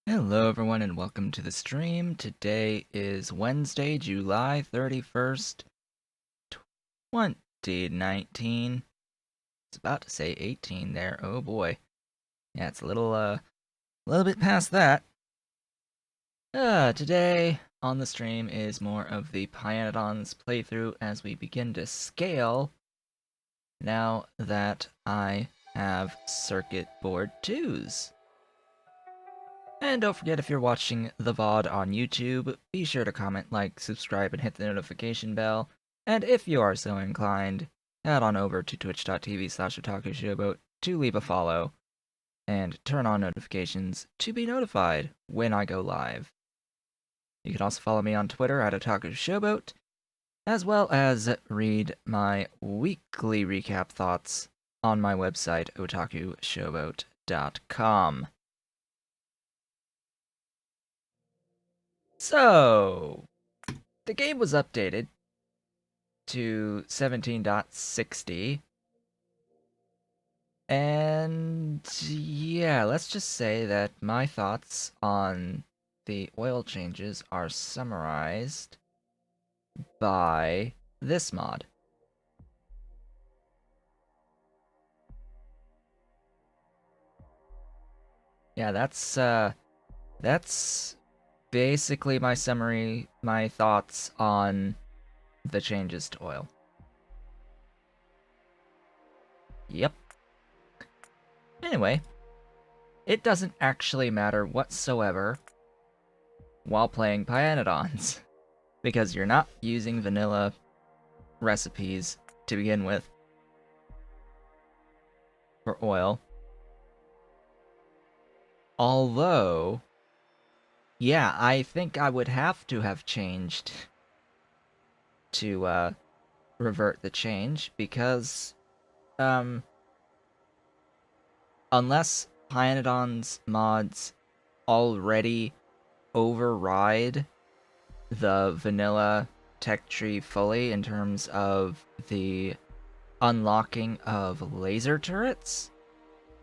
Hello everyone and welcome to the stream. Today is Wednesday, July 31st, 2019. It's about to say 18 there. Oh boy. Yeah, it's a little bit past that. Today on the stream is more of the Pyanodon's playthrough as we begin to scale now that I have circuit board 2s. And don't forget, if you're watching the VOD on YouTube, be sure to comment, like, subscribe, and hit the notification bell. And if you are so inclined, head on over to twitch.tv/Otaku Showboat to leave a follow, and turn on notifications to be notified when I go live. You can also follow me on Twitter at Otaku Showboat, as well as read my weekly recap thoughts on my website, otakushowboat.com. So, the game was updated to 17.60, and yeah, let's just say that my thoughts on the oil changes are summarized by this mod. Yeah, that's basically my summary, my thoughts on the changes to oil. Yep. Anyway, it doesn't actually matter whatsoever while playing Pyanodons, because you're not using vanilla recipes to begin with for oil. Although, yeah, I think I would have to have changed to revert the change because unless Pyanodon's mods already override the vanilla tech tree fully in terms of the unlocking of laser turrets,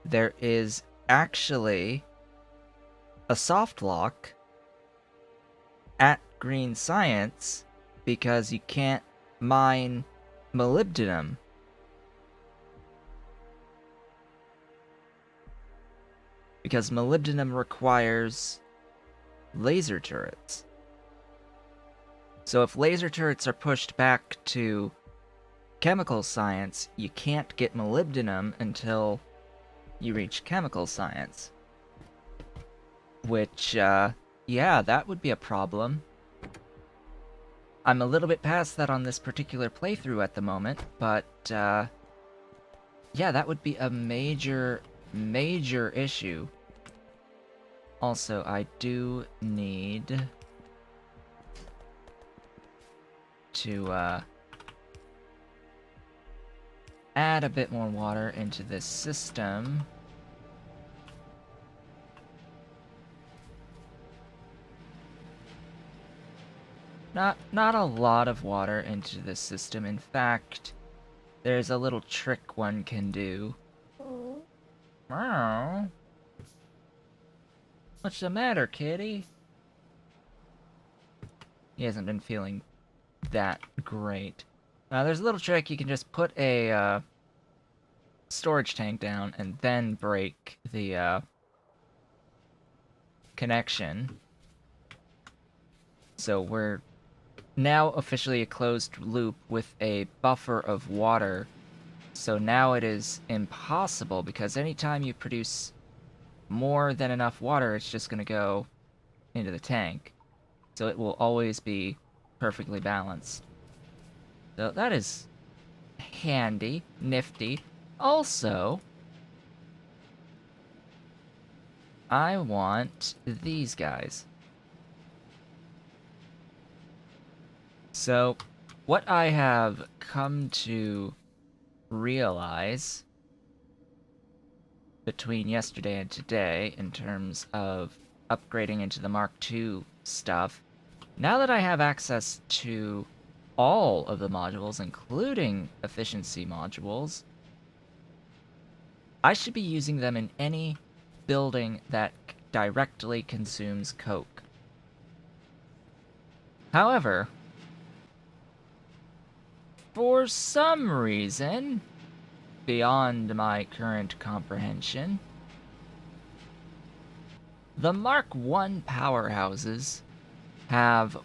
there is actually a soft lock at Green Science because you can't mine molybdenum. Because molybdenum requires laser turrets. So if laser turrets are pushed back to chemical science, you can't get molybdenum until you reach chemical science. Which, yeah, that would be a problem. I'm a little bit past that on this particular playthrough at the moment, but, yeah, that would be a major issue. Also, I do need to, add a bit more water into this system. Not a lot of water into this system. In fact, there's a little trick one can do. Meow. What's the matter, kitty? He hasn't been feeling that great. There's a little trick. You can just put a storage tank down and then break the connection. So we're now officially a closed loop with a buffer of water. So now it is impossible, because anytime you produce more than enough water, it's just going to go into the tank. So it will always be perfectly balanced. So that is handy, nifty. Also, I want these guys. So, what I have come to realize between yesterday and today in terms of upgrading into the Mark II stuff, now that I have access to all of the modules, including efficiency modules, I should be using them in any building that directly consumes coke. However, for some reason, beyond my current comprehension, the Mark I powerhouses have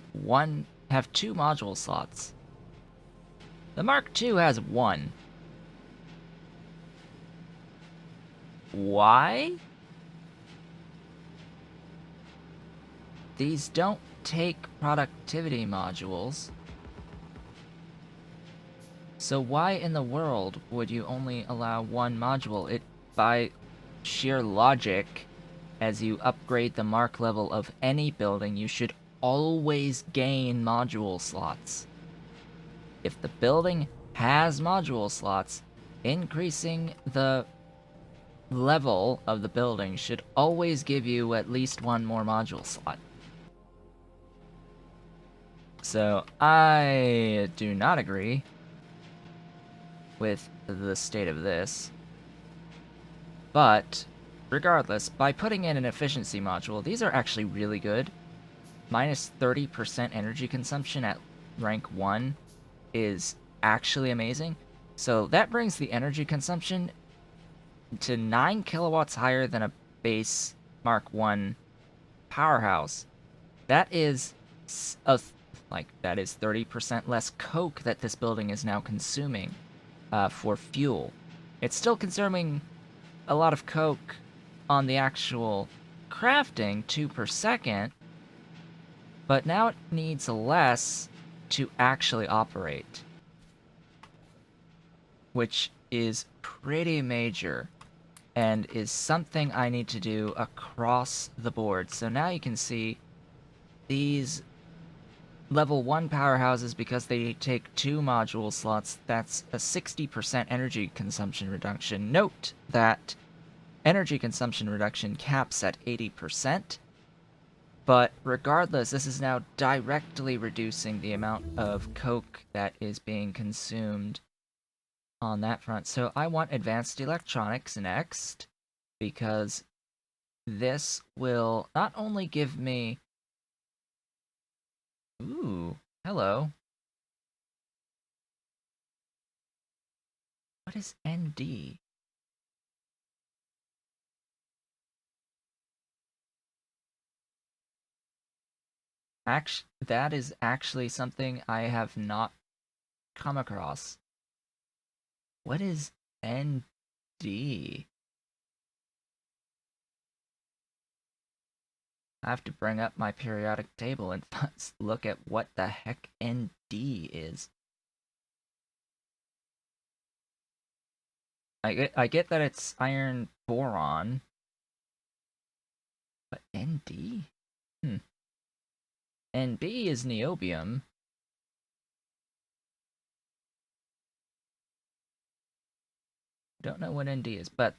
two module slots. The Mark II has one. Why? These don't take productivity modules. So why in the world would you only allow one module? It, by sheer logic, as you upgrade the mark level of any building, you should always gain module slots. If the building has module slots, increasing the level of the building should always give you at least one more module slot. So I do not agree with the state of this. But regardless, by putting in an efficiency module, these are actually really good. Minus 30% energy consumption at rank 1 is actually amazing. So that brings the energy consumption to 9 kilowatts higher than a base Mark 1 powerhouse. That is that is 30% less coke that this building is now consuming for fuel. It's still consuming a lot of coke on the actual crafting, 2 per second, but now it needs less to actually operate, which is pretty major and is something I need to do across the board. So now you can see these level 1 powerhouses, because they take 2 module slots, that's a 60% energy consumption reduction. Note that energy consumption reduction caps at 80%, but regardless, this is now directly reducing the amount of coke that is being consumed on that front. So I want advanced electronics next, because this will not only give me... Ooh, hello. What is ND? That is actually something I have not come across. What is ND? I have to bring up my periodic table and look at what the heck ND is. I get that it's iron boron, but ND? NB is niobium. Don't know what ND is, but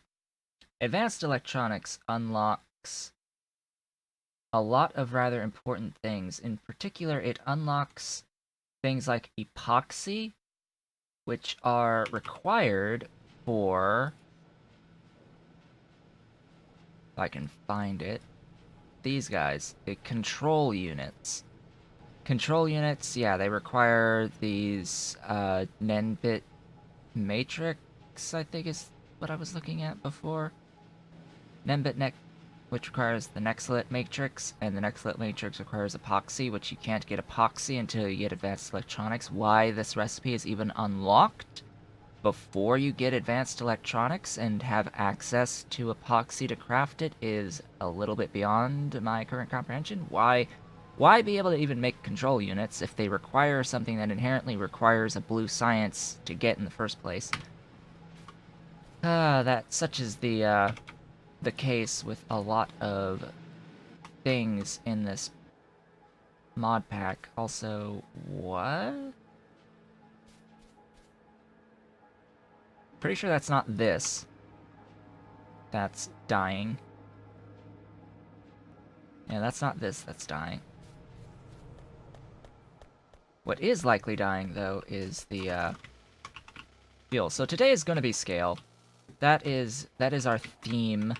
advanced electronics unlocks a lot of rather important things. In particular, it unlocks things like epoxy, which are required for... if I can find it, these guys, the control units. Control units, yeah, they require these Nenbit matrix, I think is what I was looking at before. Nenbit which requires the Nexlet matrix, and the Nexlet matrix requires epoxy, which you can't get epoxy until you get advanced electronics. Why this recipe is even unlocked before you get advanced electronics and have access to epoxy to craft it is a little bit beyond my current comprehension. Why be able to even make control units if they require something that inherently requires a blue science to get in the first place? Such is the case with a lot of things in this mod pack. Also, what? Pretty sure that's not this. That's dying. Yeah, that's not this that's dying. What is likely dying, though, is the fuel. So today is going to be scale. That is our theme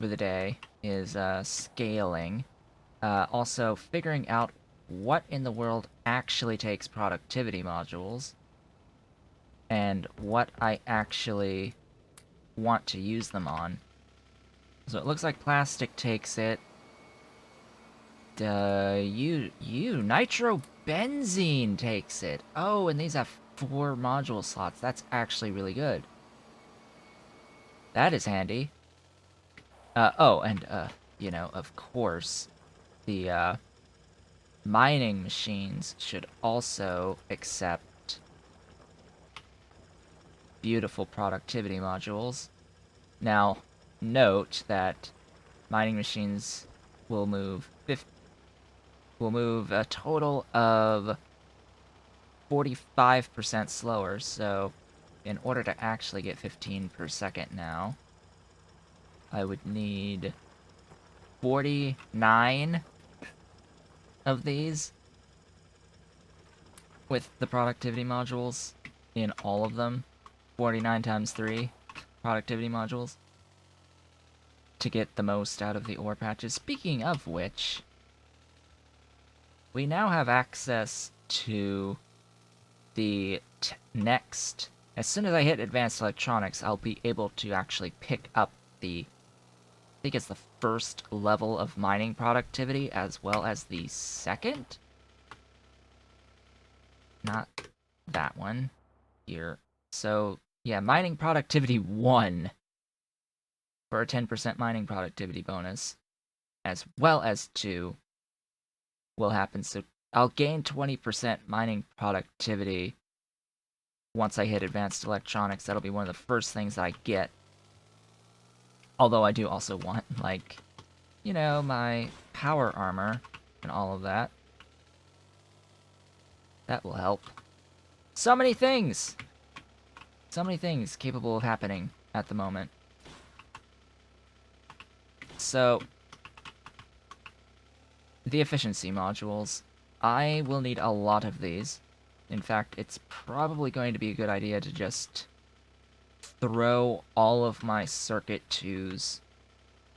for the day is scaling. Also, figuring out what in the world actually takes productivity modules and what I actually want to use them on. So it looks like plastic takes it. Nitrobenzene takes it. Oh, and these have 4 module slots. That's actually really good. That is handy. Oh, and, you know, of course, the, mining machines should also accept beautiful productivity modules. Now, note that mining machines will move a total of 45% slower, so in order to actually get 15 per second now, I would need 49 of these with the productivity modules in all of them. 49 times 3 productivity modules to get the most out of the ore patches. Speaking of which, we now have access to the next... As soon as I hit advanced electronics, I'll be able to actually pick up the... I think it's the first level of mining productivity, as well as the second? Not that one. Here. So, yeah, mining productivity 1 for a 10% mining productivity bonus, as well as 2 will happen. So I'll gain 20% mining productivity once I hit advanced electronics. That'll be one of the first things that I get. Although I do also want, like, you know, my power armor and all of that. That will help. So many things! So many things capable of happening at the moment. So, the efficiency modules. I will need a lot of these. In fact, it's probably going to be a good idea to just throw all of my circuit 2s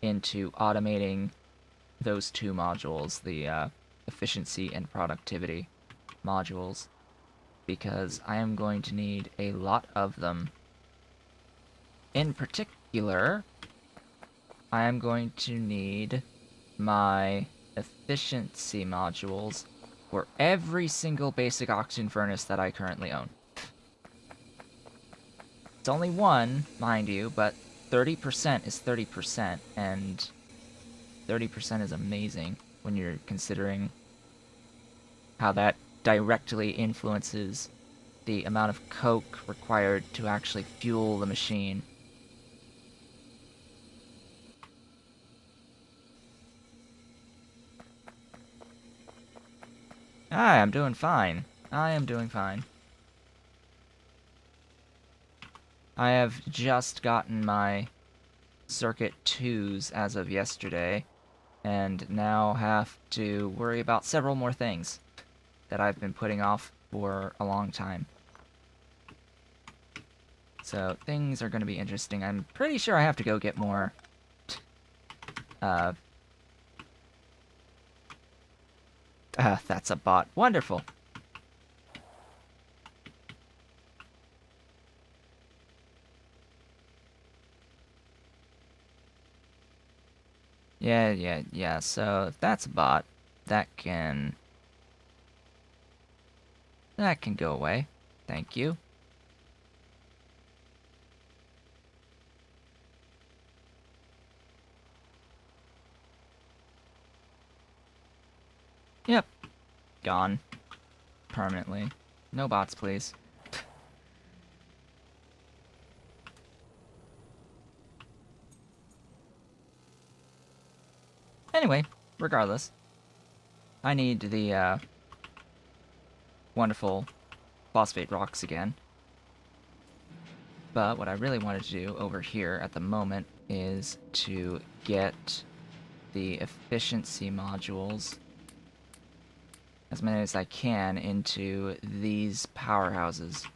into automating those 2 modules, the efficiency and productivity modules, because I am going to need a lot of them. In particular, I am going to need my efficiency modules for every single basic oxygen furnace that I currently own. It's only one, mind you, but 30% is 30%, and 30% is amazing when you're considering how that directly influences the amount of coke required to actually fuel the machine. I am doing fine. I am doing fine. I have just gotten my Circuit 2s as of yesterday, and now have to worry about several more things that I've been putting off for a long time. So things are going to be interesting. I'm pretty sure I have to go get more that's a bot. Wonderful. Yeah. So if that's a bot, that can go away. Thank you. Yep. Gone. Permanently. No bots, please. Anyway, regardless, I need the wonderful phosphate rocks again. But what I really wanted to do over here at the moment is to get the efficiency modules, as many as I can, into these powerhouses.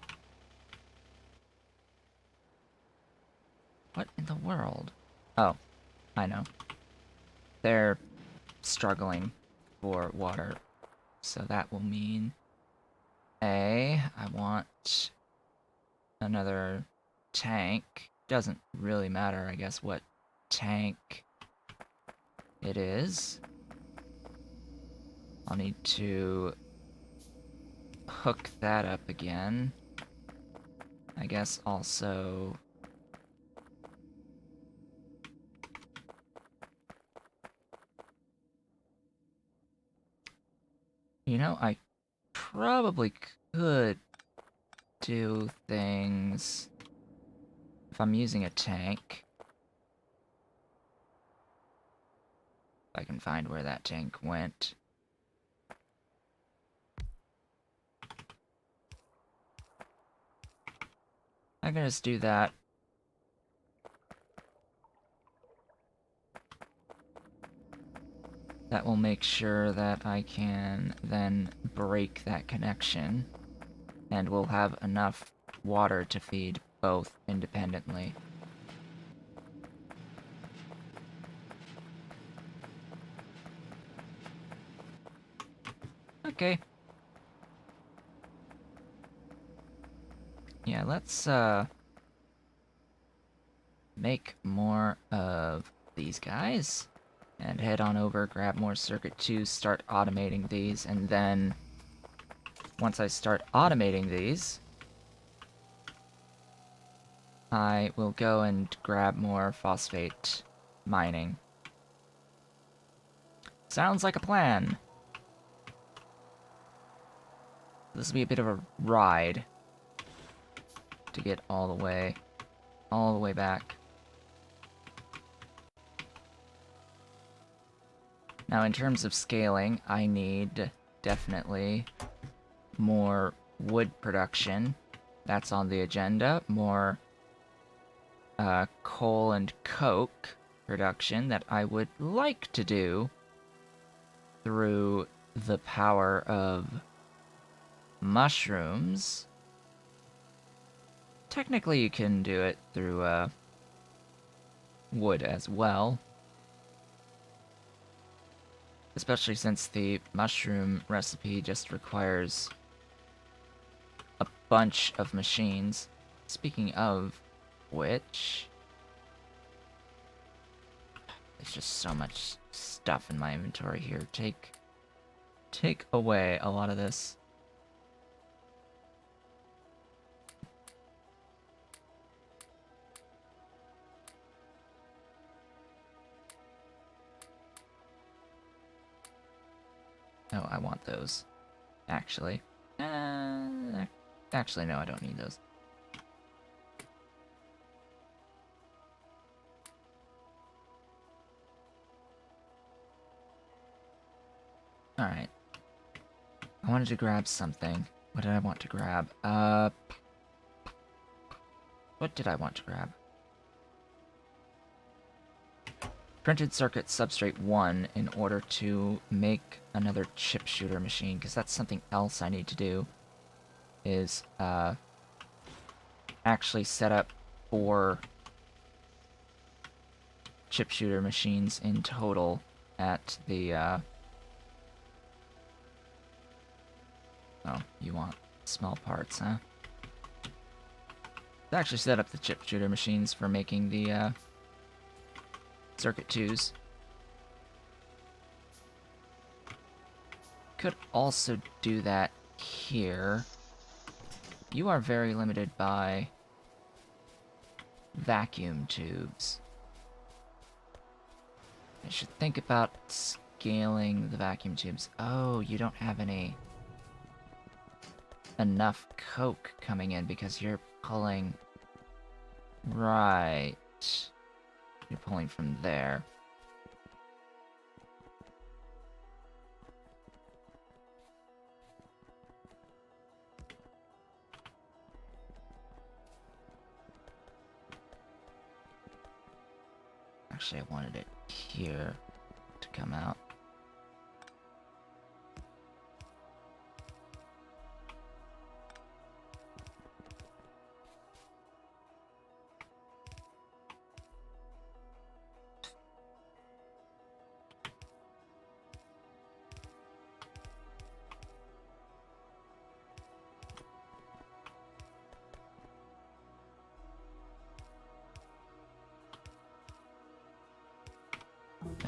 What in the world? Oh. I know. They're struggling for water, so that will mean I want another tank. Doesn't really matter, I guess, what tank it is. I'll need to hook that up again. I guess also... You know, I probably could do things if I'm using a tank. If I can find where that tank went. I can just do that. That will make sure that I can then break that connection, and we'll have enough water to feed both independently. Okay. Yeah, let's make more of these guys. And head on over, grab more circuit 2s, start automating these, and then once I start automating these, I will go and grab more phosphate mining. Sounds like a plan. This will be a bit of a ride to get all the way back. Now, in terms of scaling, I need definitely more wood production. That's on the agenda. More coal and coke production that I would like to do through the power of mushrooms. Technically, you can do it through wood as well. Especially since the mushroom recipe just requires a bunch of machines. Speaking of which... There's just so much stuff in my inventory here. Take away a lot of this. Oh, I want those. Actually. Actually, no, I don't need those. Alright. I wanted to grab something. What did I want to grab? What did I want to grab? Printed circuit substrate 1 in order to make another chip shooter machine, because that's something else I need to do, is actually set up 4 chip shooter machines in total at the oh, you want small parts, huh? I actually set up the chip shooter machines for making the circuit 2s. Could also do that here. You are very limited by vacuum tubes. I should think about scaling the vacuum tubes. Oh, you don't have enough coke coming in because you're pulling... Right. You're pulling from there. Actually, I wanted it here to come out.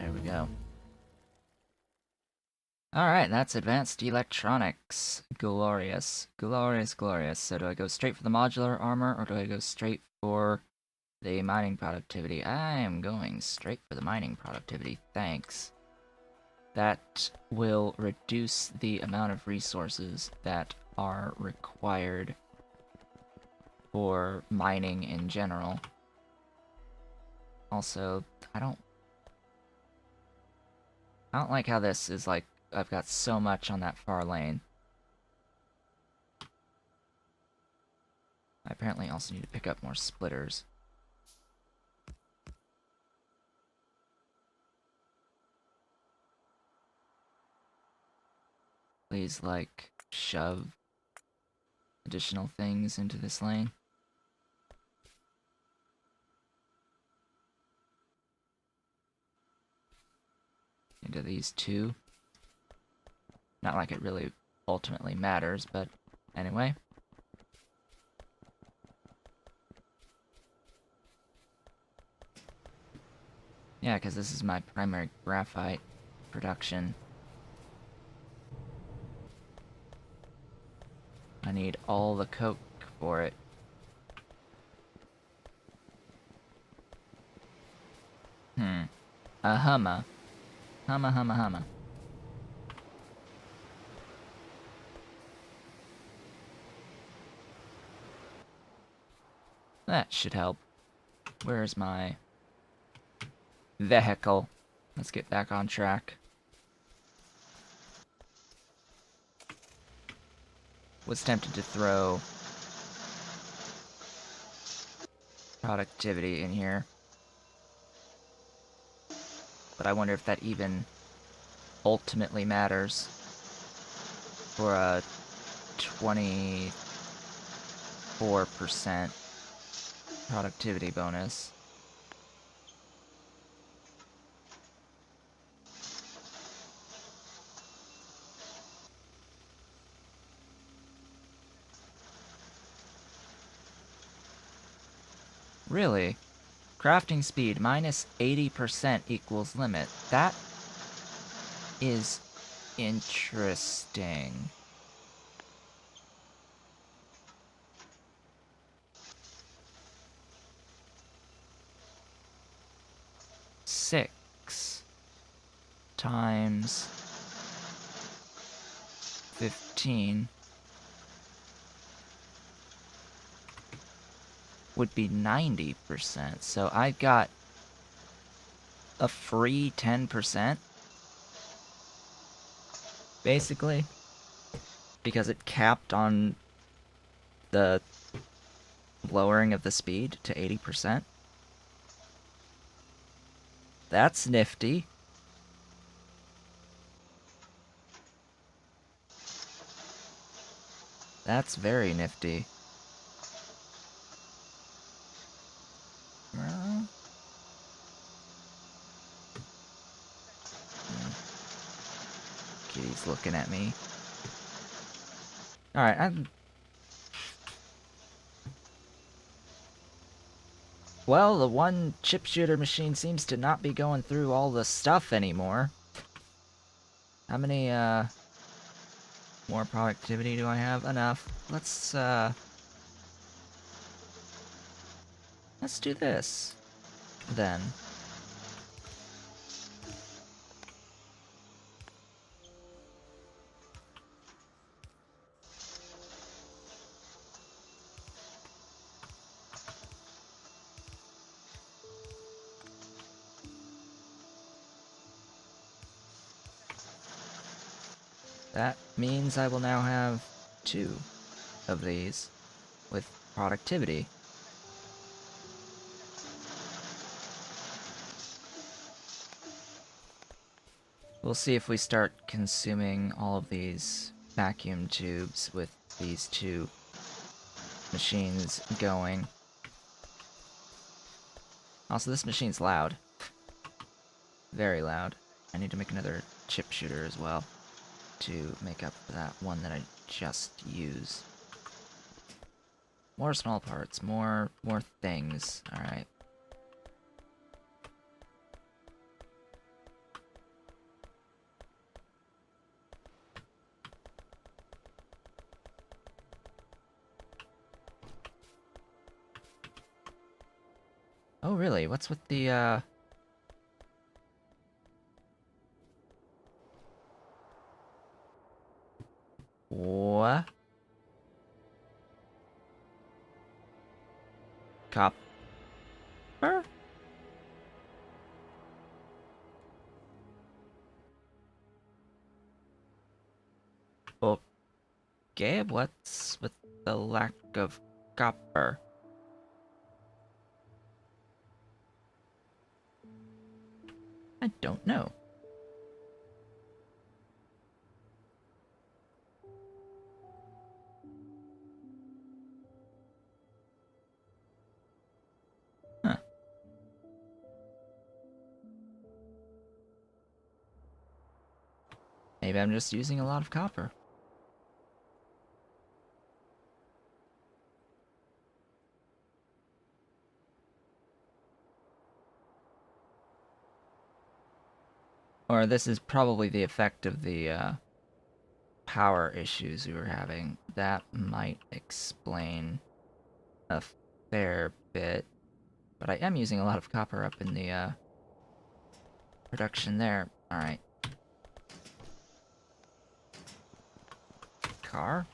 There we go. Alright, that's advanced electronics. Glorious. Glorious, glorious. So do I go straight for the modular armor, or do I go straight for the mining productivity? I am going straight for the mining productivity, thanks. That will reduce the amount of resources that are required for mining in general. Also, I don't like how this is like, I've got so much on that far lane. I apparently also need to pick up more splitters. Please, like, shove additional things into this lane. Into these two. Not like it really ultimately matters, but anyway. Yeah, because this is my primary graphite production. I need all the coke for it. A humma. Humma, humma, humma. That should help. Where's my vehicle? Let's get back on track. Was tempted to throw productivity in here. But I wonder if that even ultimately matters for a 24% productivity bonus. Really? Crafting speed minus 80% equals limit. That is interesting. Six times 15 would be 90%. So I've got a free 10%, basically, because it capped on the lowering of the speed to 80%. That's nifty. That's very nifty. Kitty's looking at me. Alright, well, the one chip shooter machine seems to not be going through all the stuff anymore. How many, more productivity do I have? Enough. Let's do this, then. That means I will now have 2 of these with productivity. We'll see if we start consuming all of these vacuum tubes with these 2 machines going. Also, this machine's loud. Very loud. I need to make another chip shooter as well to make up for that one that I just used. More small parts, more things. Alright. Oh, really? What's with the, What? Copper? Okay, what's with the lack of copper? I don't know. Huh. Maybe I'm just using a lot of copper. Or this is probably the effect of the power issues we were having. That might explain a fair bit. But I am using a lot of copper up in the production there. Alright. Car?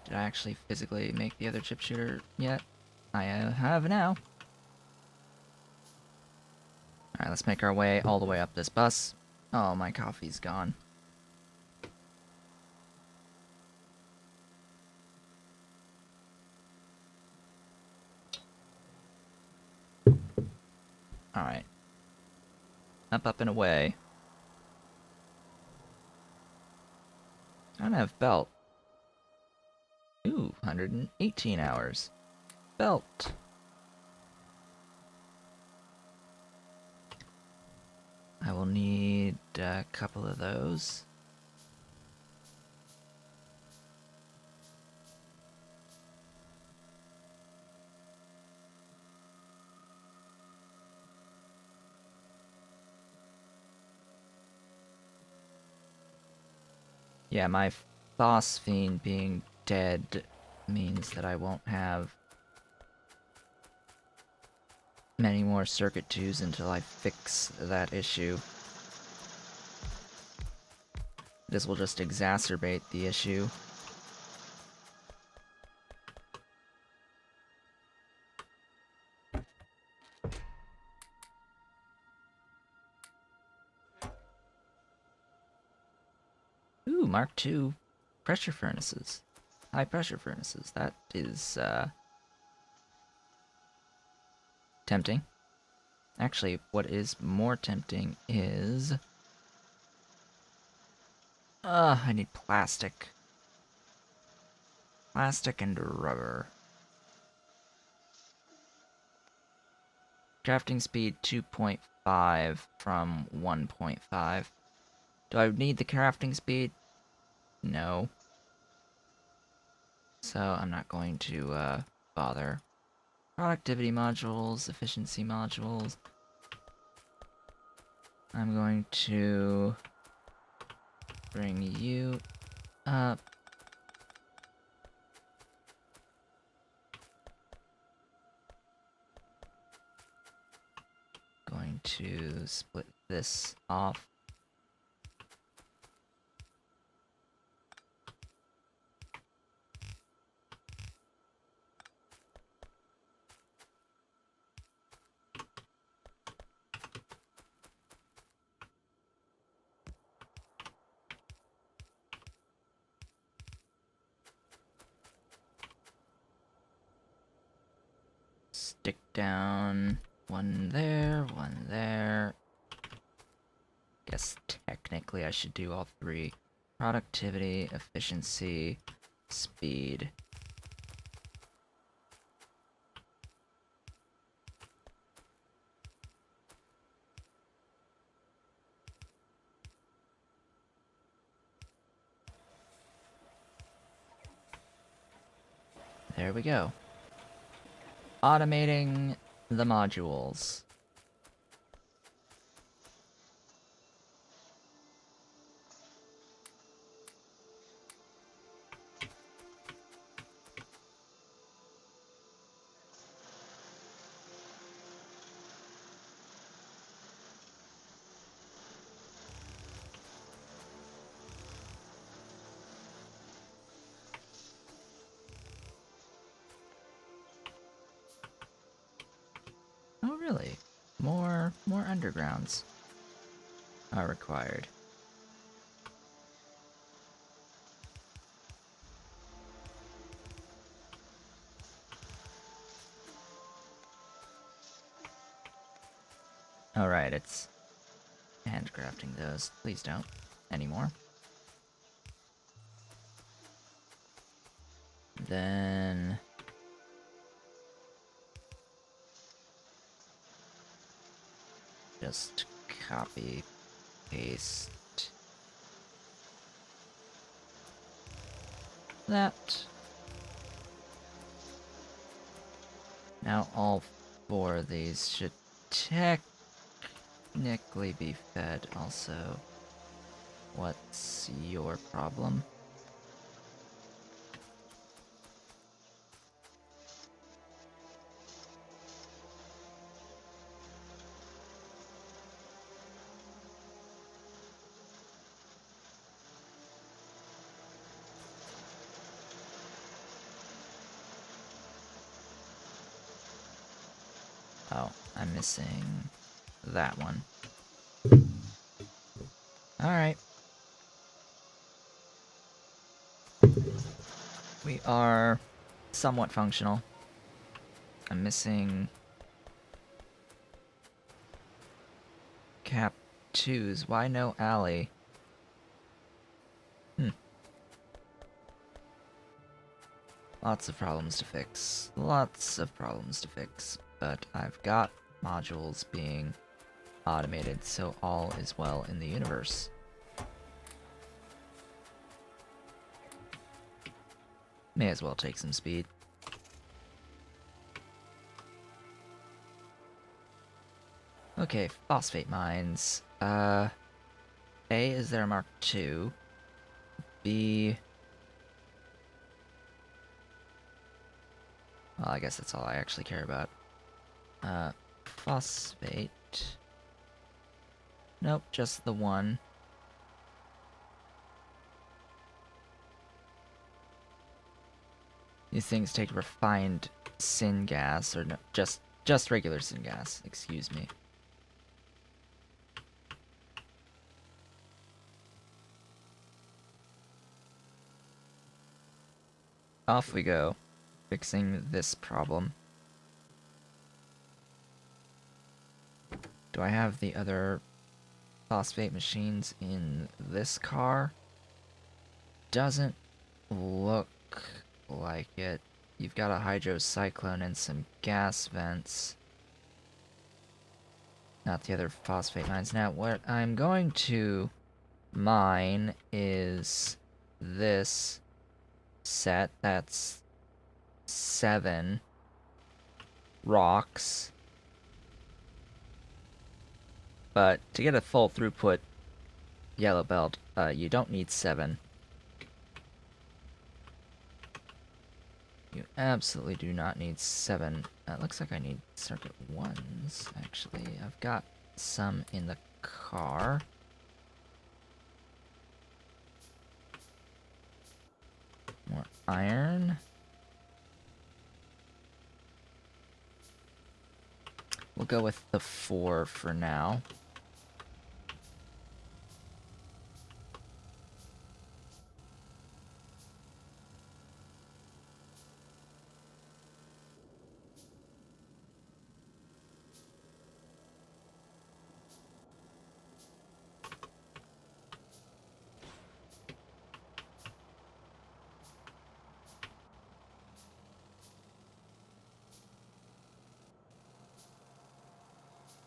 Did I actually physically make the other chip shooter yet? I have now. Alright, let's make our way all the way up this bus. Oh, my coffee's gone. Alright. Up, and away. I don't have belt. Ooh, 118 hours. Belt. I will need a couple of those. Yeah, my phosphine being dead means that I won't have many more circuit twos until I fix that issue. This will just exacerbate the issue. Ooh, Mark II pressure furnaces. High pressure furnaces. That is, tempting. Actually, what is more tempting is... I need plastic. Plastic and rubber. Crafting speed 2.5 from 1.5. Do I need the crafting speed? No. So I'm not going to bother. Productivity modules, efficiency modules. I'm going to bring you up. Going to split this off. Stick down one there, one there. Guess technically I should do all three. Productivity, efficiency, speed. There we go. Automating the modules. really? More undergrounds are required. Alright, it's handcrafting those. Please don't anymore. Then just copy, paste that. Now all 4 of these should technically be fed also. What's your problem? Oh, I'm missing that one. Alright. We are somewhat functional. I'm missing cap 2s. Why no alley? Lots of problems to fix. Lots of problems to fix. But I've got modules being automated, so all is well in the universe. May as well take some speed. Okay, phosphate mines. A, is there a Mark II? B... Well, I guess that's all I actually care about. Phosphate... Nope, just the one. These things take refined syngas, or no, just regular syngas, excuse me. Off we go, fixing this problem. Do I have the other phosphate machines in this car? Doesn't look like it. You've got a hydrocyclone and some gas vents. Not the other phosphate mines. Now, what I'm going to mine is this set. That's 7 rocks. But to get a full throughput yellow belt, you don't need 7. You absolutely do not need 7. It looks like I need circuit 1s, actually. I've got some in the car. More iron. We'll go with the 4 for now.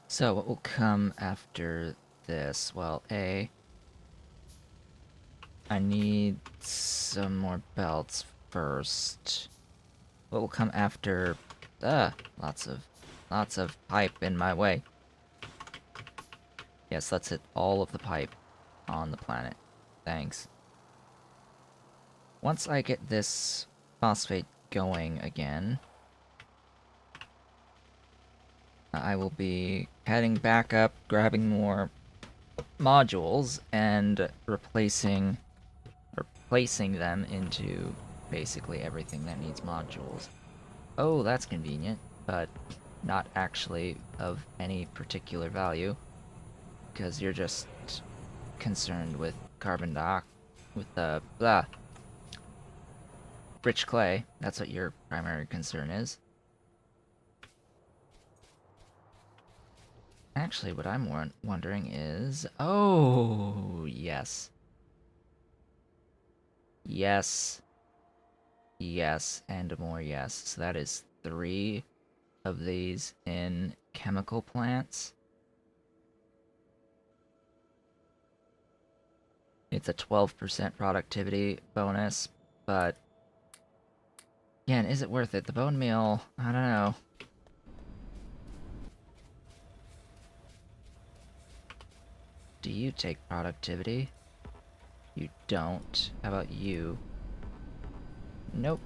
So what will come after this? Well, I need some more belts first. What will come after? Lots of pipe in my way. Yes, let's hit all of the pipe on the planet. Thanks. Once I get this phosphate going again, I will be heading back up, grabbing more modules, and replacing them into basically everything that needs modules. Oh, that's convenient, but not actually of any particular value, because you're just concerned with carbon dioxide, with the rich clay. That's what your primary concern is. Actually, what I'm wondering is... Oh, yes. Yes. Yes, and more yes. So that is 3 of these in chemical plants. It's a 12% productivity bonus, but... Again, is it worth it? The bone meal, I don't know. Do you take productivity? You don't. How about you? Nope.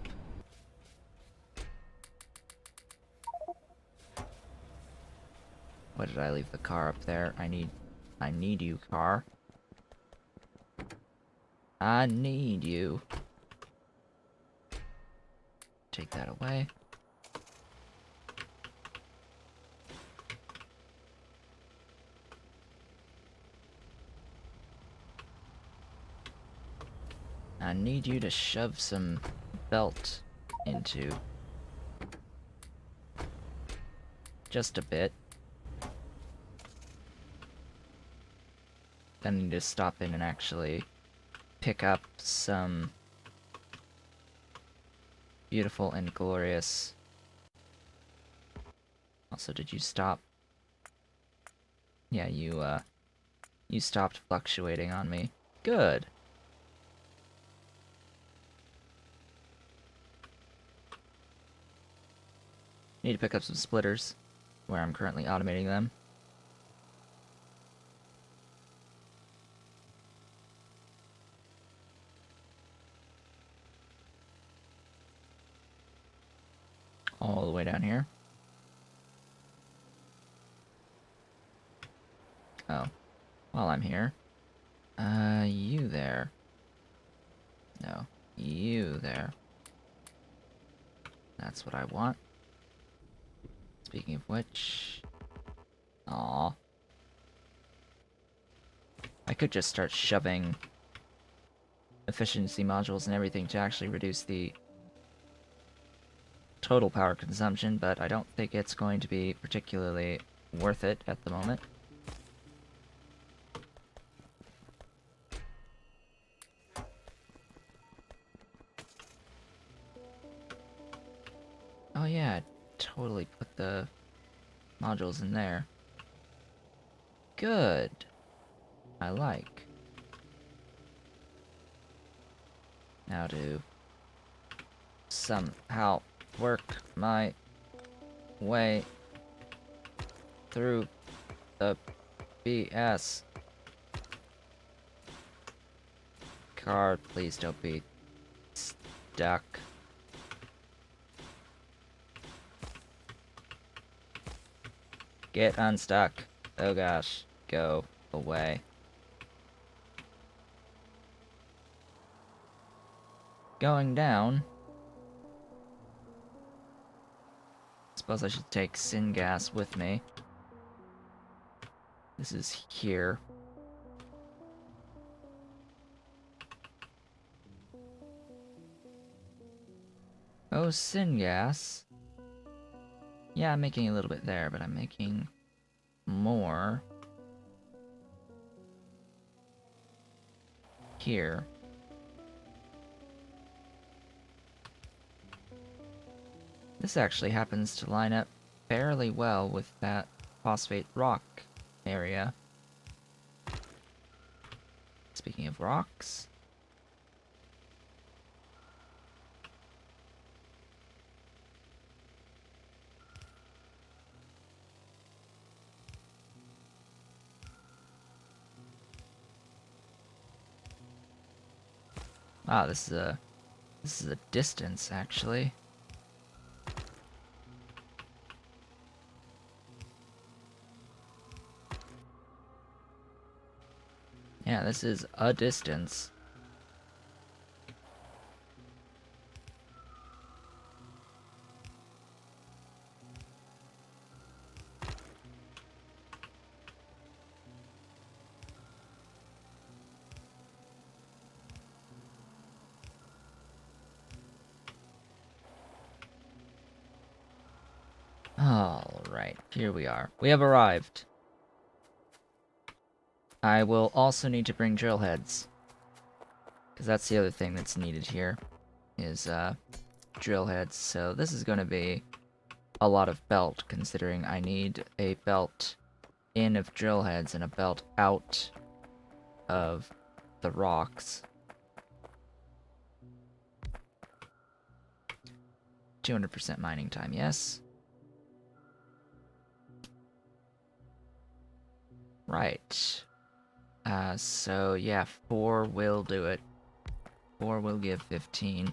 Why did I leave the car up there? I need you, car. I need you. Take that away. I need you to shove some belt into. Just a bit. Then I need to stop in and actually pick up some beautiful and glorious... Also, did you stop? Yeah, you stopped fluctuating on me. Good. Need to pick up some splitters, where I'm currently automating them. All the way down here. Oh, while I'm here. You there. No, you there. That's what I want. Speaking of which... Aw. I could just start shoving efficiency modules and everything to actually reduce the total power consumption, but I don't think it's going to be particularly worth it at the moment. Oh yeah, I totally put the modules in there. Good. I like. Now to somehow work my way through the BS. Car, please don't be stuck. Get unstuck. Oh gosh, go away. Going down. Suppose I should take syngas with me. This is here. Oh, syngas. Yeah, I'm making a little bit there, but I'm making more here. This actually happens to line up fairly well with that phosphate rock area. Speaking of rocks... Ah, this is a distance, actually. Yeah, this is a distance. Here we are. We have arrived. I will also need to bring drill heads. Because that's the other thing that's needed here. Is, drill heads. So this is going to be a lot of belt, considering I need a belt in of drill heads and a belt out of the rocks. 200% mining time, yes. Right. So yeah, 4 will do it. 4 will give 15.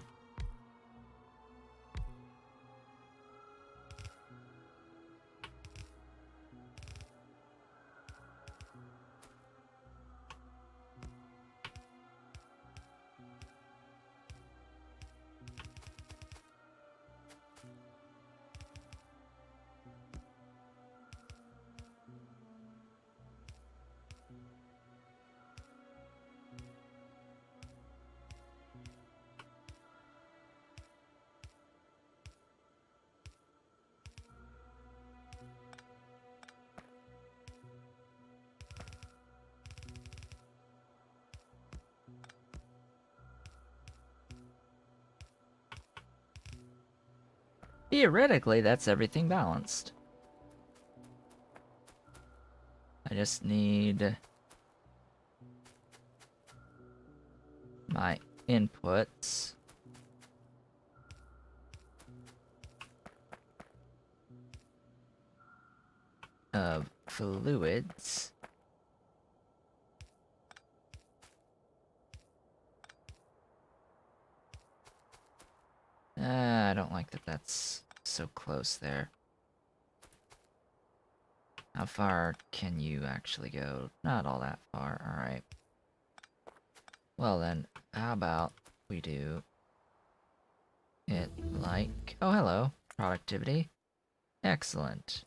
Theoretically, that's everything balanced. I just need my inputs. Of fluids. I don't like that that's so close there. How far can you actually go? Not all that far, alright. Well then, how about we do it like... Oh, hello. Productivity. Excellent.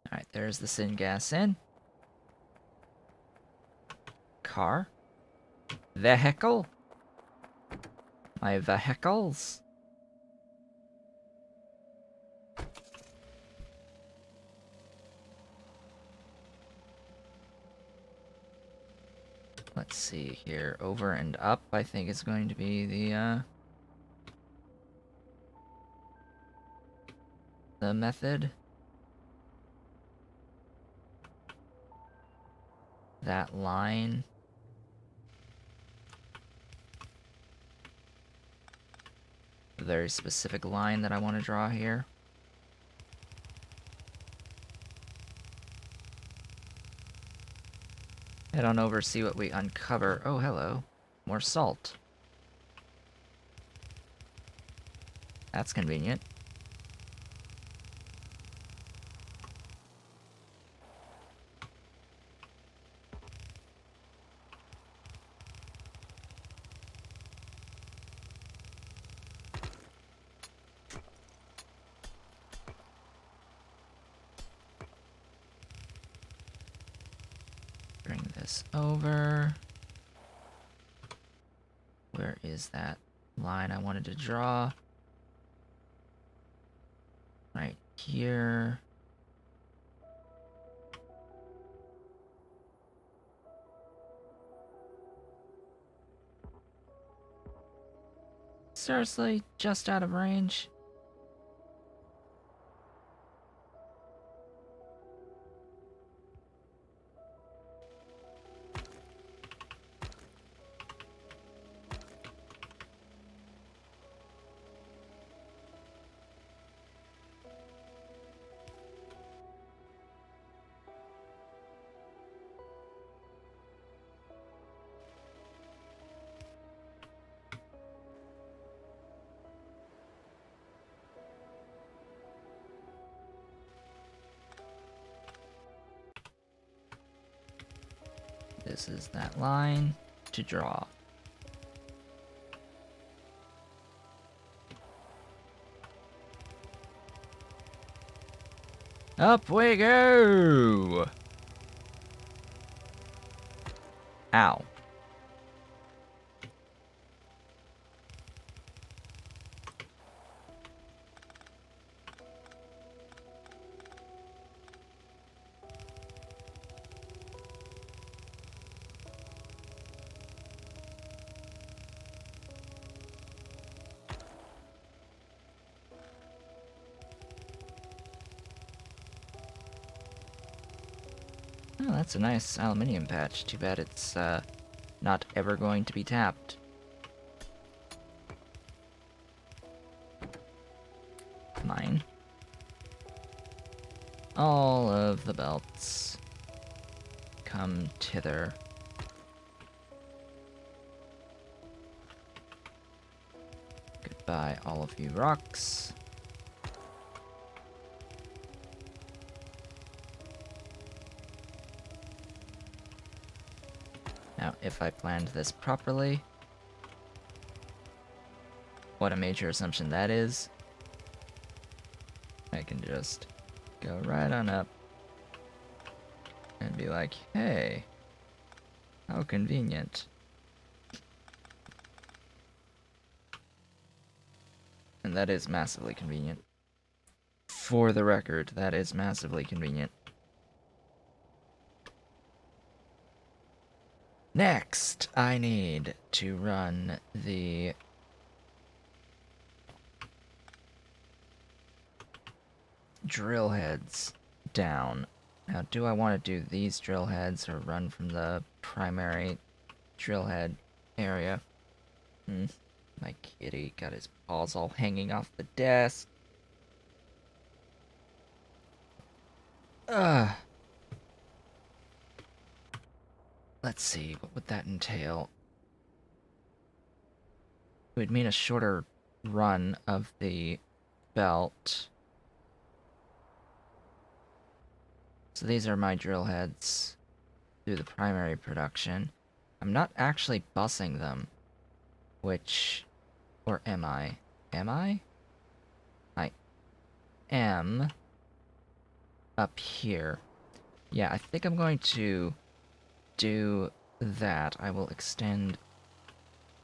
Alright, there's the syngas in. Car. Vehicle. My vehicles. Let's see here. Over and up, I think is going to be the method. That line. A very specific line that I want to draw here. Head on over, see what we uncover. Oh, hello. More salt. That's convenient. Bring this over. Where is that line I wanted to draw? Right here. Seriously, just out of range? this is that line to draw. Up we go! Ow. Oh, that's a nice aluminium patch. Too bad it's not ever going to be tapped. Mine. All of the belts come thither. Goodbye, all of you rocks. Now, if I planned this properly, what a major assumption that is, I can just go right on up and be like, hey, how convenient. And that is massively convenient. For the record, that is massively convenient. Next, I need to run the drill heads down. Now, do I want to do these drill heads or run from the primary drill head area? My kitty got his paws all hanging off the desk. Let's see, what would that entail? It would mean a shorter run of the belt. So these are my drill heads through the primary production. I'm not actually bussing them, which... or am I? Am I? I am up here. Yeah, I think I'm going to do that. I will extend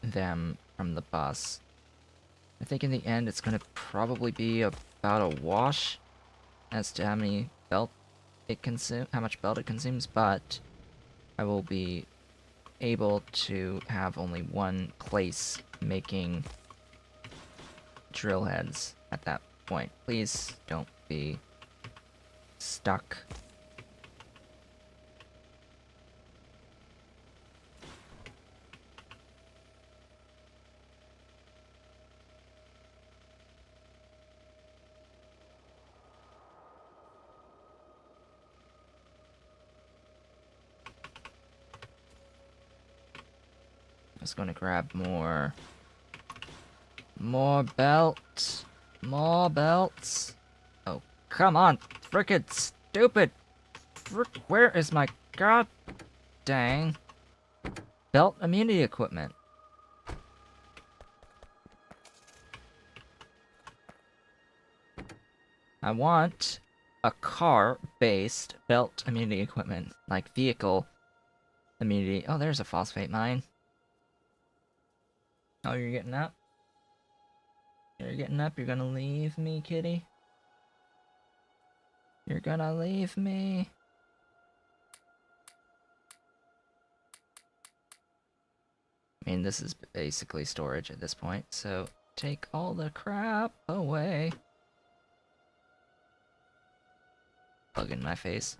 them from the bus. I think in the end it's going to probably be about a wash as to how many belt it consumes, how much belt it consumes, but I will be able to have only one place making drill heads at that point. Please don't be stuck. I was going to grab more belts. More belts. Oh, come on. Frickin' stupid. Where is my god dang belt immunity equipment? I want a car-based belt immunity equipment, like vehicle immunity. Oh, there's a phosphate mine. Oh, you're getting up? You're getting up? You're gonna leave me, kitty? You're gonna leave me? I mean, this is basically storage at this point, so take all the crap away. Bug in my face.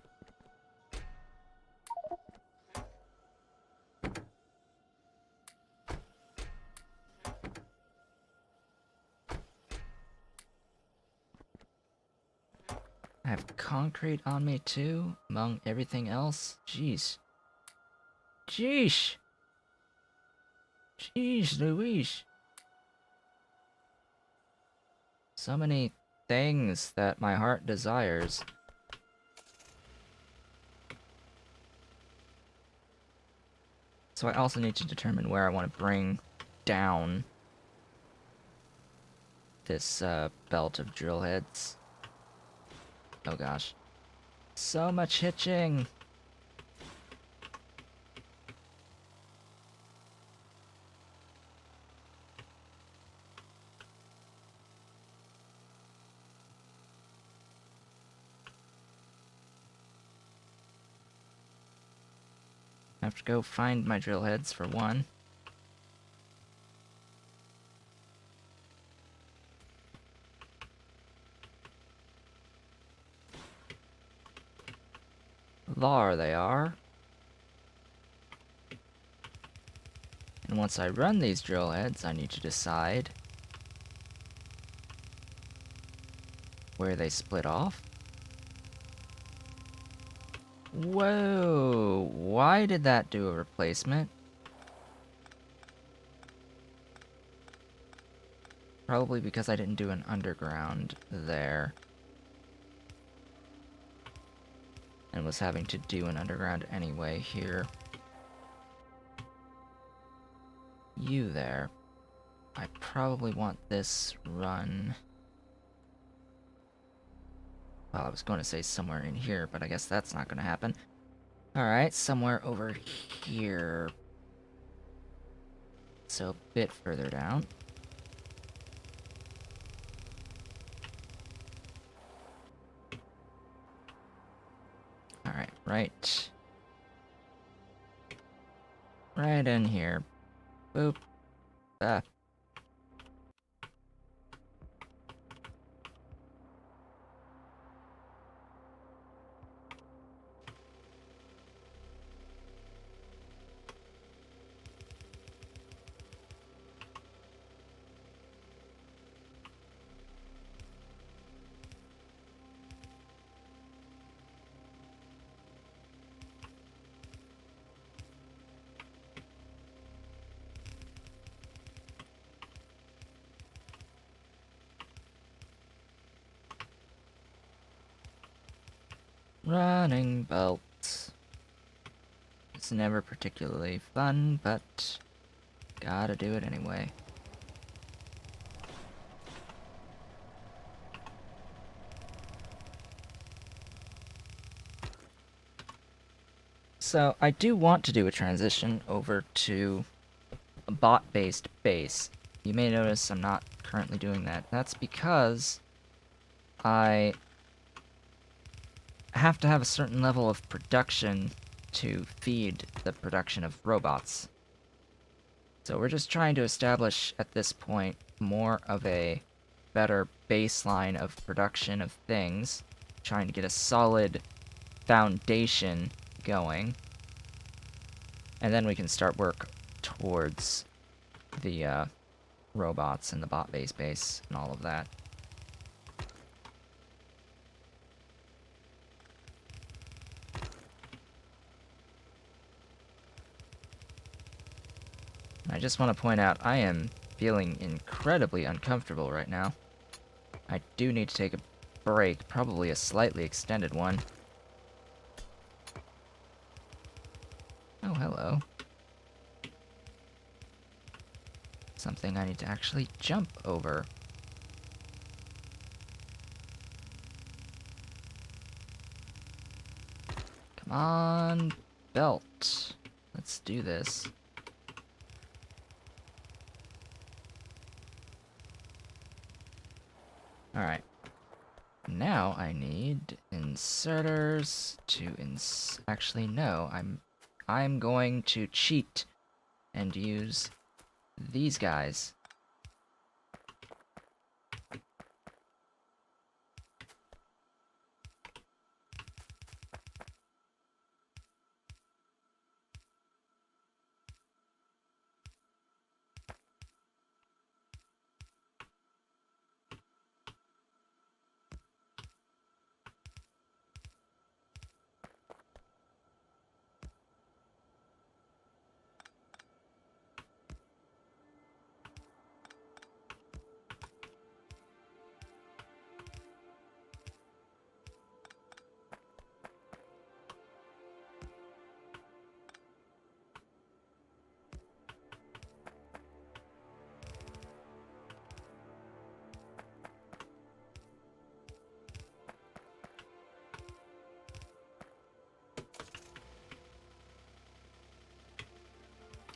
I have concrete on me too, among everything else. Jeez. Jeez. Jeez Louise. So many things that my heart desires. So I also need to determine where I want to bring down this belt of drill heads. Oh gosh. So much hitching! I have to go find my drill heads for one. There they are. And once I run these drill heads, I need to decide where they split off. Whoa! Why did that do a replacement? Probably because I didn't do an underground there. And was having to do an underground anyway here. You there. I probably want this run. Well, I was going to say somewhere in here, but I guess that's not going to happen. Alright, somewhere over here. So a bit further down. Alright, right. Right in here. Boop. Ah. Running belt. It's never particularly fun, but gotta do it anyway. So I do want to do a transition over to a bot-based base. You may notice I'm not currently doing that. That's because I have to have a certain level of production to feed the production of robots. So we're just trying to establish at this point more of a better baseline of production of things, trying to get a solid foundation going, and then we can start work towards the robots and the bot base and all of that. I just want to point out, I am feeling incredibly uncomfortable right now. I do need to take a break, probably a slightly extended one. Oh, hello. Something I need to actually jump over. Come on, belt. Let's do this. Alright. Now I need inserters to actually no, I'm going to cheat and use these guys.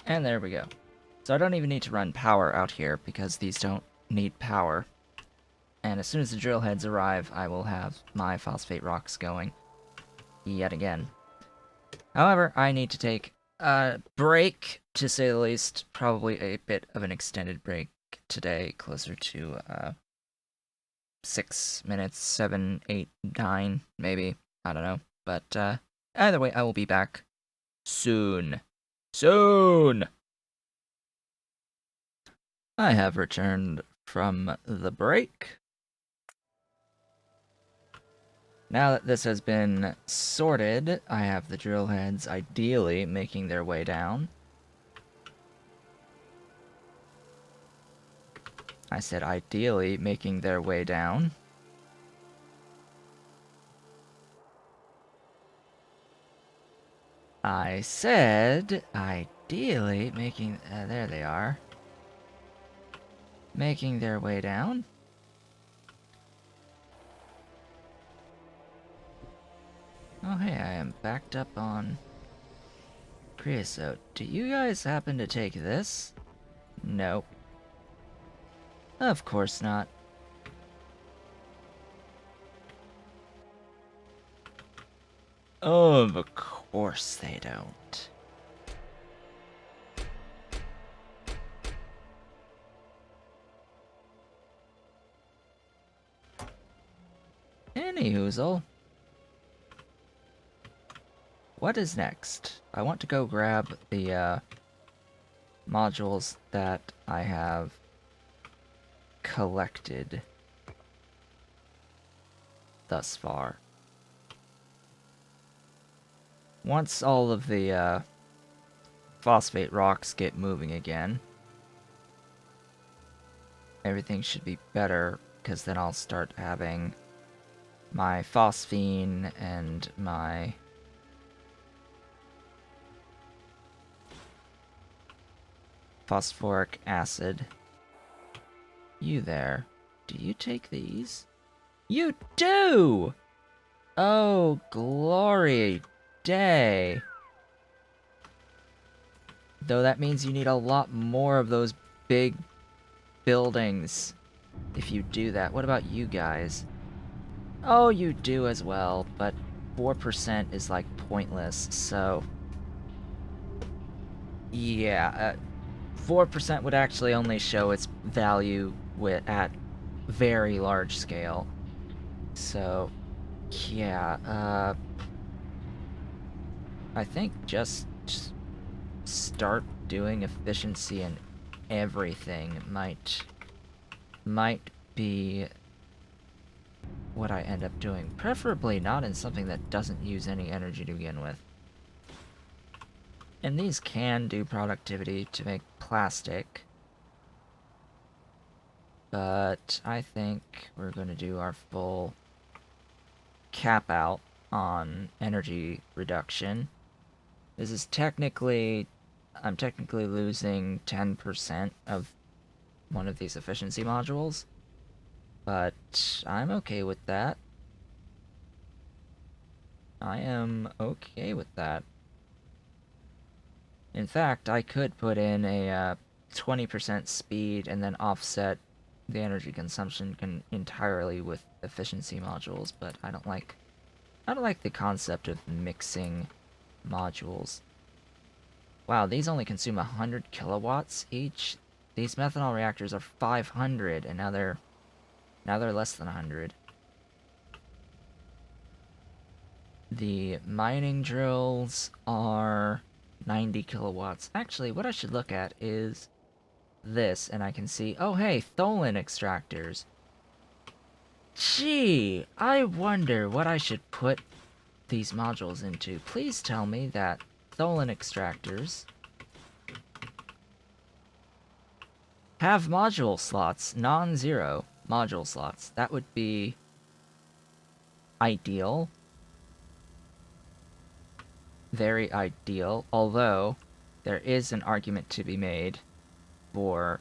And there we go. So I don't even need to run power out here because these don't need power. And as soon as the drill heads arrive, I will have my phosphate rocks going yet again. However, I need to take a break, to say the least. Probably a bit of an extended break today, closer to 6 minutes, 7, 8, 9, maybe. I don't know. But either way, I will be back soon. Soon! I have returned from the break. Now that this has been sorted, I have the drill heads ideally making their way down. I said ideally making their way down. I said ideally making... there they are. Making their way down. Oh hey, I am backed up on creosote. Do you guys happen to take this? Nope. Of course not. Of course they don't. Anyhoozle. What is next? I want to go grab the modules that I have collected thus far. Once all of the phosphate rocks get moving again, everything should be better, because then I'll start having my phosphine and my phosphoric acid. You there. Do you take these? You do! Oh, glory day. Though that means you need a lot more of those big buildings if you do that. What about you guys? Oh, you do as well, but 4% is like pointless, so... Yeah, 4% would actually only show its value at very large scale. So, yeah, I think just start doing efficiency in everything might be what I end up doing. Preferably not in something that doesn't use any energy to begin with. And these can do productivity to make plastic. But I think we're going to do our full cap out on energy reduction. This is technically... I'm technically losing 10% of one of these efficiency modules. But I'm okay with that. I am okay with that. In fact, I could put in a 20% speed and then offset the energy consumption entirely with efficiency modules, but I don't like the concept of mixing modules. Wow, these only consume 100 kilowatts each. These methanol reactors are 500, and now they're less than 100. The mining drills are 90 kilowatts. Actually, what I should look at is this, and I can see, oh hey, Tholin extractors. Gee, I wonder what I should put these modules into. Please tell me that Tholin extractors have module slots, non-zero module slots. That would be ideal. Very ideal, although there is an argument to be made for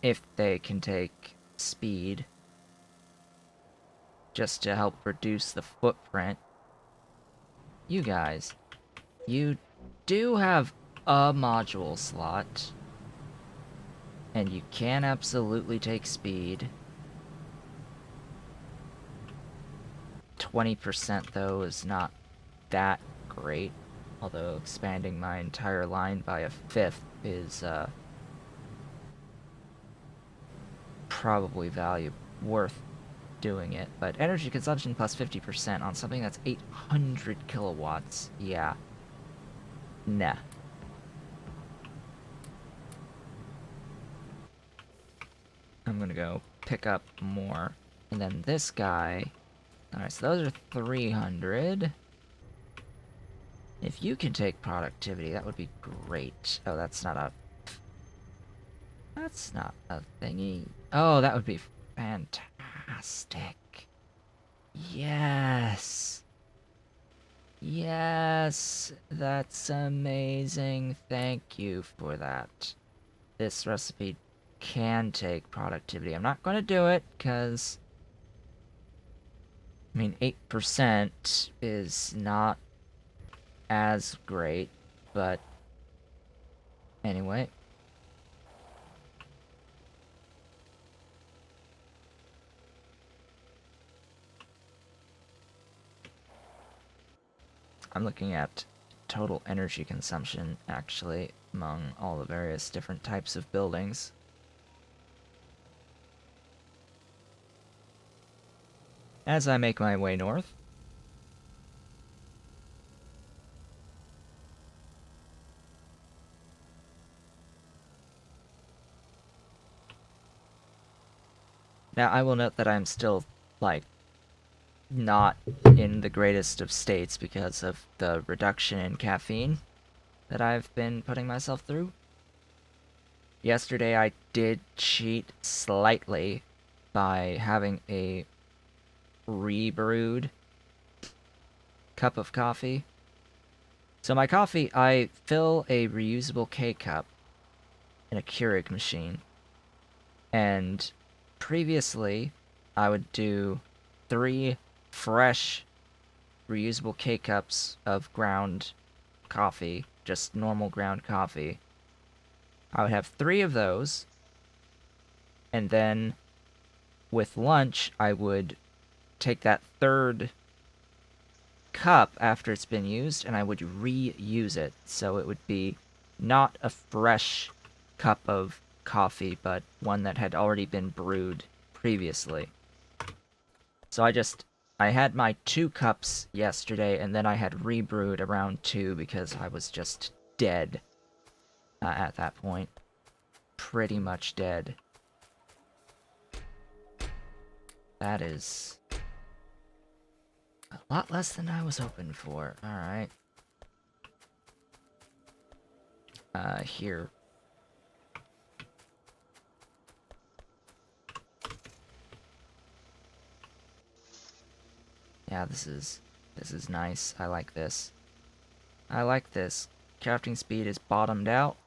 if they can take speed just to help reduce the footprint. You guys, you do have... a module slot. And you can absolutely take speed. 20% though is not that great. Although expanding my entire line by a fifth is probably worth doing it. But energy consumption plus 50% on something that's 800 kilowatts, yeah. Nah. I'm gonna go pick up more. And then this guy. Alright, so those are 300. If you can take productivity, that would be great. Oh, that's not a... That's not a thingy. Oh, that would be fantastic. Yes. Yes. That's amazing. Thank you for that. This recipe can take productivity. I'm not going to do it, because... I mean, 8% is not as great, but... Anyway. I'm looking at total energy consumption, actually, among all the various different types of buildings. As I make my way north. Now, I will note that I'm still, like, not in the greatest of states because of the reduction in caffeine that I've been putting myself through. Yesterday I did cheat slightly by having a rebrewed cup of coffee. So my coffee, I fill a reusable K-cup in a Keurig machine. And previously, I would do 3 fresh reusable K-cups of ground coffee, just normal ground coffee. I would have 3 of those, and then with lunch, I would take that third cup after it's been used, and I would reuse it. So it would be not a fresh cup of coffee, but one that had already been brewed previously. So I had my 2 cups yesterday, and then I had rebrewed around 2 because I was just dead at that point. Pretty much dead. That is a lot less than I was hoping for. Alright. Here. Yeah, this is nice. I like this. I like this. Crafting speed is bottomed out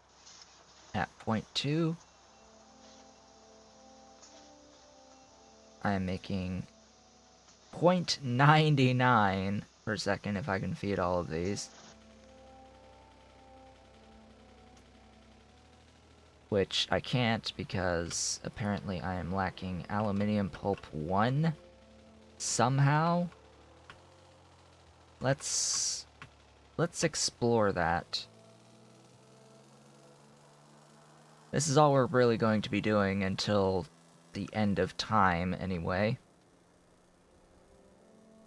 at 0.2. I am making 0.99 per second if I can feed all of these. Which I can't because apparently I am lacking aluminium pulp 1 somehow. Let's explore that. This is all we're really going to be doing until the end of time, anyway.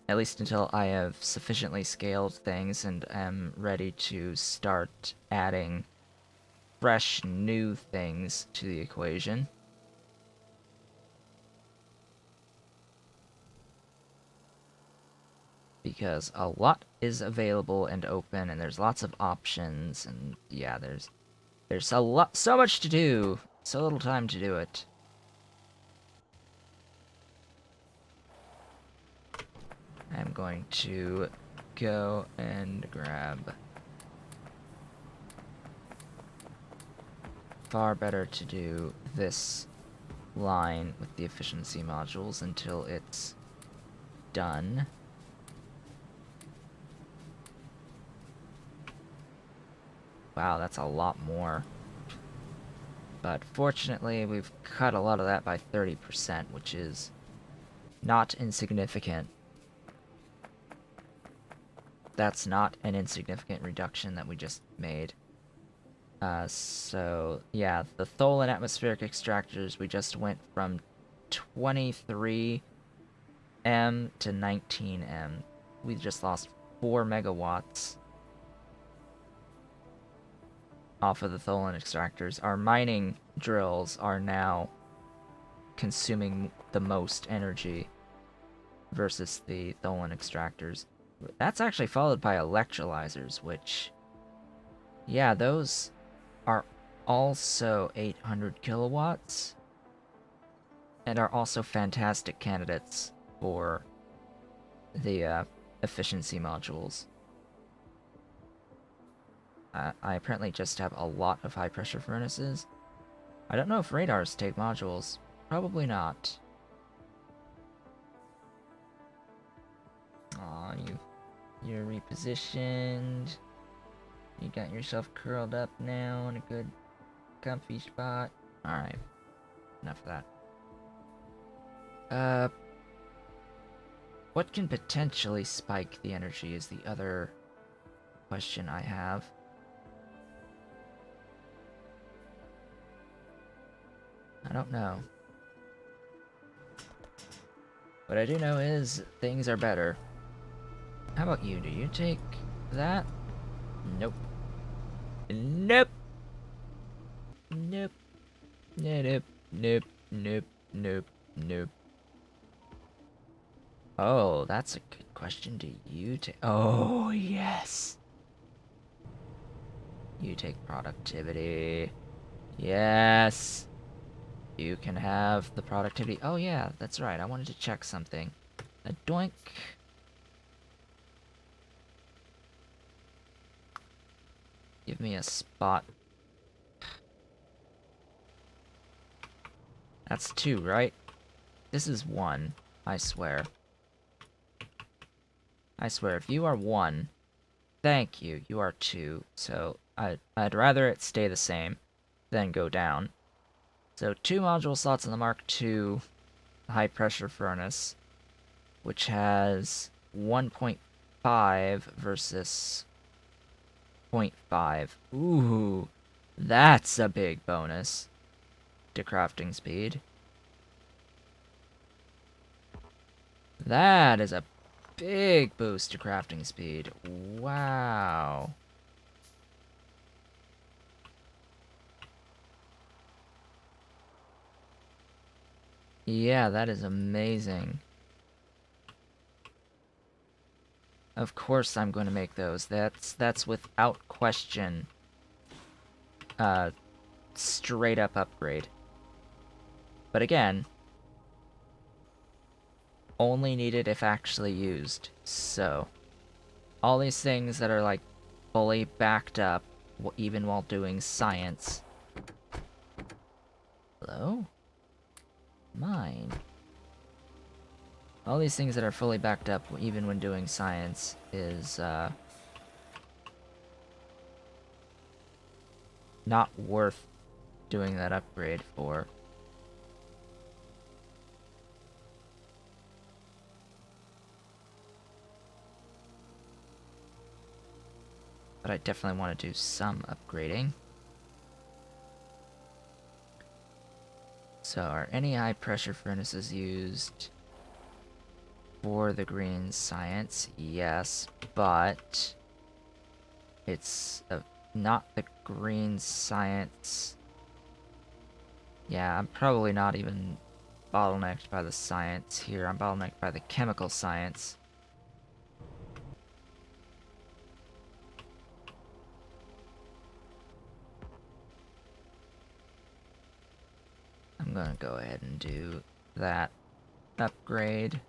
At least until I have sufficiently scaled things and am ready to start adding fresh, new things to the equation. Because a lot is available and open, and there's lots of options, and yeah, there's so much to do, so little time to do it. I'm going to go and grab... Far better to do this line with the efficiency modules until it's done. Wow, that's a lot more. But fortunately, we've cut a lot of that by 30%, which is not insignificant. That's not an insignificant reduction that we just made. So, yeah, the Tholen atmospheric extractors, we just went from 23 M to 19 M. We just lost 4 megawatts off of the Tholen extractors. Our mining drills are now consuming the most energy versus the Tholen extractors. That's actually followed by electrolyzers, which, yeah, those are also 800 kilowatts and are also fantastic candidates for the efficiency modules. I apparently just have a lot of high pressure furnaces. I don't know if radars take modules. Probably not. Aw, you're repositioned. You got yourself curled up now in a good comfy spot. Alright. Enough of that. What can potentially spike the energy is the other question I have. I don't know. What I do know is things are better. How about you? Do you take that? Nope. Nope. Nope. Nope. Nope. Nope. Nope. Nope. Oh, that's a good question. Do you take... Oh, yes. You take productivity. Yes. You can have the productivity. Oh, yeah, that's right. I wanted to check something. A doink. Give me a spot. That's 2, right? This is 1, I swear. I swear, if you are 1, thank you, you are 2. So I'd rather it stay the same than go down. So 2 module slots in the Mark II high pressure furnace, which has 1.5 versus 0.5. Ooh, that's a big bonus to crafting speed. That is a big boost to crafting speed. Wow. Yeah, that is amazing. Of course I'm going to make those. That's without question. Straight up upgrade. But again, only needed if actually used. So, all these things that are like fully backed up, even while doing science. Hello? Mine. All these things that are fully backed up, even when doing science, is not worth doing that upgrade for. But I definitely want to do some upgrading. So are any high pressure furnaces used for the green science? Yes, but it's not the green science. Yeah, I'm probably not even bottlenecked by the science here. I'm bottlenecked by the chemical science. I'm gonna go ahead and do that upgrade.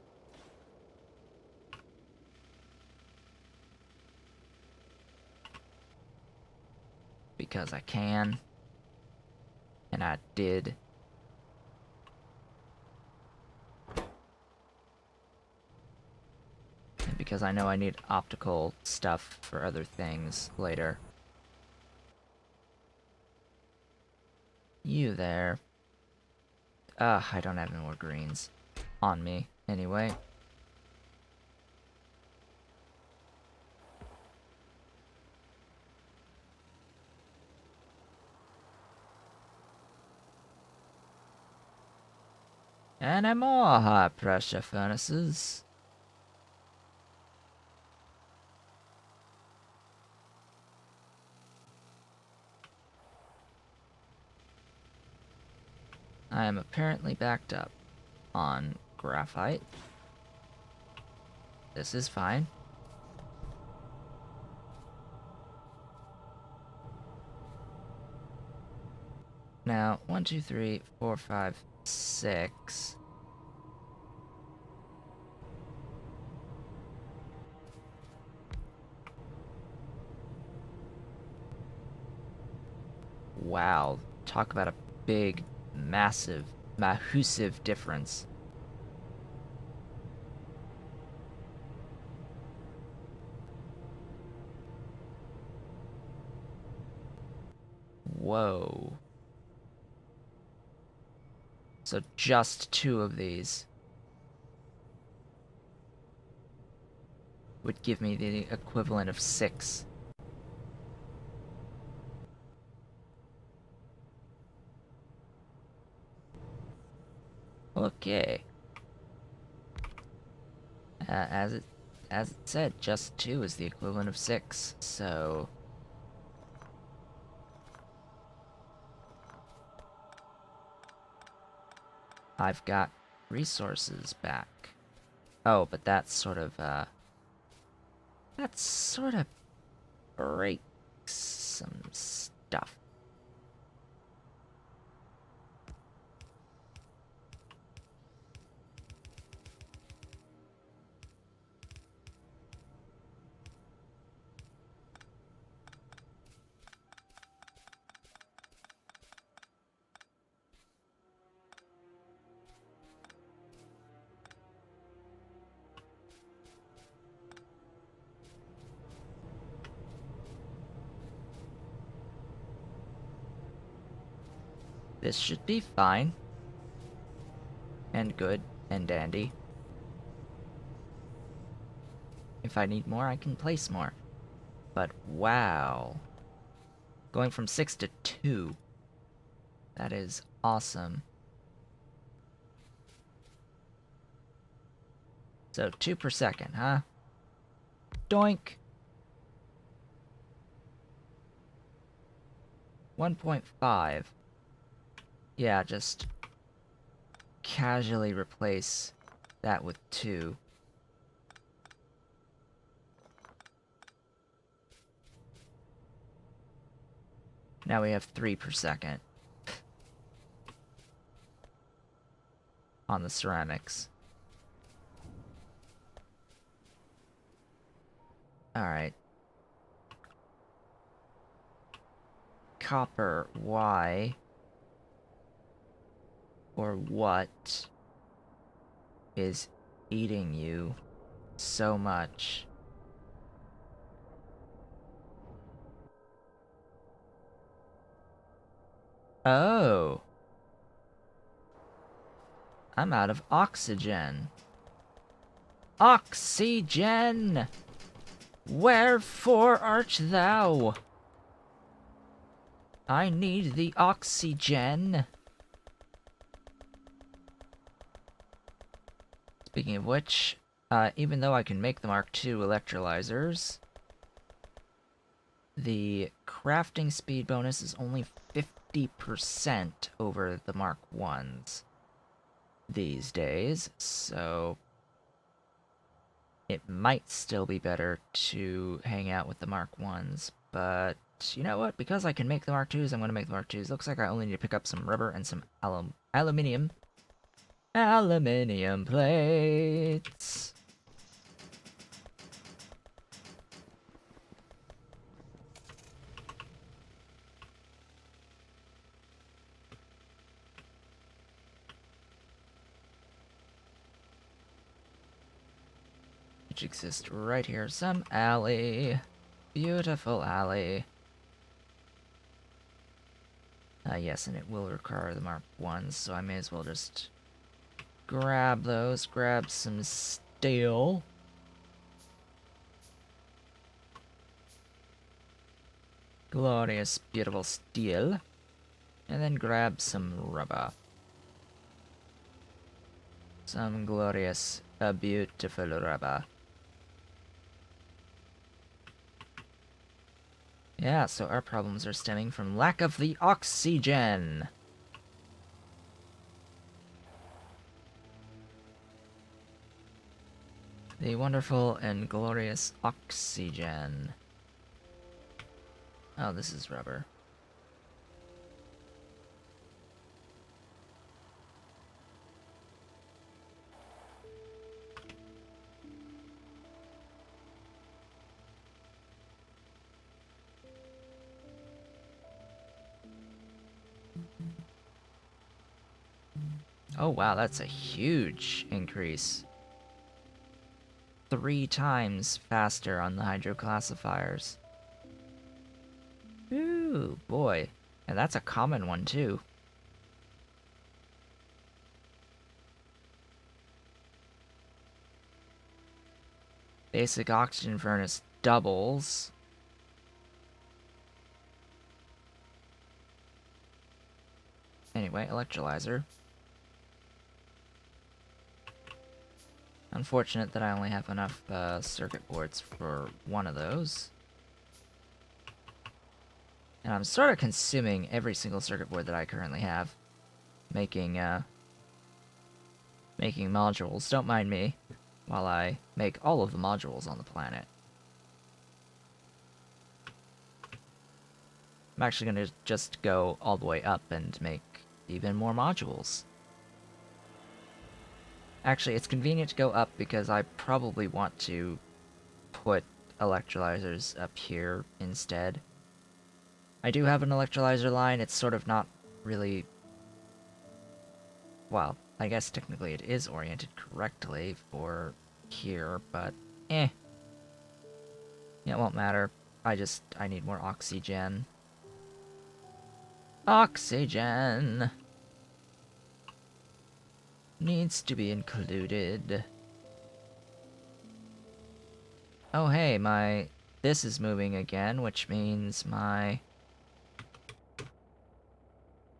Because I can. And I did. And because I know I need optical stuff for other things later. you there. I don't have any more greens on me, anyway. And more high pressure furnaces. I am apparently backed up on graphite. This is fine. Now, 1, 2, 3, 4, 5, 6. Wow, talk about a big, massive, mahusive difference. Whoa. So just 2 of these would give me the equivalent of 6. Okay. As it said, just 2 is the equivalent of 6, so I've got resources back. Oh, but that sort of breaks some stuff. This should be fine. And good and dandy. If I need more, I can place more. But wow. Going from 6 to 2. That is awesome. So 2 per second, huh? Doink! 1.5. Yeah, just casually replace that with 2. Now we have 3 per second on the ceramics. Alright. Copper, why or what is eating you so much? Oh. I'm out of oxygen. Oxygen! Wherefore art thou? I need the oxygen. Speaking of which, even though I can make the Mark II electrolyzers, the crafting speed bonus is only 50% over the Mark I's these days, so it might still be better to hang out with the Mark I's, but you know what? Because I can make the Mark II's, I'm going to make the Mark II's. Looks like I only need to pick up some rubber and some aluminium. Aluminium plates. Which exist right here. Some alley. Beautiful alley. Yes, and it will require the Mark 1s, so I may as well just grab those, grab some steel. Glorious, beautiful steel. And then grab some rubber. Some glorious, beautiful rubber. Yeah, so our problems are stemming from lack of the oxygen. The wonderful and glorious oxygen. Oh, this is rubber. Oh wow, that's a huge increase. 3 times faster on the hydroclassifiers. Ooh, boy. And that's a common one, too. Basic oxygen furnace doubles. Anyway, electrolyzer. Unfortunate that I only have enough circuit boards for one of those. And I'm sort of consuming every single circuit board that I currently have. Making modules. Don't mind me while I make all of the modules on the planet. I'm actually going to just go all the way up and make even more modules. Actually, it's convenient to go up because I probably want to put electrolyzers up here instead. I do have an electrolyzer line, it's sort of not really... Well, I guess technically it is oriented correctly for here, but eh. Yeah, it won't matter. I need more oxygen. Oxygen! Needs to be included. Oh hey, this is moving again, which means my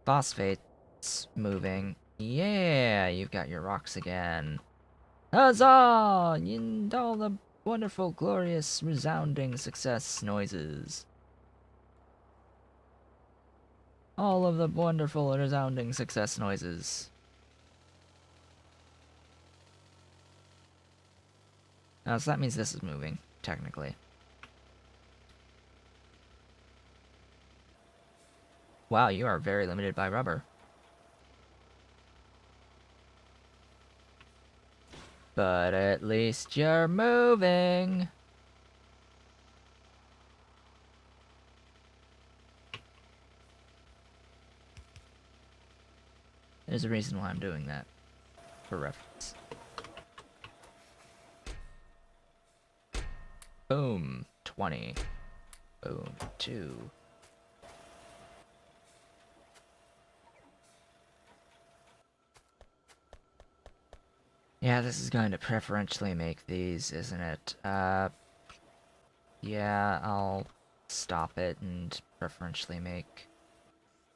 phosphate's moving. Yeah, you've got your rocks again. Huzzah! And all the wonderful, glorious, resounding success noises. All of the wonderful, resounding success noises. So that means this is moving, technically. Wow, you are very limited by rubber. But at least you're moving. There's a reason why I'm doing that. For reference. Boom. 20. Boom. 2. Yeah, this is going to preferentially make these, isn't it? Yeah, I'll stop it and preferentially make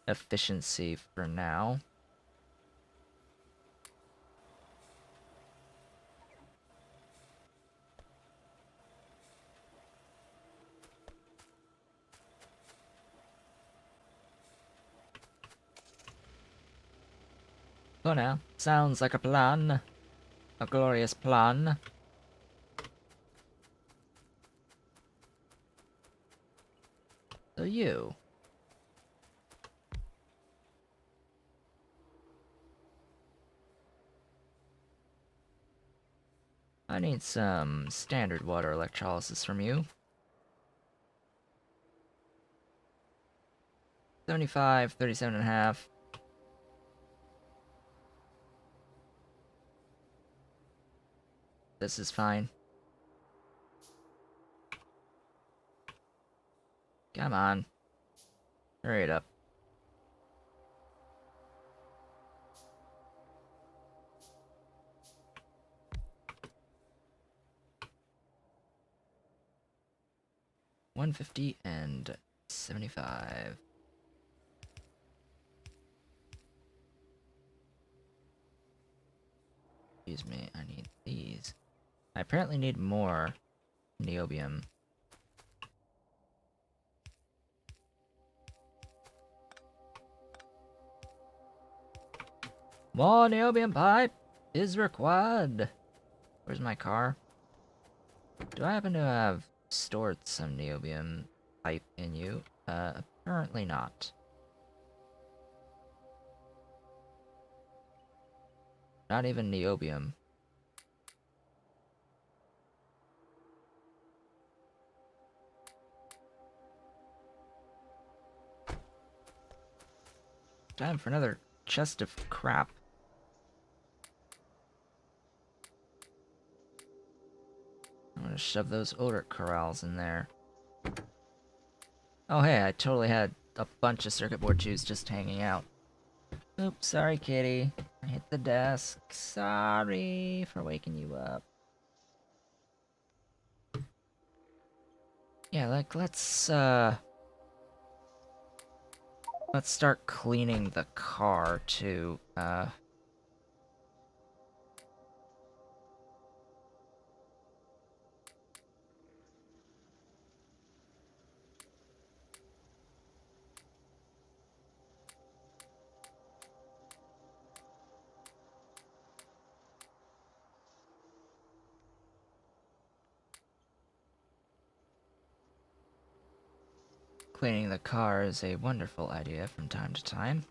efficiency for now. For now. Sounds like a plan. A glorious plan. So you. I need some standard water electrolysis from you. 75, 37.5. This is fine. Come on. Hurry it up. 150 and 75. Excuse me, I need these. I apparently need more niobium. More niobium pipe is required. Where's my car? Do I happen to have stored some niobium pipe in you? Apparently not. Not even niobium. Time for another chest of crap. I'm gonna shove those odor corrals in there. Oh hey, I totally had a bunch of circuit board tubes just hanging out. Oops, sorry kitty. I hit the desk. Sorry for waking you up. Yeah, like, let's start cleaning the car, too. Cleaning the car is a wonderful idea from time to time.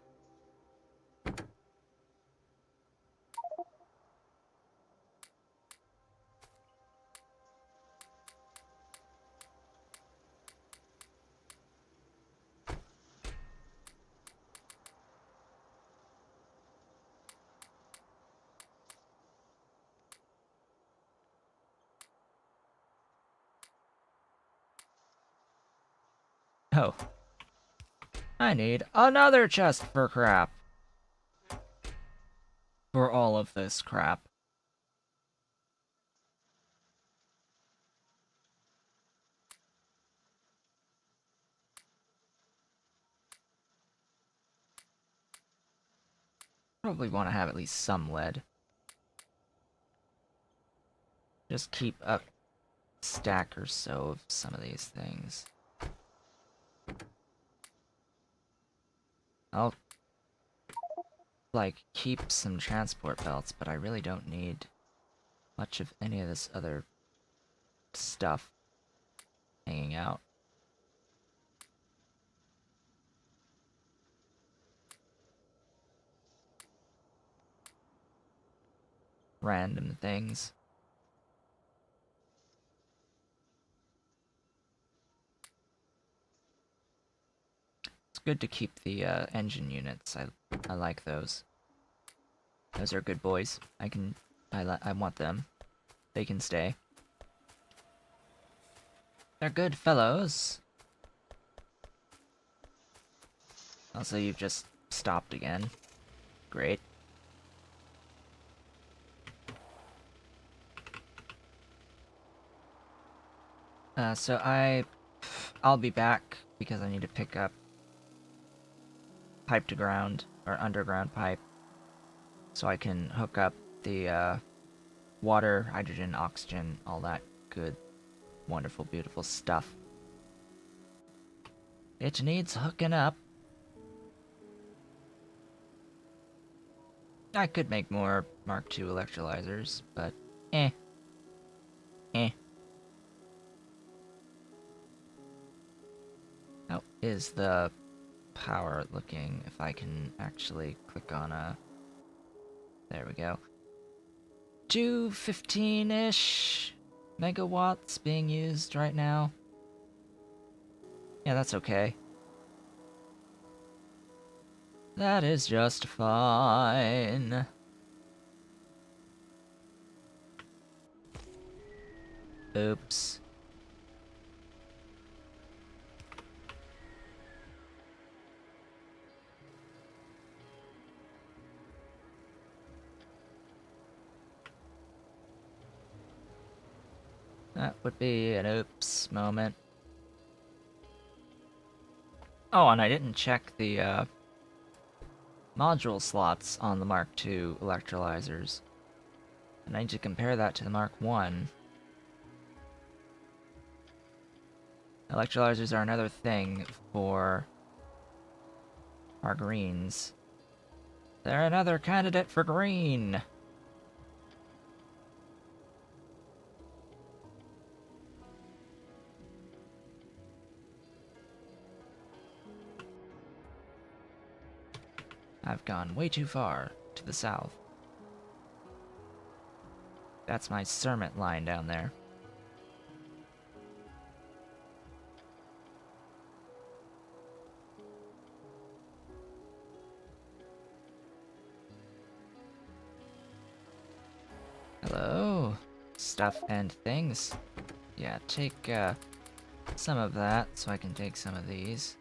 Oh. I need another chest for crap. For all of this crap. Probably want to have at least some lead. Just keep a stack or so of some of these things. I'll, like, keep some transport belts, but I really don't need much of any of this other stuff hanging out. Random things. It's good to keep the engine units. I like those. Those are good boys. I want them. They can stay. They're good fellows. Also, you've just stopped again. Great. So I'll be back because I need to pick up pipe to ground, or underground pipe, so I can hook up the water, hydrogen, oxygen, all that good, wonderful, beautiful stuff. It needs hooking up. I could make more Mark II electrolyzers, but eh. Eh. How is the power looking? If I can actually click on a... There we go. 215-ish megawatts being used right now. Yeah, that's okay. That is just fine. Oops. That would be an oops moment. Oh, and I didn't check the module slots on the Mark II electrolyzers. And I need to compare that to the Mark I. Electrolyzers are another thing for our greens. They're another candidate for green! I've gone way too far to the south. That's my Sermont line down there. Hello, stuff and things. Yeah, take some of that so I can take some of these.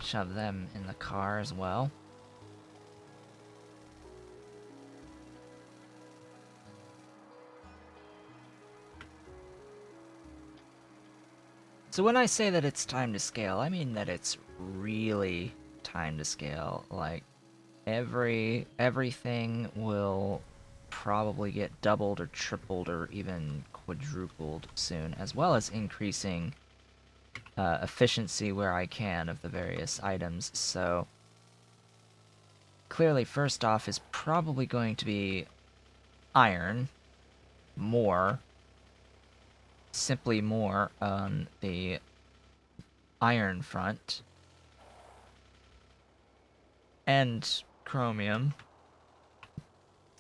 Shove them in the car as well. So when I say that it's time to scale, I mean that it's really time to scale. Like, everything will probably get doubled or tripled or even quadrupled soon, as well as increasing efficiency where I can of the various items. So clearly, first off is probably going to be iron, more, simply more on the iron front, and chromium.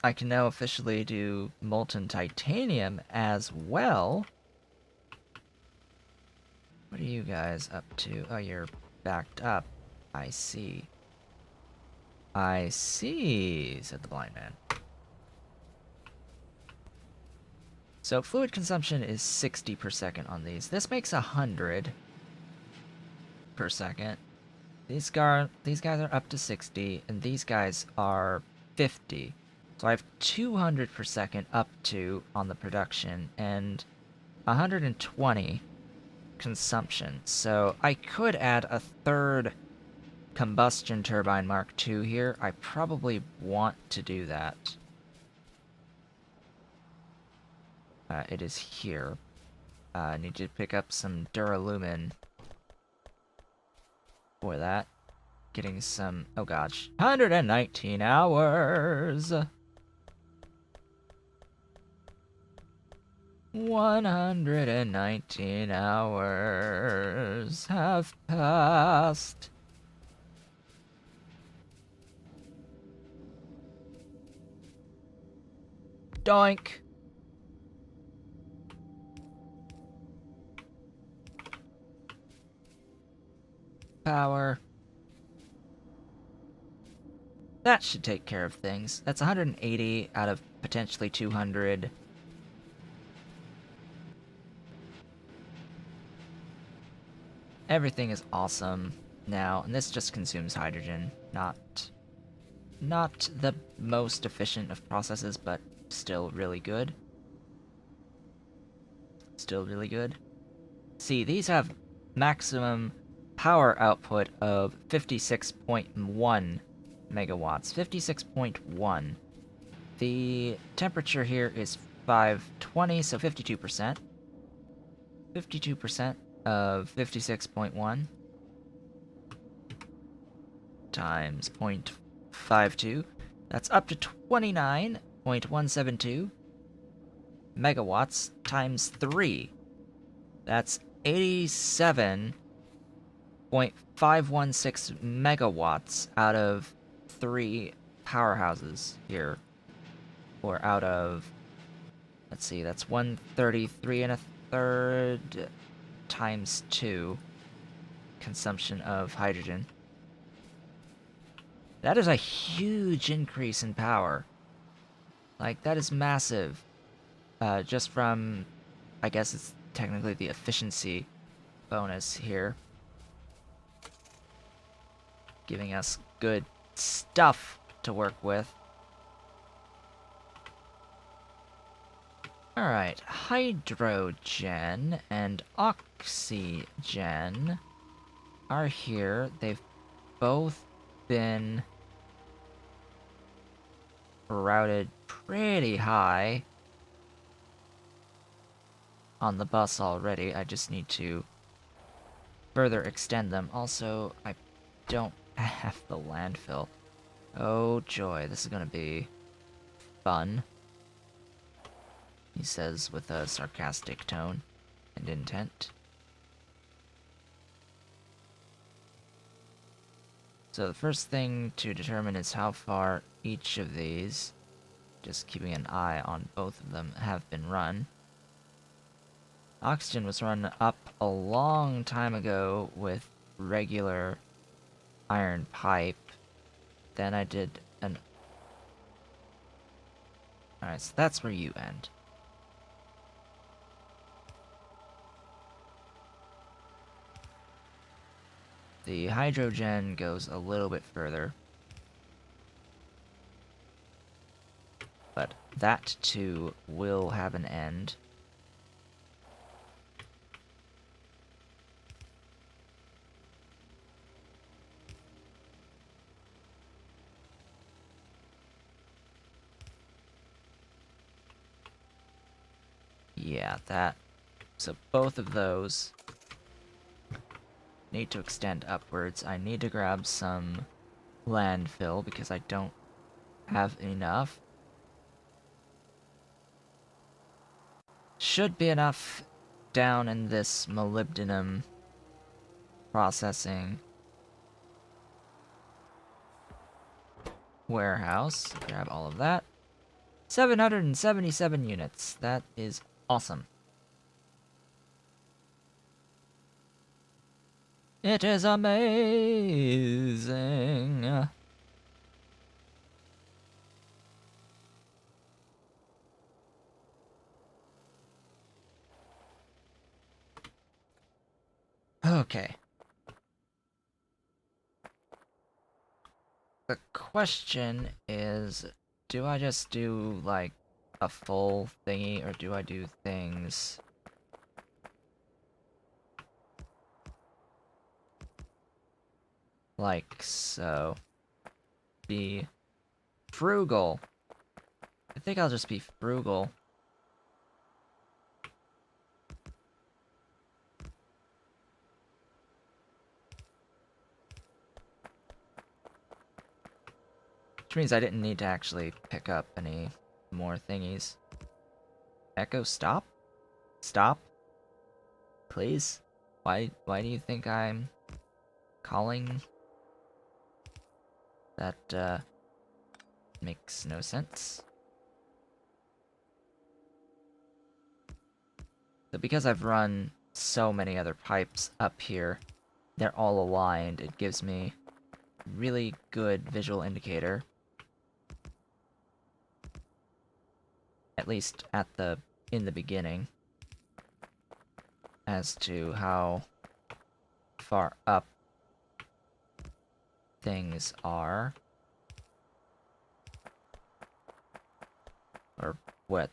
I can now officially do molten titanium as well. What are you guys up to? Oh, you're backed up. I see. I see, said the blind man. So fluid consumption is 60 per second on these. This makes 100 per second. These guys are up to 60, and these guys are 50. So I have 200 per second up to on the production, and 120 consumption. So I could add a third combustion turbine Mark II here. I probably want to do that. It is here. I need to pick up some duralumin for that. Getting some, oh gosh, 119 hours! 119 hours have passed. Doink! Power. That should take care of things. That's 180 out of potentially 200. Everything is awesome now, and this just consumes hydrogen. Not the most efficient of processes, but still really good. Still really good. See, these have maximum power output of 56.1 megawatts. 56.1. The temperature here is 520, so 52%. 52% of 56.1 times 0.52. That's up to 29.172 megawatts times 3. That's 87.516 megawatts out of 3 powerhouses here. Or out of, let's see, that's 133 and a third times 2 consumption of hydrogen. That is a huge increase in power. Like, that is massive. Just from, I guess it's technically the efficiency bonus here. Giving us good stuff to work with. Alright, hydrogen and oxygen are here. They've both been routed pretty high on the bus already. I just need to further extend them. Also, I don't have the landfill. Oh joy, this is gonna be fun, he says with a sarcastic tone and intent. So the first thing to determine is how far each of these, just keeping an eye on both of them, have been run. Oxygen was run up a long time ago with regular iron pipe. Then I did an... Alright, so that's where you end. The hydrogen goes a little bit further. But that too will have an end. Yeah, that... So both of those need to extend upwards. I need to grab some landfill because I don't have enough. Should be enough down in this molybdenum processing warehouse. Grab all of that. 777 units. That is awesome. It is amazing. Okay. The question is, do I just do, like, a full thingy, or do I do things like so? Be frugal. I think I'll just be frugal. Which means I didn't need to actually pick up any more thingies. Echo, stop? Stop? Please? Why do you think I'm calling? That, makes no sense. So because I've run so many other pipes up here, they're all aligned. It gives me really good visual indicator. At least in the beginning. As to how far up things are. Or what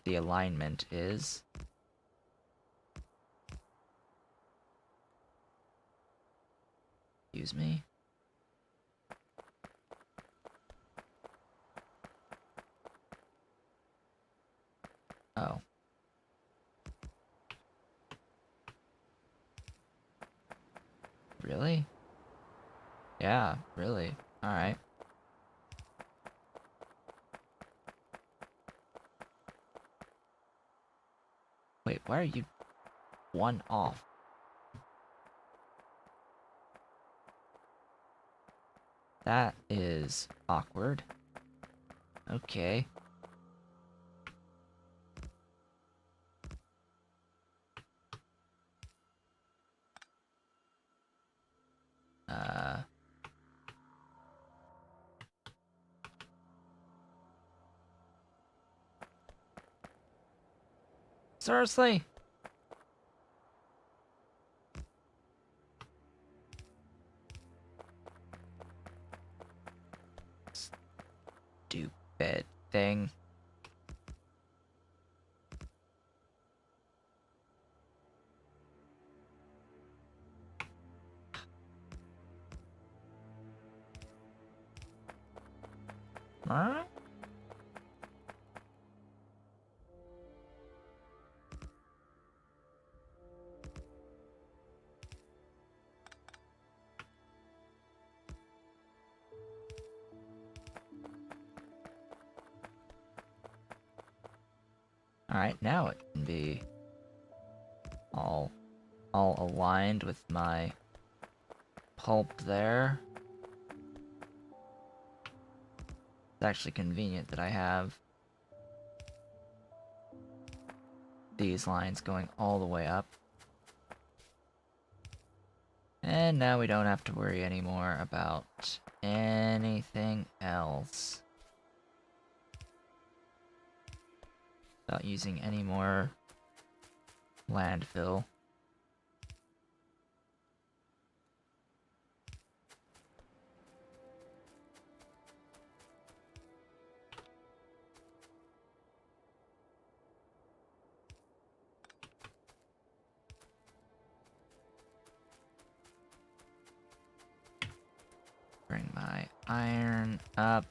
the alignment is. Excuse me. Oh. Really? Yeah, really. Alright. Wait, why are you one off? That is awkward. Okay. Seriously? Stupid thing. Alright, now it can be all aligned with my pulp there. It's actually convenient that I have these lines going all the way up. And now we don't have to worry anymore about anything else. About using any more landfill. Bring my iron up.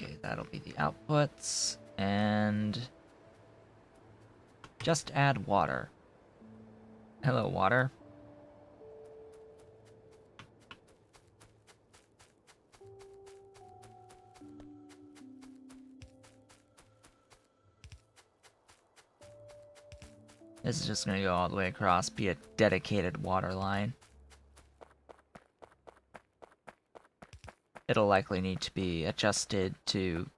Okay, that'll be the outputs, and just add water. Hello, water. This is just gonna go all the way across, be a dedicated water line. It'll likely need to be adjusted to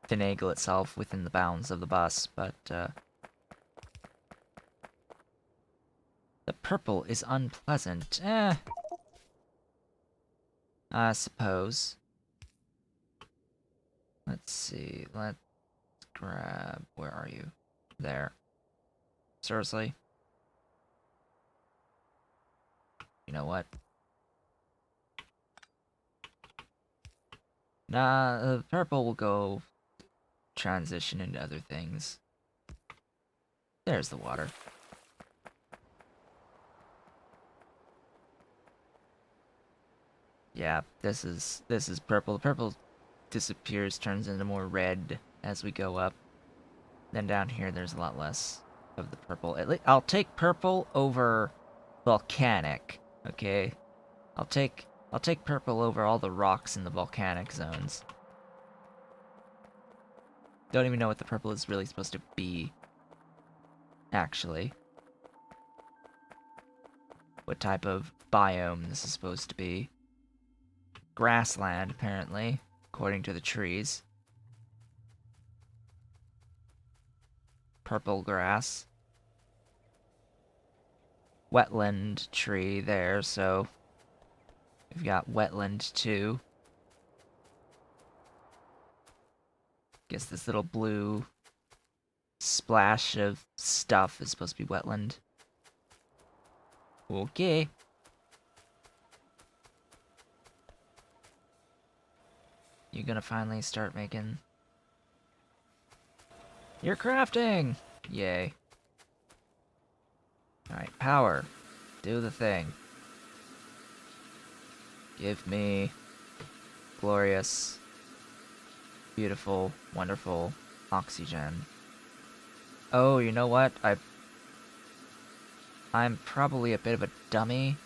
finagle itself within the bounds of the bus, but the purple is unpleasant. I suppose. Let's see, let's grab... where are you? There. Seriously? You know what? Nah, the purple will go transition into other things. There's the water. Yeah, this is purple. The purple disappears, turns into more red as we go up. Then down here, there's a lot less of the purple. I'll take purple over volcanic. Okay, I'll take purple over all the rocks in the volcanic zones. Don't even know what the purple is really supposed to be. Actually, what type of biome this is supposed to be? Grassland, apparently, according to the trees. Purple grass. Wetland tree there, so we've got wetland too. Guess this little blue splash of stuff is supposed to be wetland. Okay. You're gonna finally start making... You're crafting! Yay. Alright, power. Do the thing. Give me glorious, beautiful, wonderful oxygen. Oh, you know what? I'm probably a bit of a dummy.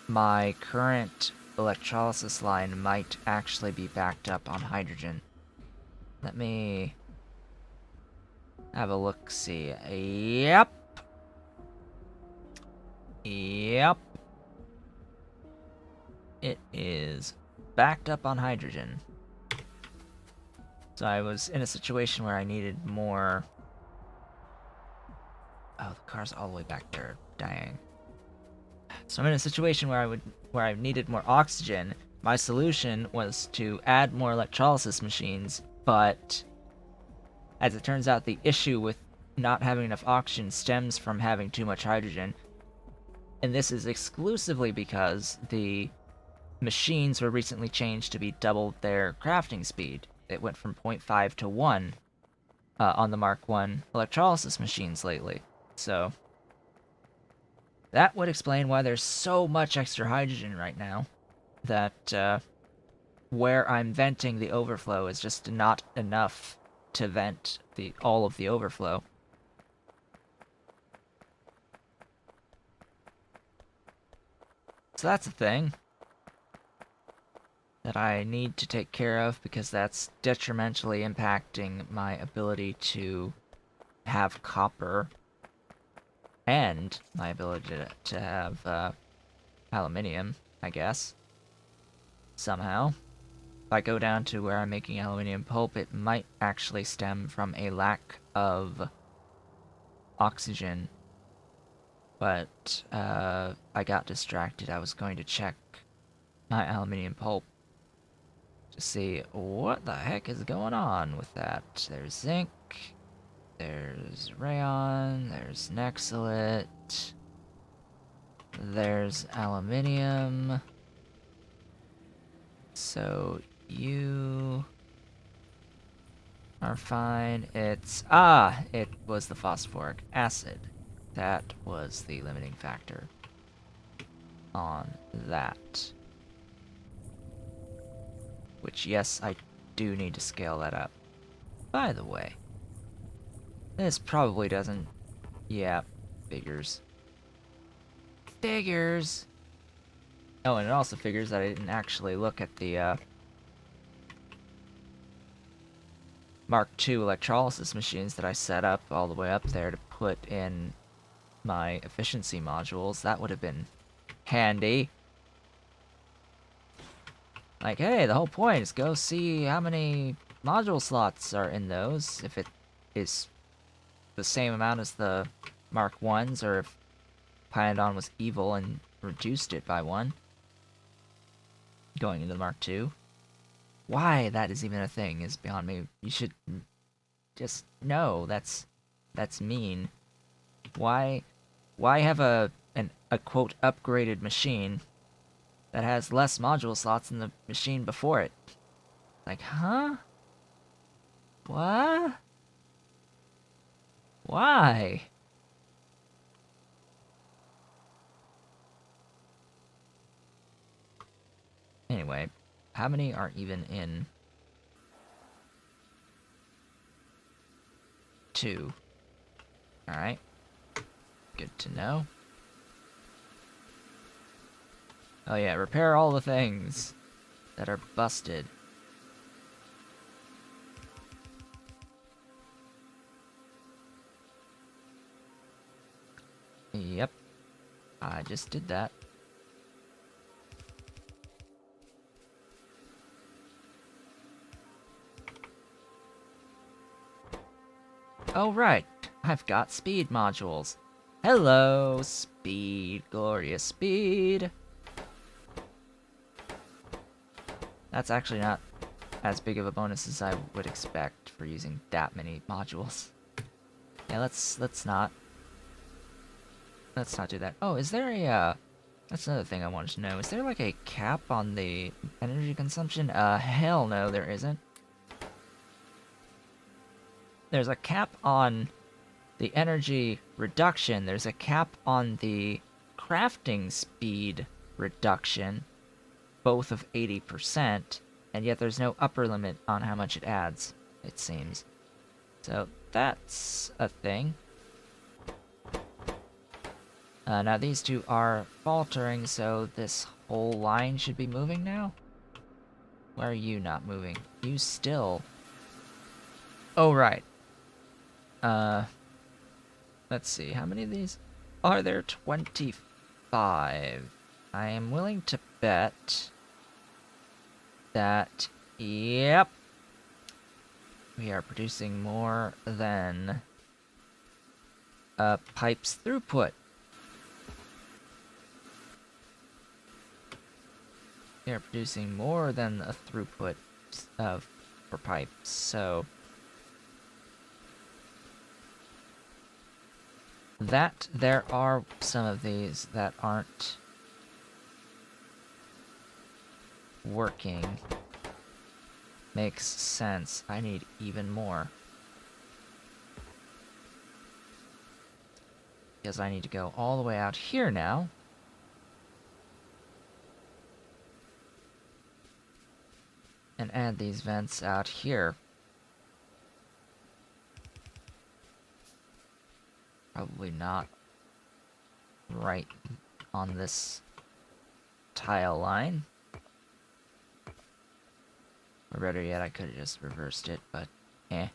My current electrolysis line might actually be backed up on hydrogen. Let me have a look-see. Yep. Yep. It is backed up on hydrogen. So I was in a situation where I needed more... Oh, the car's all the way back there. Dang. So I'm in a situation where I needed more oxygen. My solution was to add more electrolysis machines, but as it turns out, the issue with not having enough oxygen stems from having too much hydrogen. And this is exclusively because the machines were recently changed to be double their crafting speed. It went from 0.5 to 1 on the Mark 1 electrolysis machines lately. So that would explain why there's so much extra hydrogen right now. That where I'm venting the overflow is just not enough to vent all of the overflow. So that's a thing that I need to take care of, because that's detrimentally impacting my ability to have copper and my ability to have aluminium, I guess. Somehow. If I go down to where I'm making aluminium pulp, it might actually stem from a lack of oxygen. But I got distracted. I was going to check my aluminium pulp to see what the heck is going on with that. There's zinc, there's rayon, there's nexolite, there's aluminium. So you are fine. It was the phosphoric acid. That was the limiting factor on that. Which, yes, I do need to scale that up. By the way, this probably doesn't... Yeah, figures. Figures! Oh, and it also figures that I didn't actually look at the, Mark II electrolysis machines that I set up all the way up there to put in my efficiency modules. That would have been handy. Like, hey, the whole point is go see how many module slots are in those, if it is the same amount as the Mark 1s, or if Pyanodon was evil and reduced it by 1. Going into the Mark 2. Why that is even a thing is beyond me. You should just know that's mean. Why have a quote upgraded machine that has less module slots than the machine before it? Like, huh? What? Why? Anyway, how many are even in 2? Alright. Good to know. Oh yeah, repair all the things that are busted. Yep. I just did that. Oh right, I've got speed modules. Hello, speed, glorious speed. That's actually not as big of a bonus as I would expect for using that many modules. Yeah, let's not do that. Oh, is there a that's another thing I wanted to know. Is there like a cap on the energy consumption? Hell no, there isn't. There's a cap on the energy reduction. There's a cap on the crafting speed reduction, both of 80%, and yet there's no upper limit on how much it adds, it seems. So that's a thing. Now these two are faltering, so this whole line should be moving now? Why are you not moving? You still... Oh, right. Let's see, how many of these are there? 25. I am willing to bet that, yep, we are producing more than a pipe's throughput. We are producing more than a throughput for pipes, so that there are some of these that aren't working makes sense. I need even more. Because I need to go all the way out here now. And add these vents out here. Probably not right on this tile line. Or better yet, I could have just reversed it, but eh.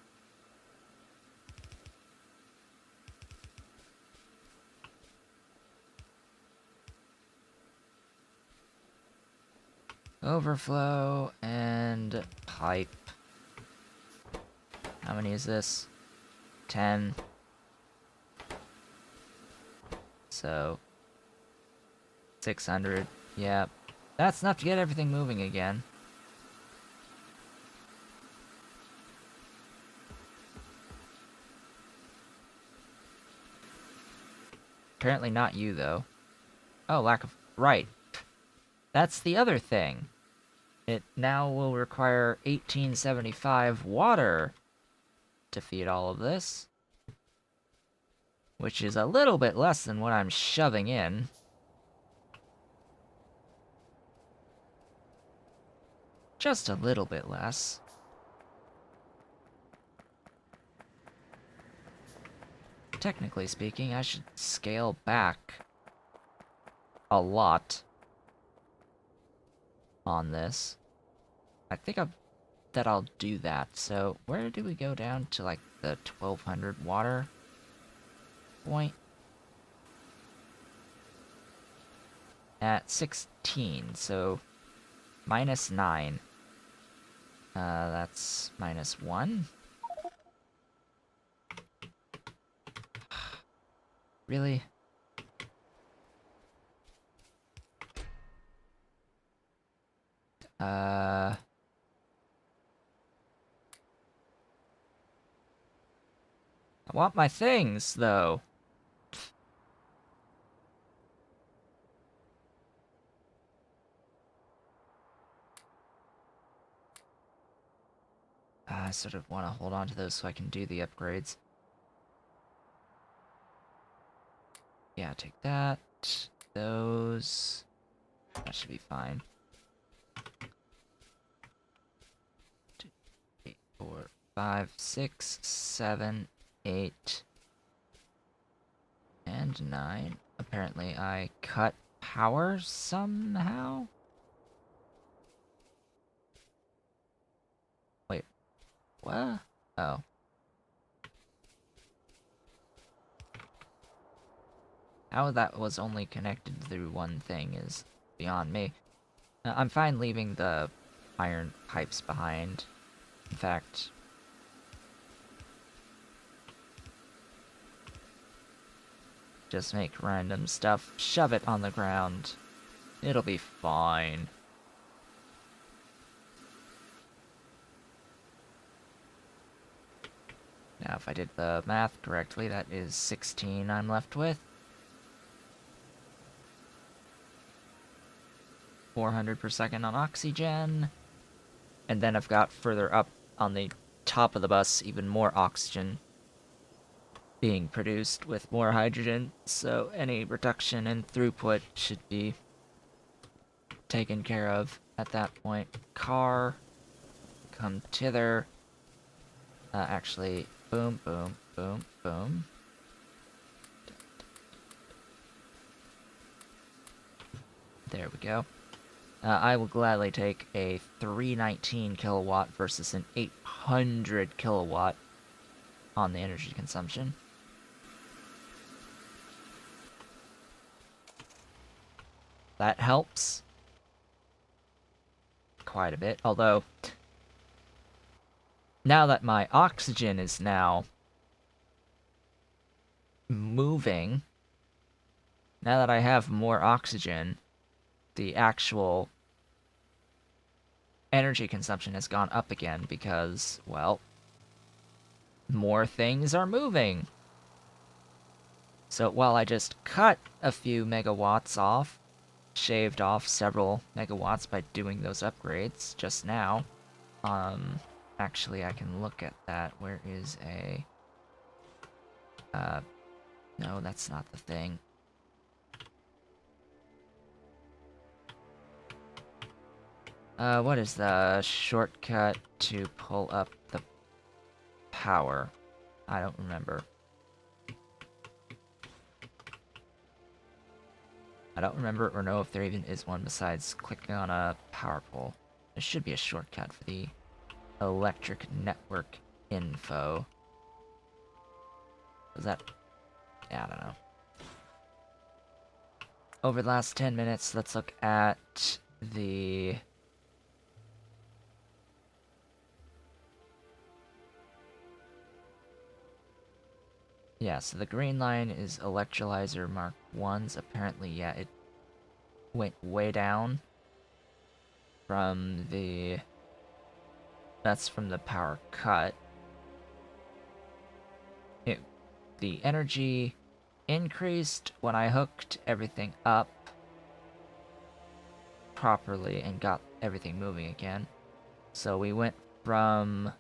Overflow and pipe. How many is this? 10. So 600. Yeah. That's enough to get everything moving again. Apparently not you, though. Oh, lack of... Right. That's the other thing. It now will require 1875 water to feed all of this. Which is a little bit less than what I'm shoving in. Just a little bit less. Technically speaking, I should scale back a lot on this. I think that I'll do that. So, where do we go down to, like, the 1200 water point? At 16, so minus 9. That's minus 1. Really? I want my things, though. I sort of want to hold on to those so I can do the upgrades. Yeah, take that. Those. That should be fine. 2, 3, 4, 5, 6, 7, 8, and 9. Apparently I cut power somehow? Wait, what? Oh. How that was only connected through one thing is beyond me. I'm fine leaving the iron pipes behind. In fact, just make random stuff, shove it on the ground. It'll be fine. Now, if I did the math correctly, that is 16 I'm left with. 400 per second on oxygen. And then I've got further up on the top of the bus even more oxygen being produced with more hydrogen, so any reduction in throughput should be taken care of at that point. Car, come thither. Actually, boom, boom, boom, boom. There we go. I will gladly take a 319 kilowatt versus an 800 kilowatt on the energy consumption. That helps quite a bit, although now that my oxygen is now moving, now that I have more oxygen, the actual energy consumption has gone up again because, well, more things are moving. So while I just cut a few megawatts off, shaved off several megawatts by doing those upgrades just now, actually I can look at that. Where is a... no, that's not the thing. What is the shortcut to pull up the power? I don't remember. I don't remember or know if there even is one besides clicking on a power pole. There should be a shortcut for the electric network info. Was that... yeah, I don't know. Over the last 10 minutes, let's look at the... yeah, so the green line is electrolyzer Mark 1s. Apparently, yeah, it went way down from the... that's from the power cut. The energy increased when I hooked everything up properly and got everything moving again. So we went from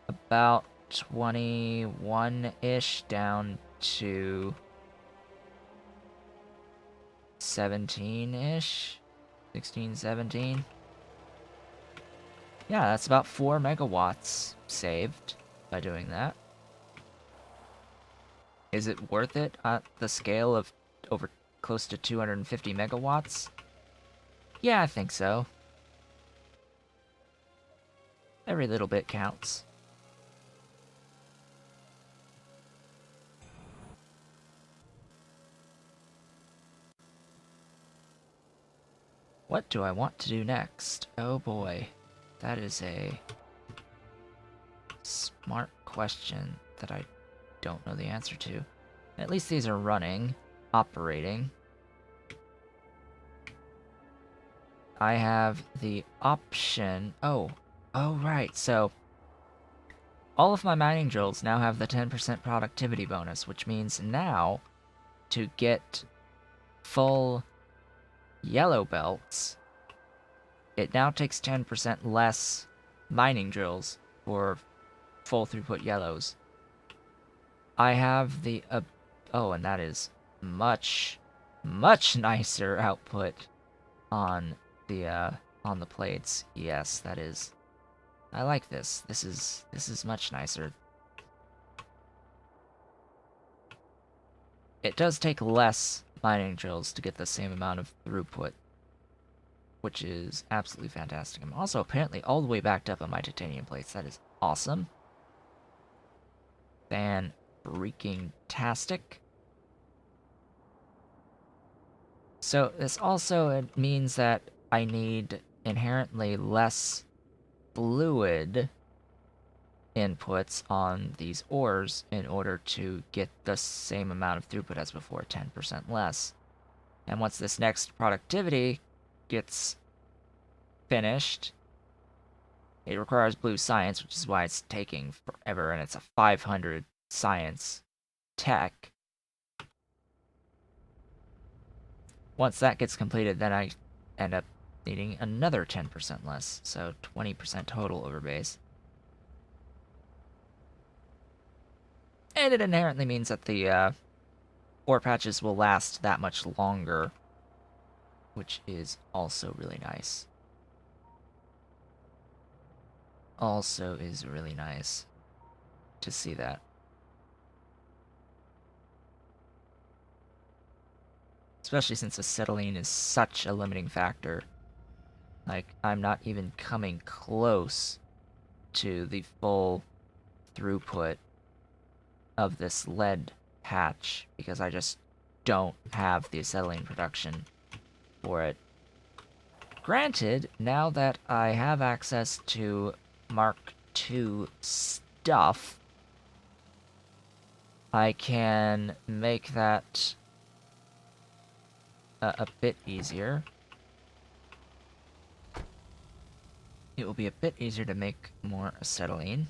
about 21-ish down to 17-ish, 16, 17. Yeah, that's about 4 megawatts saved by doing that. Is it worth it at the scale of over close to 250 megawatts? Yeah, I think so. Every little bit counts. What do I want to do next? Oh boy, that is a smart question that I don't know the answer to. At least these are running, operating. I have the option... oh, right, so... all of my mining drills now have the 10% productivity bonus, which means now, to get full yellow belts, it now takes 10% less mining drills for full throughput yellows. I have the... oh, and that is much, much nicer output on the plates. Yes, that is... I like this. This is much nicer. It does take less mining drills to get the same amount of throughput, which is absolutely fantastic. I'm also apparently all the way backed up on my titanium plates. That is awesome. Fan-freaking-tastic. So this also means that I need inherently less fluid inputs on these ores in order to get the same amount of throughput as before, 10% less. And once this next productivity gets finished, it requires blue science, which is why it's taking forever, and it's a 500 science tech. Once that gets completed, then I end up needing another 10% less, so 20% total over base. And it inherently means that the ore patches will last that much longer, which is also really nice. Also is really nice to see that. Especially since acetylene is such a limiting factor. Like, I'm not even coming close to the full throughput of this lead patch because I just don't have the acetylene production for it. Granted, now that I have access to Mark II stuff, I can make that a bit easier. It will be a bit easier to make more acetylene.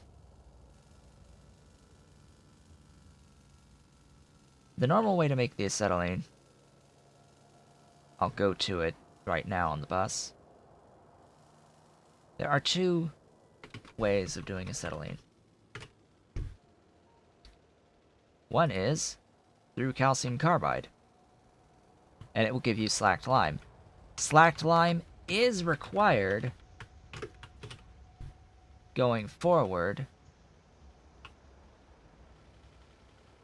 the normal way to make the acetylene, I'll go to it right now on the bus. There are two ways of doing acetylene. One is through calcium carbide, and it will give you slacked lime. Slacked lime is required going forward,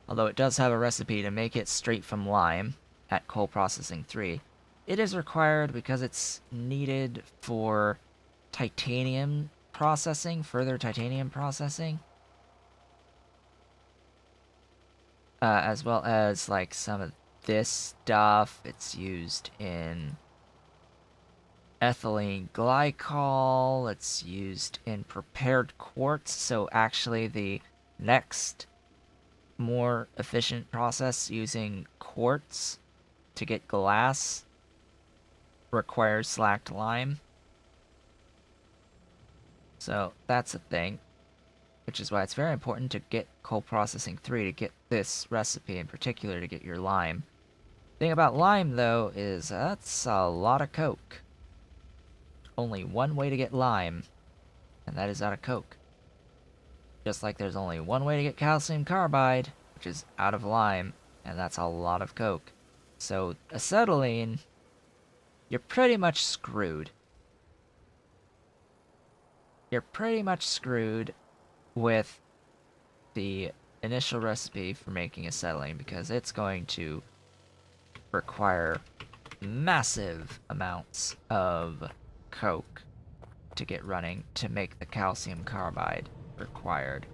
although it does have a recipe to make it straight from lime at coal processing 3. It is required because it's needed for titanium processing, further titanium processing, as well as like some of this stuff. It's used in ethylene glycol, it's used in prepared quartz, so actually the next more efficient process using quartz to get glass requires slacked lime. So that's a thing, which is why it's very important to get coal processing 3 to get this recipe in particular to get your lime. Thing about lime though is that's a lot of coke. Only one way to get lime, and that is out of coke. Just like there's only one way to get calcium carbide, which is out of lime, and that's a lot of coke. So acetylene, you're pretty much screwed. You're pretty much screwed with the initial recipe for making acetylene because it's going to require massive amounts of coke to get running to make the calcium carbide required.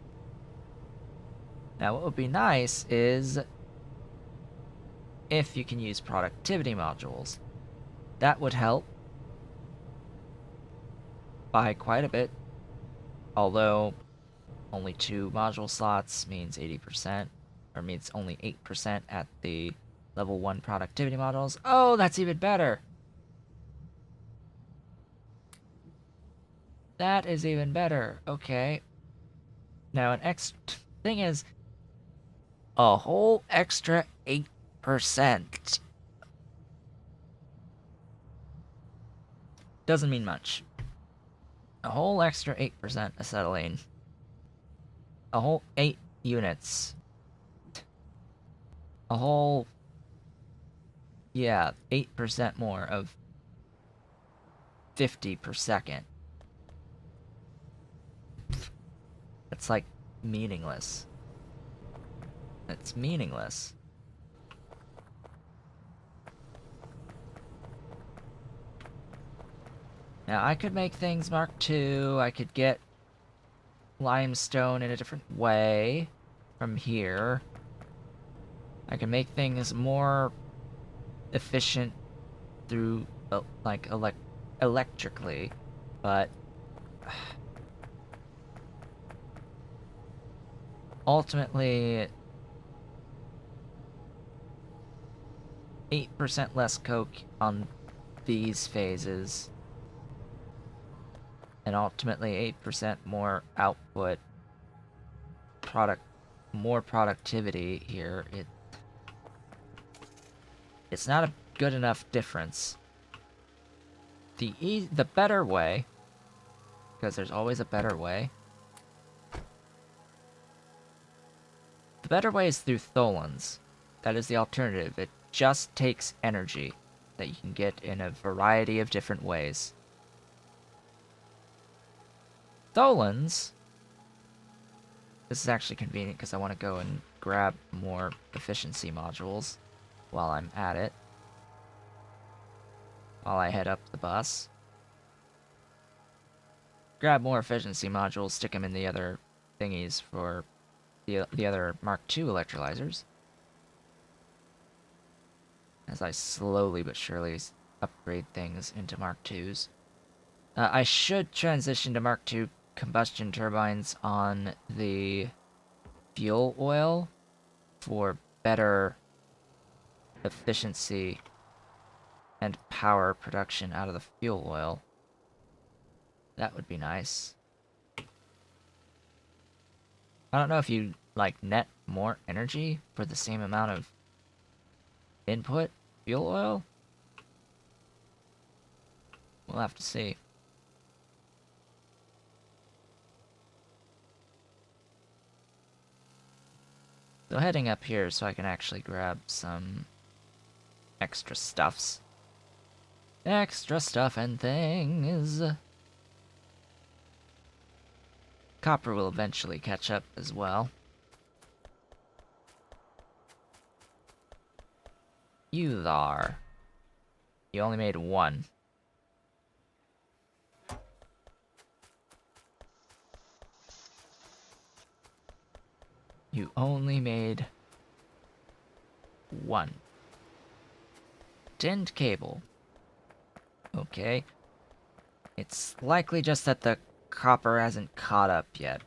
Now what would be nice is if you can use productivity modules. That would help by quite a bit, although only 2 module slots means 80%, or means only 8% at the level 1 productivity modules. Oh, that's even better! That is even better. Okay. Now an thing is, a whole extra 8% doesn't mean much. A whole extra 8% acetylene. A whole 8 units. A whole, yeah, 8% more of 50 per second. It's like meaningless. It's meaningless. Now I could make things Mark II, I could get limestone in a different way from here. I can make things more efficient through, like, electrically, but ultimately 8% less coke on these phases, and ultimately 8% more output, more productivity here. It's not a good enough difference. The better way, because there's always a better way, the better way is through tholins. That is the alternative. It just takes energy that you can get in a variety of different ways. Tholins, this is actually convenient because I want to go and grab more efficiency modules while I'm at it, while I head up the bus. Grab more efficiency modules, stick them in the other thingies for the other Mark II electrolyzers, as I slowly but surely upgrade things into Mark IIs. I should transition to Mark II combustion turbines on the fuel oil for better efficiency and power production out of the fuel oil. That would be nice. I don't know if you, like, net more energy for the same amount of Input? Fuel oil? We'll have to see. So heading up here so I can actually grab some extra stuffs. Extra stuff and things. Copper will eventually catch up as well. You thar. You only made one. You only made one. Tinned cable. Okay. It's likely just that the copper hasn't caught up yet.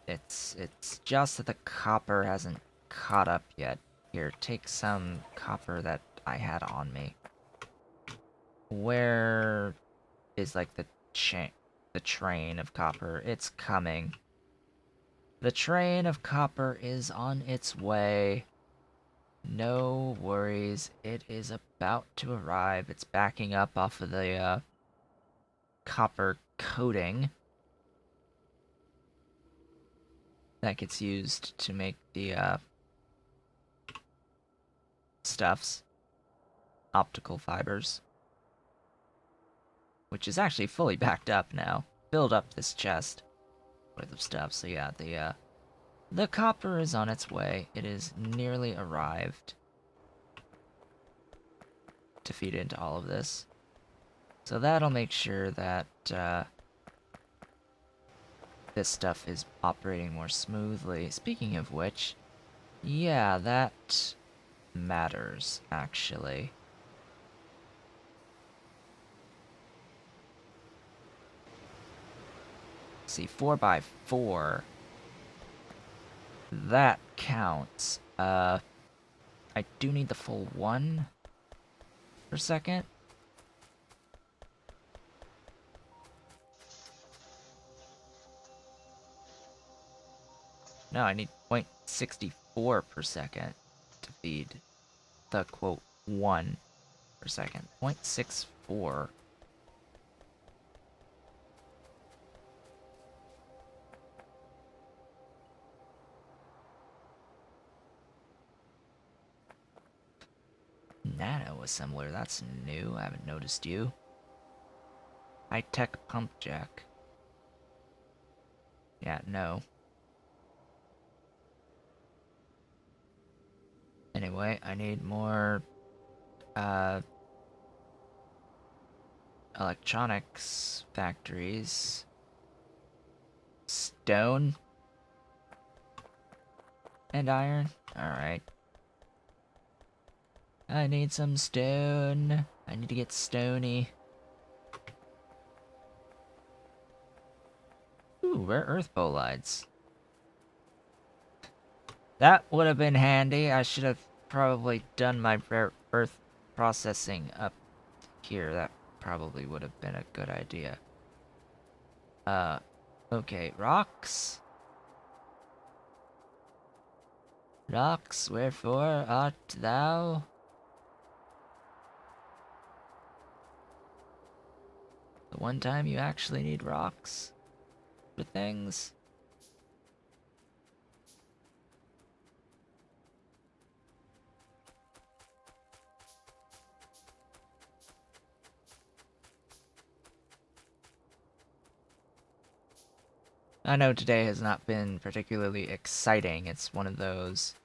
It's just that the copper hasn't caught up yet. Here, take some copper that I had on me. Where is like the train of copper? It's coming. The train of copper is on its way. No worries, it is about to arrive. It's backing up off of the copper coating that gets used to make the stuffs, optical fibers, which is actually fully backed up now. Filled up this chest worth of stuff. So yeah, the copper is on its way. It is nearly arrived to feed into all of this. So that'll make sure that this stuff is operating more smoothly. Speaking of which, yeah, that matters, actually. See, 4x4. That counts. I do need the full 1 per second. No, I need 0.64 per second to feed the, quote, 1 per second. 0.64. Nano assembler, that's new. I haven't noticed you. High-tech pump jack. Yeah, no. Anyway, I need more electronics factories. Stone and iron. Alright. I need some stone. I need to get stony. Ooh, rare earth bolides. That would have been handy. I should have probably done my rare earth processing up here. That probably would have been a good idea. Okay, rocks. Rocks, wherefore art thou? The one time you actually need rocks for things. I know today has not been particularly exciting. It's one of those...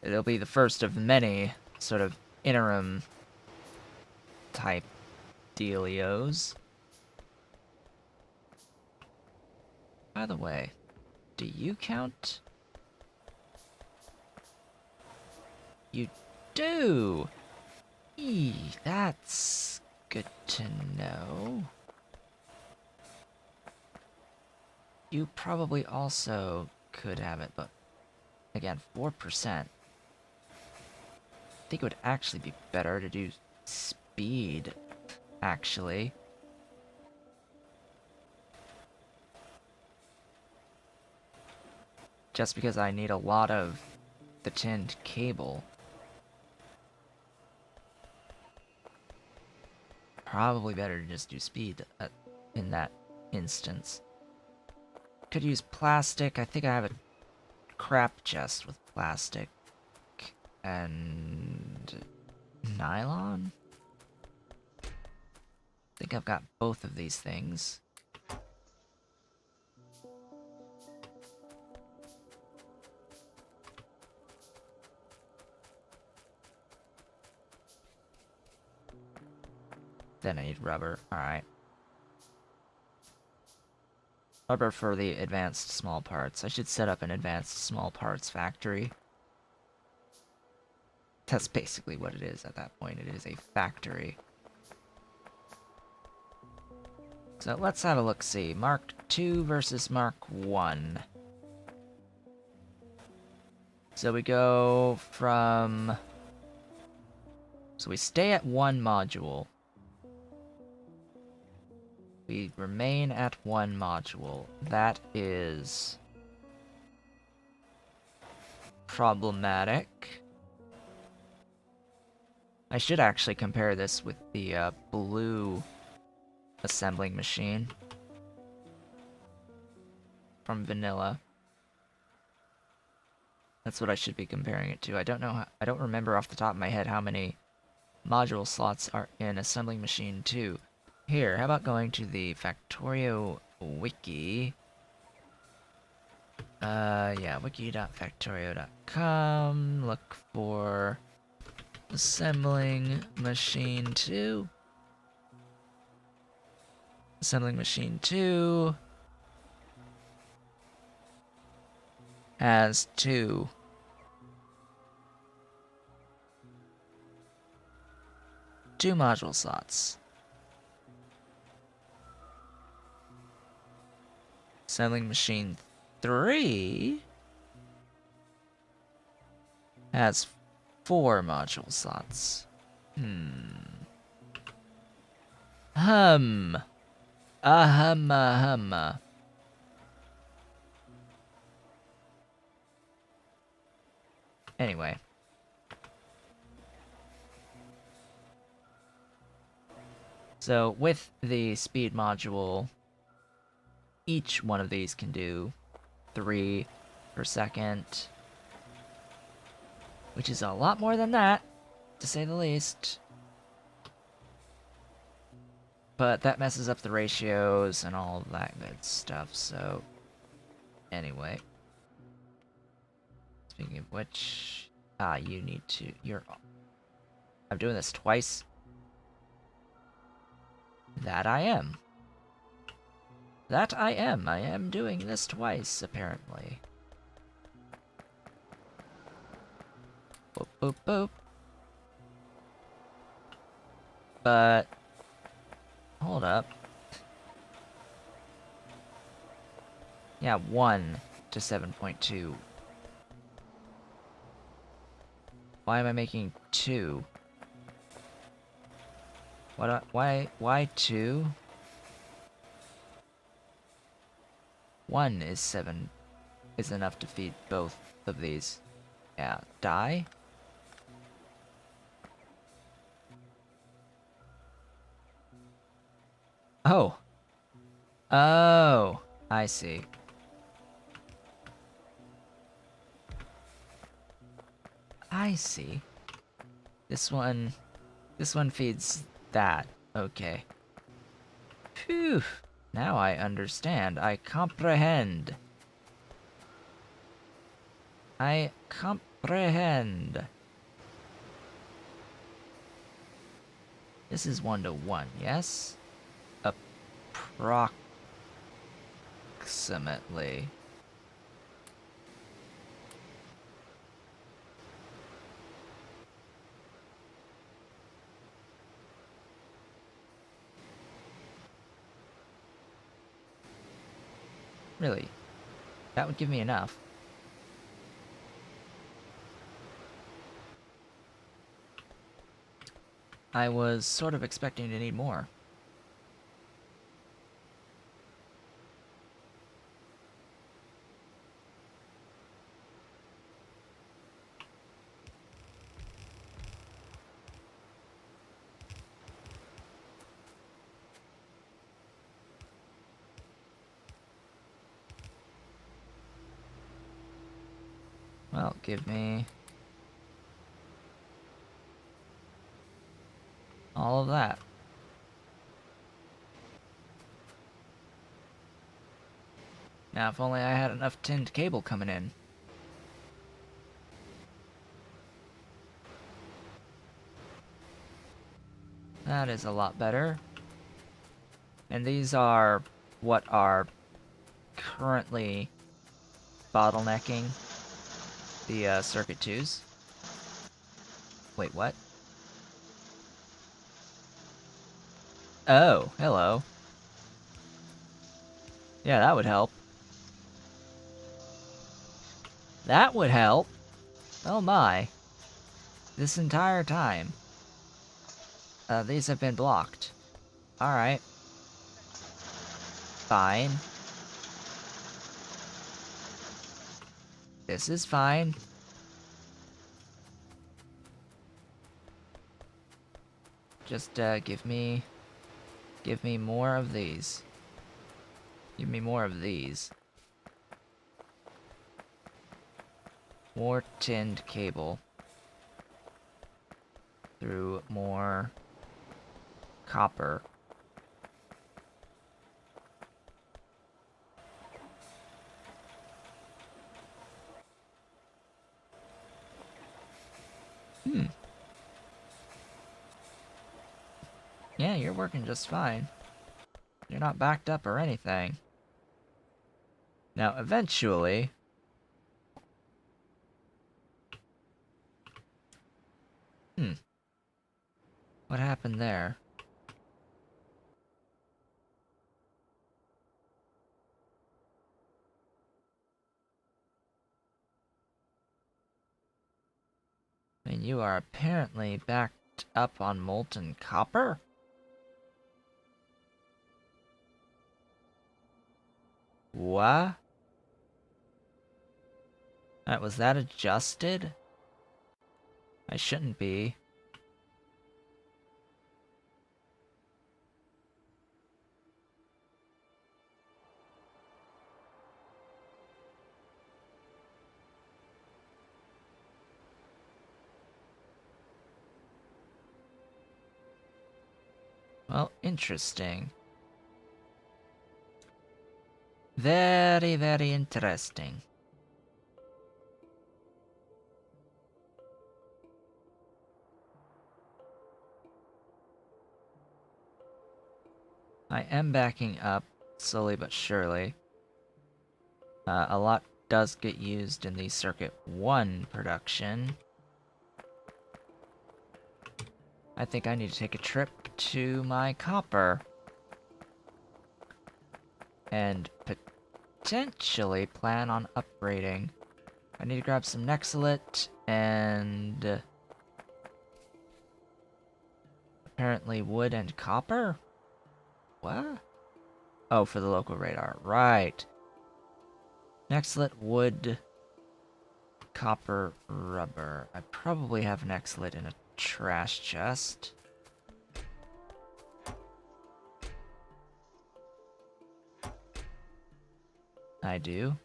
It'll be the first of many sort of interim type dealios. By the way, do you count? You do! That's good to know. You probably also could have it, but again, 4%. I think it would actually be better to do speed, actually. Just because I need a lot of the tinned cable. probably better to just do speed in that instance. Could use plastic. I think I have a crap chest with plastic and nylon. I think I've got both of these things. Then I need rubber. Alright. Rubber for the advanced small parts. I should set up an advanced small parts factory. That's basically what it is at that point. It is a factory. So let's have a look-see. Mark II versus Mark I. So we go from... So we stay at one module. We remain at one module. That is... problematic. I should actually compare this with the blue assembling machine from vanilla. That's what I should be comparing it to. I don't know. I don't remember off the top of my head how many module slots are in assembling machine 2. Here, how about going to the Factorio wiki? Yeah, wiki.factorio.com. Look for assembling machine 2. Assembling machine 2 has 2 module slots. Assembling machine 3 has 4 module slots. Anyway. So, with the speed module, each one of these can do 3 per second, which is a lot more than that, to say the least. But that messes up the ratios and all of that good stuff, so... Anyway. Speaking of which... you need to... I'm doing this twice. That I am. That I am. I am doing this twice, apparently. Boop, boop, boop. But... Hold up. Yeah, 1 to 7.2. Why am I making 2? Why 2? 1 is enough to feed both of these. Yeah, die? Oh. Oh, I see. I see. This one feeds that. Okay. Phew. Now I understand. I comprehend. I comprehend. This is 1 to 1, yes? Approximately. Really? That would give me enough. I was sort of expecting to need more. give me all of that. Now, if only I had enough tinned cable coming in. That is a lot better. And these are what are currently bottlenecking the circuit 2s. Wait, what? Oh, hello. Yeah, that would help. That would help. Oh my. This entire time. These have been blocked. Alright. Fine. This is fine. Just, give me more of these. Give me more of these. More tinned cable. Through more copper. Yeah, you're working just fine. You're not backed up or anything. Now, eventually... What happened there? I mean, you are apparently backed up on molten copper? What? Was that adjusted? I shouldn't be. Well, interesting. Very, very interesting. I am backing up, slowly but surely. A lot does get used in the Circuit 1 production. I think I need to take a trip to my copper. And potentially plan on upgrading. I need to grab some Nexalit and... apparently wood and copper? What? Oh, for the local radar. Right. Nexalit, wood, copper, rubber. I probably have Nexalit in a trash chest. I do.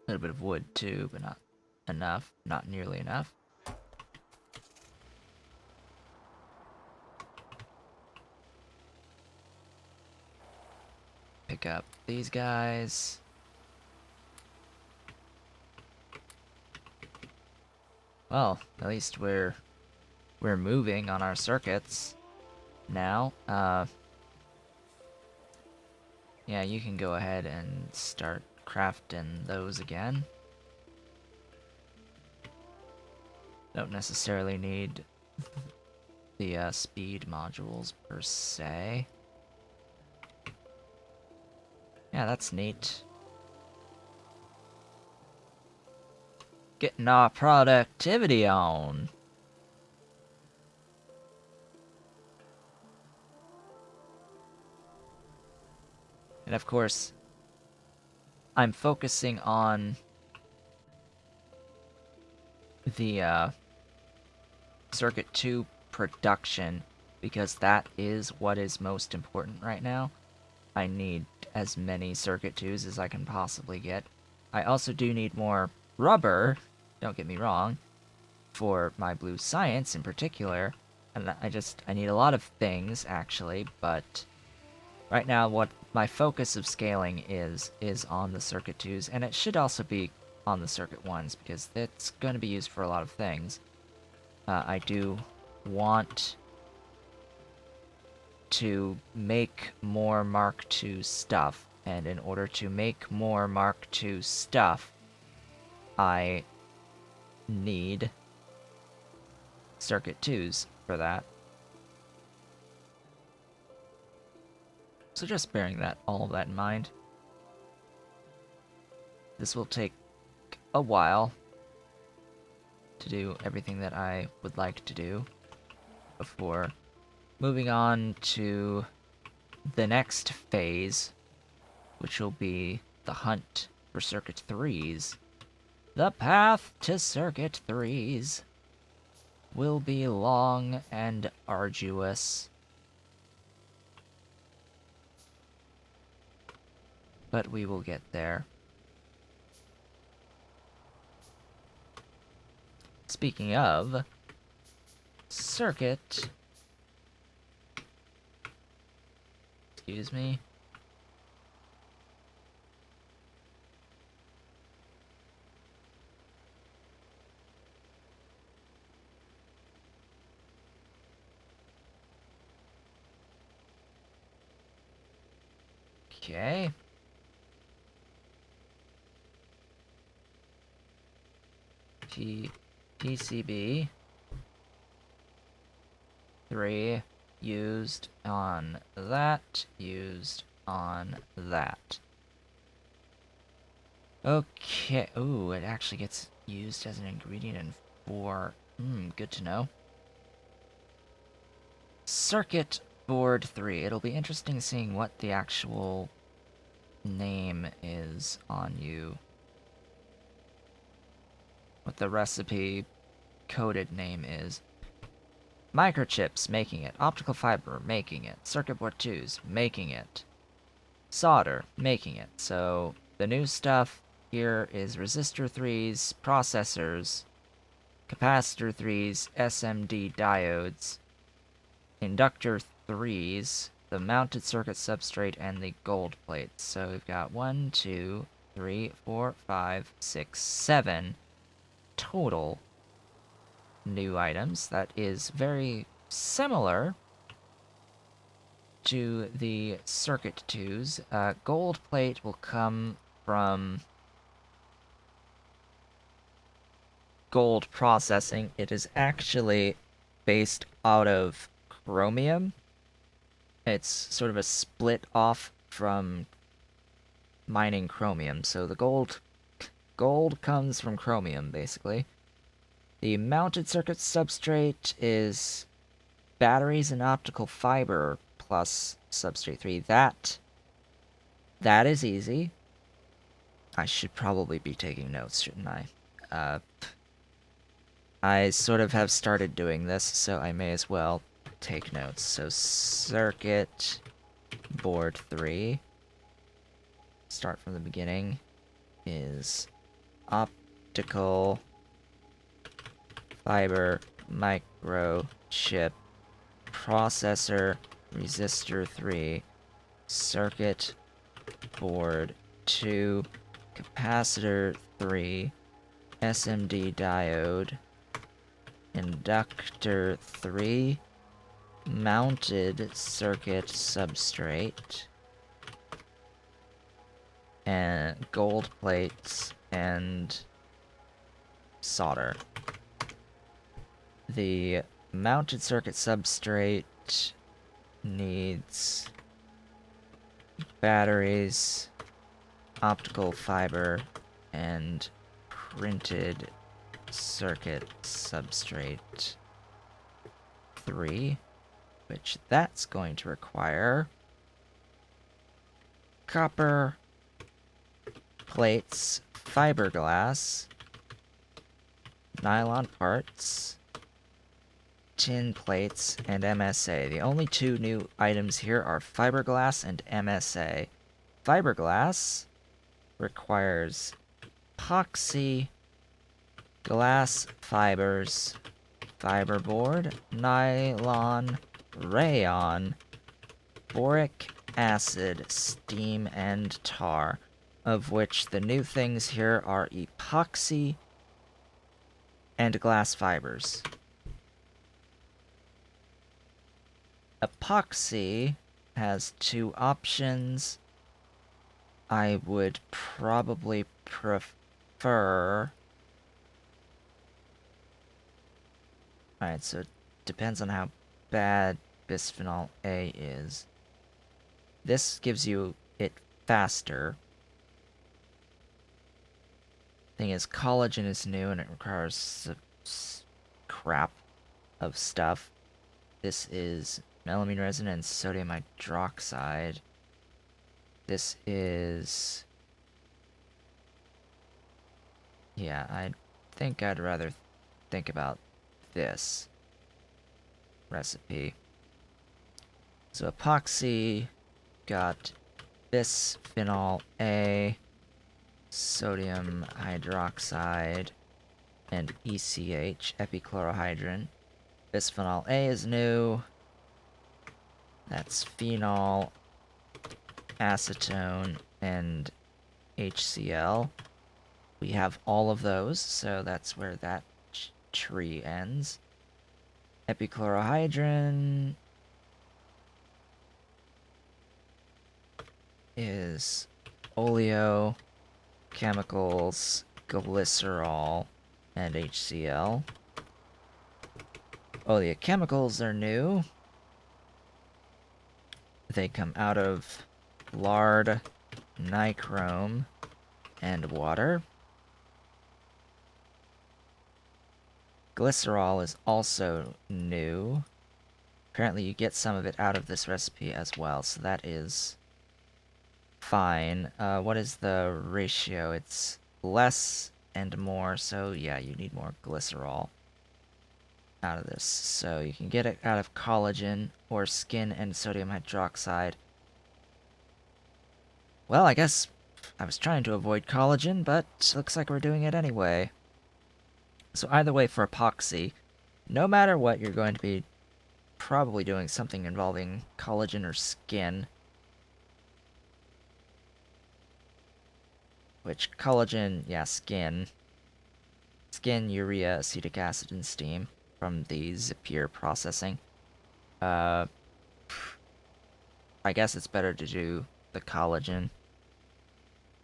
A little bit of wood too, but not enough. Not nearly enough. Pick up these guys. Well, at least we're moving on our circuits now. Yeah, you can go ahead and start crafting those again. Don't necessarily need the speed modules per se. Yeah, that's neat. Getting our productivity on. And of course, I'm focusing on the Circuit 2 production because that is what is most important right now. I need as many Circuit 2s as I can possibly get. I also do need more rubber, don't get me wrong, for my blue science in particular. And I need a lot of things, actually, but right now what my focus of scaling is on the Circuit 2s, and it should also be on the Circuit 1s, because it's going to be used for a lot of things. I do want to make more Mark II stuff, and in order to make more Mark II stuff, I need Circuit 2s for that. So just bearing all of that in mind. This will take a while to do everything that I would like to do before moving on to the next phase, which will be the hunt for Circuit 3s. The path to Circuit 3s will be long and arduous, but we will get there. Speaking of circuit, excuse me. Okay. PCB 3 used on that, used on that. Okay. Ooh, it actually gets used as an ingredient in 4. Good to know. Circuit board 3. It'll be interesting seeing what the actual name is on you. What the recipe coded name is. Microchips, making it. Optical fiber, making it. Circuit board 2s, making it. Solder, making it. So the new stuff here is resistor 3s, processors, capacitor 3s, SMD diodes, inductor 3s, the mounted circuit substrate, and the gold plates. So we've got 1, 2, 3, 4, 5, 6, 7 total new items. That is very similar to the Circuit 2s. Gold plate will come from gold processing. It is actually based out of chromium. It's sort of a split off from mining chromium. So the gold comes from chromium, basically. The mounted circuit substrate is batteries and optical fiber plus substrate 3. That is easy. I should probably be taking notes, shouldn't I? I sort of have started doing this, so I may as well take notes. So circuit board 3, start from the beginning, is optical fiber microchip processor resistor 3 circuit board 2 capacitor 3 SMD diode inductor 3 mounted circuit substrate and gold plates and solder. The mounted circuit substrate needs batteries, optical fiber, and printed circuit substrate 3, which that's going to require copper plates, fiberglass, nylon parts, tin plates, and MSA. The only two new items here are fiberglass and MSA. Fiberglass requires epoxy, glass fibers, fiberboard, nylon, rayon, boric acid, steam, and tar, of which the new things here are epoxy and glass fibers. Epoxy has two options. I would probably prefer... Alright, so it depends on how bad bisphenol A is. This gives you it faster. Thing is, collagen is new and it requires crap of stuff. This is melamine resin and sodium hydroxide. This is... Yeah, I think I'd rather think about this recipe. So epoxy got bisphenol A, sodium hydroxide, and ECH, epichlorohydrin. Bisphenol A is new. That's phenol, acetone, and HCl. We have all of those, so that's where that tree ends. Epichlorohydrin is oleo, chemicals, glycerol, and HCl. Oleochemicals are new. They come out of lard, nichrome, and water. Glycerol is also new. Apparently you get some of it out of this recipe as well, so that is fine. What is the ratio? It's less and more, so yeah, you need more glycerol out of this. So you can get it out of collagen or skin and sodium hydroxide. Well, I guess I was trying to avoid collagen, but looks like we're doing it anyway. So either way, for epoxy, no matter what, you're going to be probably doing something involving collagen or skin. Which, collagen, yeah, skin. Skin, urea, acetic acid, and steam from the Zapier processing. I guess it's better to do the collagen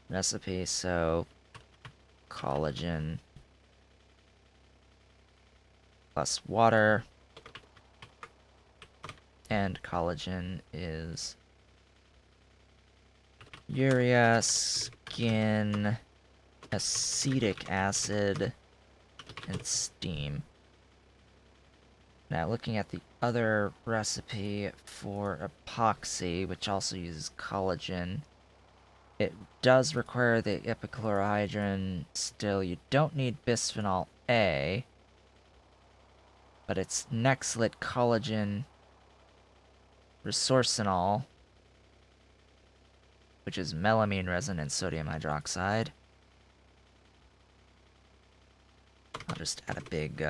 recipe, so collagen plus water, and collagen is urea, skin, acetic acid, and steam. Now, looking at the other recipe for epoxy, which also uses collagen, it does require the epichlorohydrin still. You don't need bisphenol A, but it's Nexlit collagen resorcinol, which is melamine resin and sodium hydroxide. I'll just add a big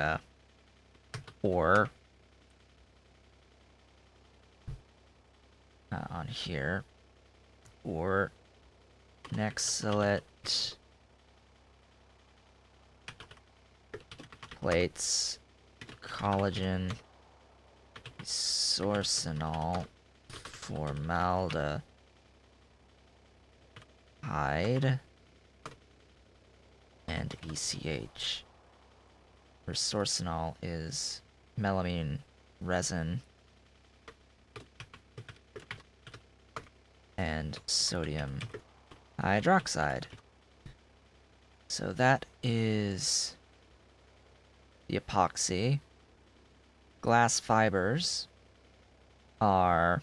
or on here. Or Nexlit plates, collagen, resorcinol, formaldehyde, and ECH. Resorcinol is melamine resin and sodium hydroxide. So that is the epoxy. Glass fibers are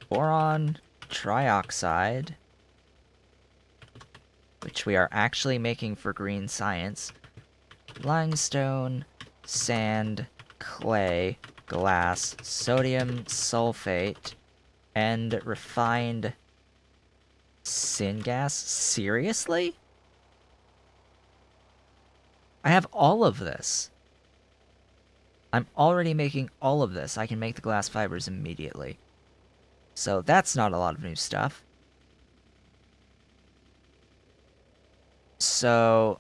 boron trioxide, which we are actually making for green science, limestone, sand, clay, glass, sodium sulfate, and refined Syngas? Seriously? I have all of this. I'm already making all of this. I can make the glass fibers immediately. So that's not a lot of new stuff. So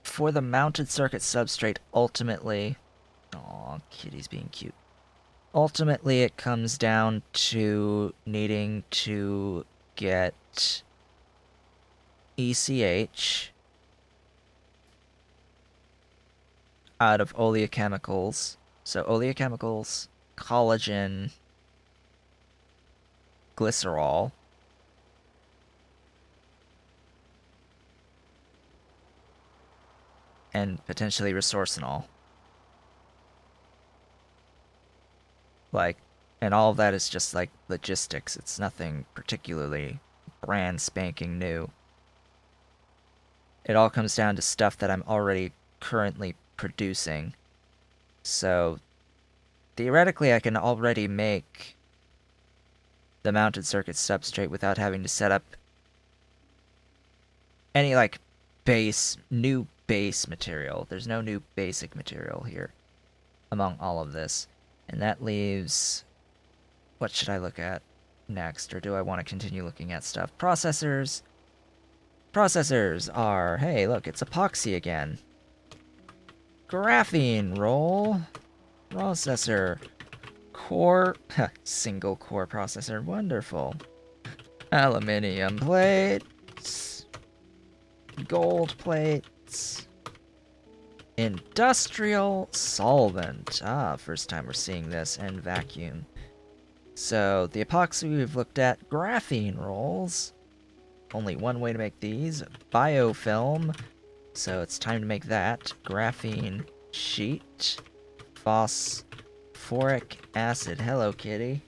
for the mounted circuit substrate, ultimately... Aw, kitty's being cute. Ultimately, it comes down to needing to get ECH out of oleochemicals. So oleochemicals, collagen, glycerol, and potentially resorcinol. Like, and all of that is just like logistics. It's nothing particularly brand spanking new. It all comes down to stuff that I'm already currently producing. So theoretically, I can already make the mounted circuit substrate without having to set up any like new base material. There's no new basic material here among all of this. And that leaves, what should I look at next? Or do I want to continue looking at stuff? Processors. Processors are, hey, look, it's epoxy again. Graphene roll. Processor. Core, single core processor, wonderful. Aluminium plates. Gold plates. Industrial solvent. Ah, first time we're seeing this. And vacuum. So, the epoxy we've looked at. Graphene rolls. Only one way to make these. Biofilm. So it's time to make that. Graphene sheet. Phosphoric acid. Hello, kitty.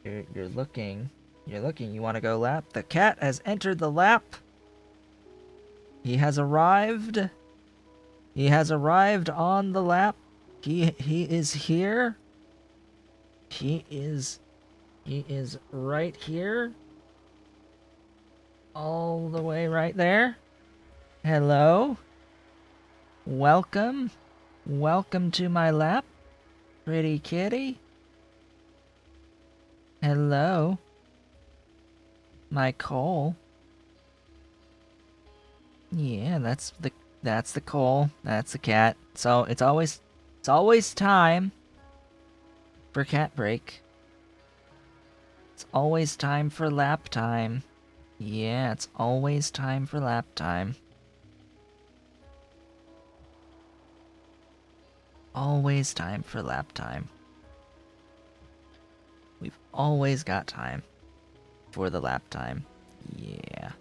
You're looking. You're looking. You want to go lap? The cat has entered the lap. He has arrived. He has arrived on the lap. He is here. He is right here. All the way right there. Hello. Welcome. Welcome to my lap, pretty kitty. Hello. My coal. Yeah, that's the coal. That's the cat. So it's always time for cat break. It's always time for lap time. Yeah, it's always time for lap time. Always time for lap time. We've always got time for the lap time. Yeah.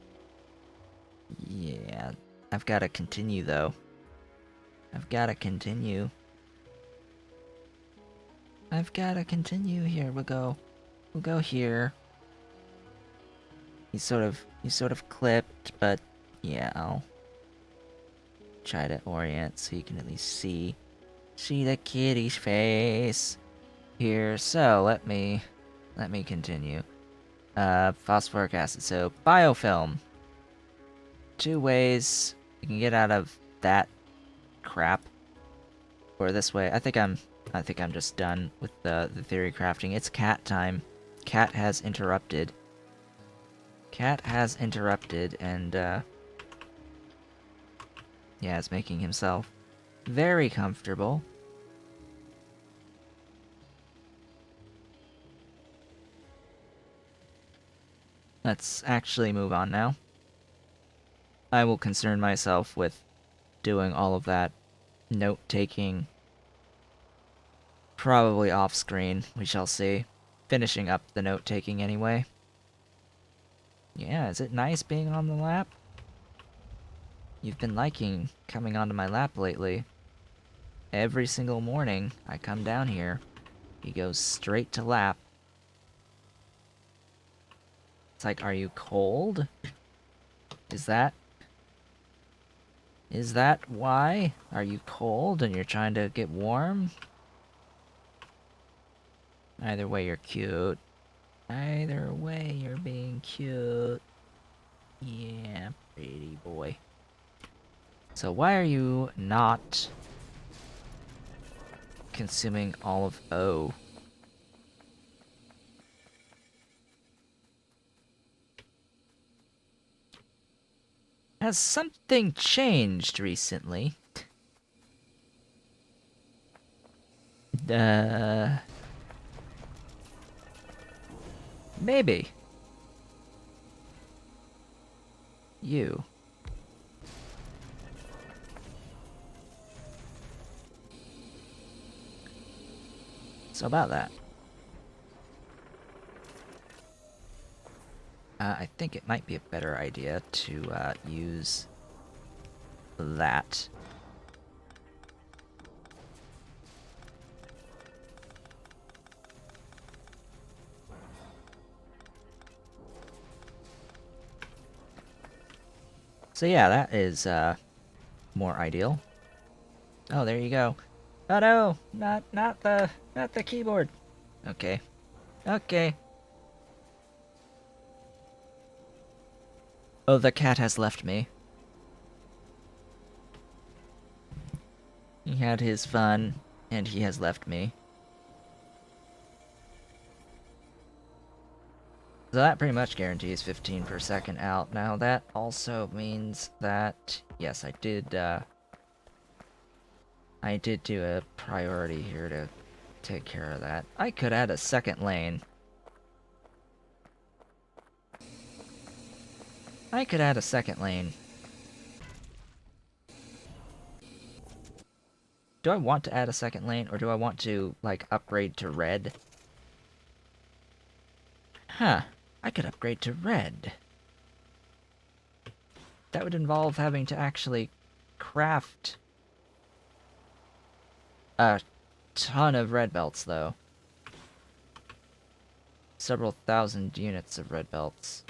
Yeah. I've got to continue, though. I've got to continue. I've got to continue. Here, we'll go here. He's sort of clipped, but yeah, I'll try to orient so you can at least see the kitty's face here. So let me continue. Phosphoric acid. So biofilm. Two ways you can get out of that crap. Or this way. I think I'm just done with the theory crafting. It's cat time. Cat has interrupted. Cat has interrupted and yeah, is making himself very comfortable. Let's actually move on now. I will concern myself with doing all of that note-taking probably off-screen, we shall see. Finishing up the note-taking anyway. Yeah, is it nice being on the lap? You've been liking coming onto my lap lately. Every single morning, I come down here. He goes straight to lap. It's like, are you cold? Is that why? Are you cold and you're trying to get warm? Either way, you're cute. Either way, you're being cute. Yeah, pretty boy. So why are you not consuming all of O? Has something changed recently? Uh... Maybe. You. So about that. I think it might be a better idea to use that. So yeah, that is more ideal. Oh, there you go. Oh no, not the keyboard. Okay. Okay. Oh, the cat has left me. He had his fun, and he has left me. So that pretty much guarantees 15 per second out. Now that also means that, yes, I did do a priority here to take care of that. I could add a second lane. I could add a second lane. Do I want to add a second lane, or do I want to, like, upgrade to red? Huh. I could upgrade to red. That would involve having to actually craft a ton of red belts, though. Several thousand units of red belts.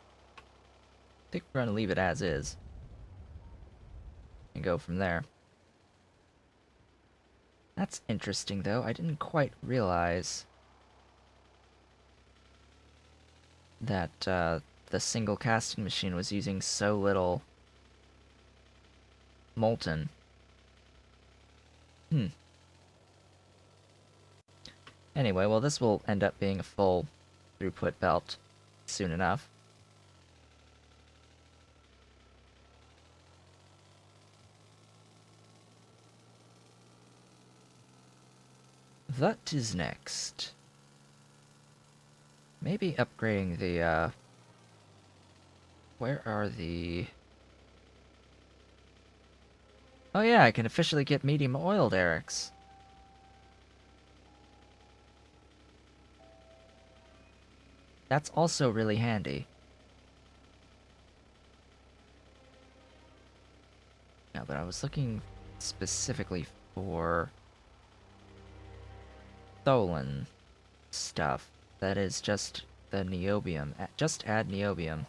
I think we're gonna leave it as is. And go from there. That's interesting, though. I didn't quite realize that the single casting machine was using so little molten. Anyway, well, this will end up being a full throughput belt soon enough. What is next? Maybe upgrading the, where are the... Oh yeah, I can officially get medium oiled Erics. That's also really handy. No, but I was looking specifically for Tholen stuff. That is just the niobium. Just add niobium.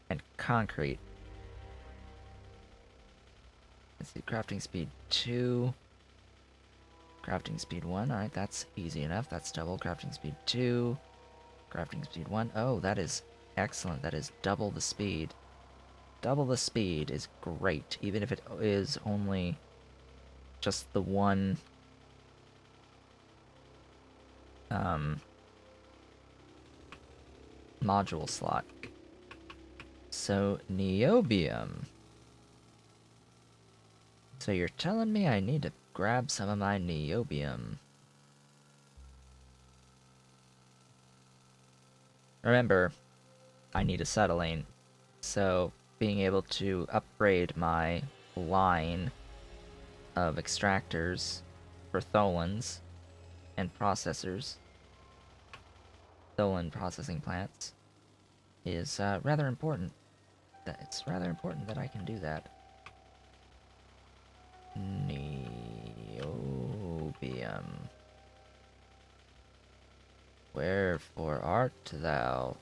And concrete. Let's see, crafting speed 2. Crafting speed 1, alright, that's easy enough. That's double. Crafting speed 2. Crafting speed 1. Oh, that is excellent. That is double the speed. Double the speed is great, even if it is only just the one module slot. So, niobium. So you're telling me I need to grab some of my niobium. Remember, I need acetylene. So, being able to upgrade my line of extractors for tholins and processors, Tholen processing plants, is rather important. It's rather important that I can do that. Niobium. Wherefore art thou?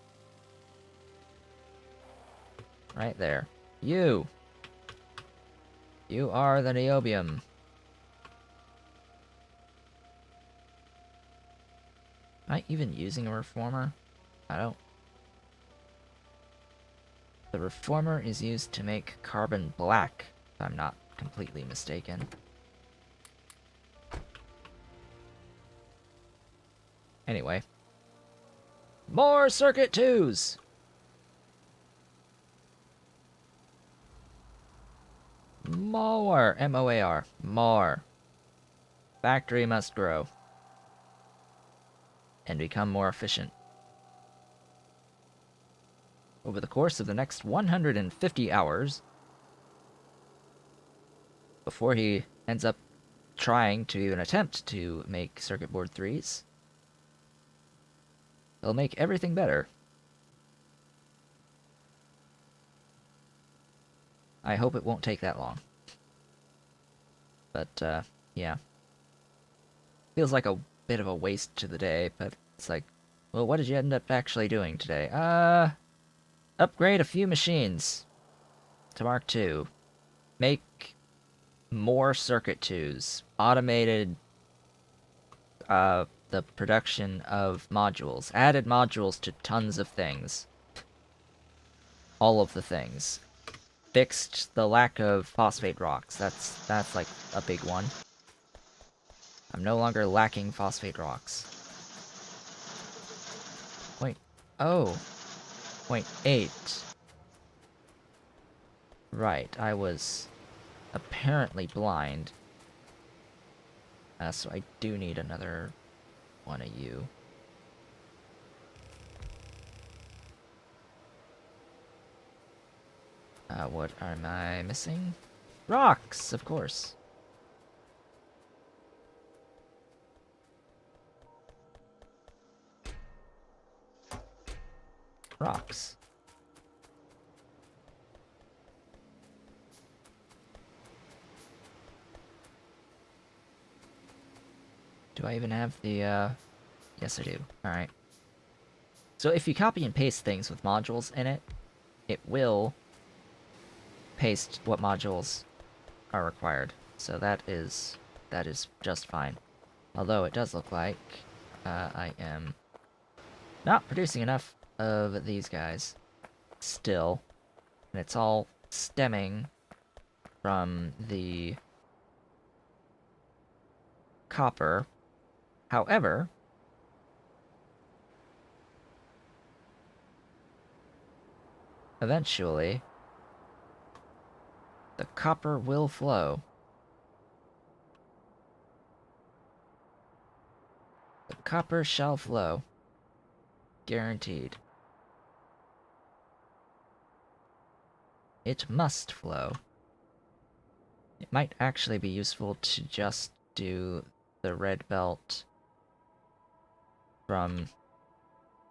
Right there. You! You are the niobium. Am I even using a reformer? I don't... The reformer is used to make carbon black, if I'm not completely mistaken. Anyway. More circuit 2s! More! M-O-A-R. More. Factory must grow. And become more efficient. Over the course of the next 150 hours, before he ends up trying to even attempt to make circuit board 3s, he'll make everything better. I hope it won't take that long. But, yeah. Feels like a bit of a waste to the day, but it's like, well, what did you end up actually doing today? Upgrade a few machines to Mark II. Make more circuit 2s. Automated, the production of modules. Added modules to tons of things. All of the things. Fixed the lack of phosphate rocks. That's like a big one. I'm no longer lacking phosphate rocks. Point 0.8. Right, I was apparently blind. So I do need another one of you. What am I missing? Rocks, of course. Rocks. Do I even have the, Yes, I do. Alright. So if you copy and paste things with modules in it, it will paste what modules are required. So that is just fine. Although it does look like I am not producing enough of these guys still. And it's all stemming from the copper. However, eventually, the copper will flow. The copper shall flow. Guaranteed. It must flow. It might actually be useful to just do the red belt from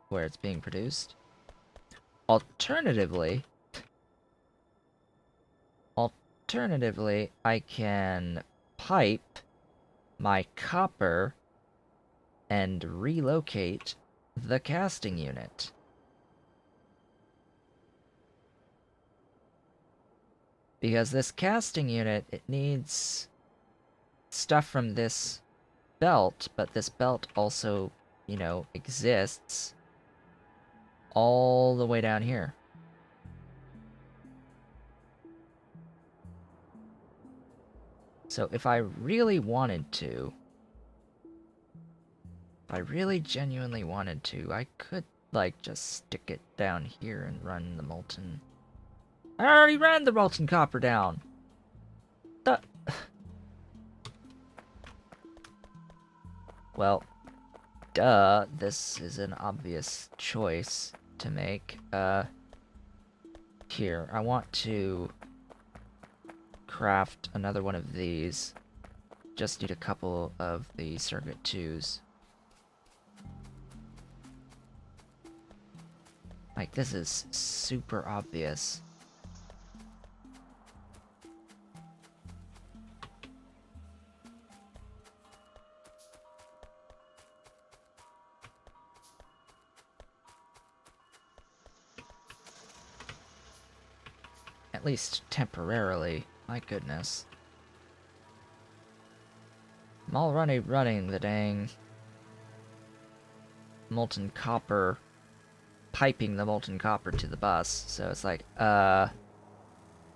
where it's being produced. Alternatively, I can pipe my copper and relocate the casting unit. Because this casting unit, it needs stuff from this belt, but this belt also, you know, exists all the way down here. So if I really wanted to, if I really genuinely wanted to, I could, like, just stick it down here and run the molten... I already ran the molten copper down! The... Well, duh, this is an obvious choice to make. Here, I want to craft another one of these. Just need a couple of the circuit 2s. Like, this is super obvious. At least temporarily. My goodness. I'm already running the dang molten copper, piping the molten copper to the bus. So it's like, and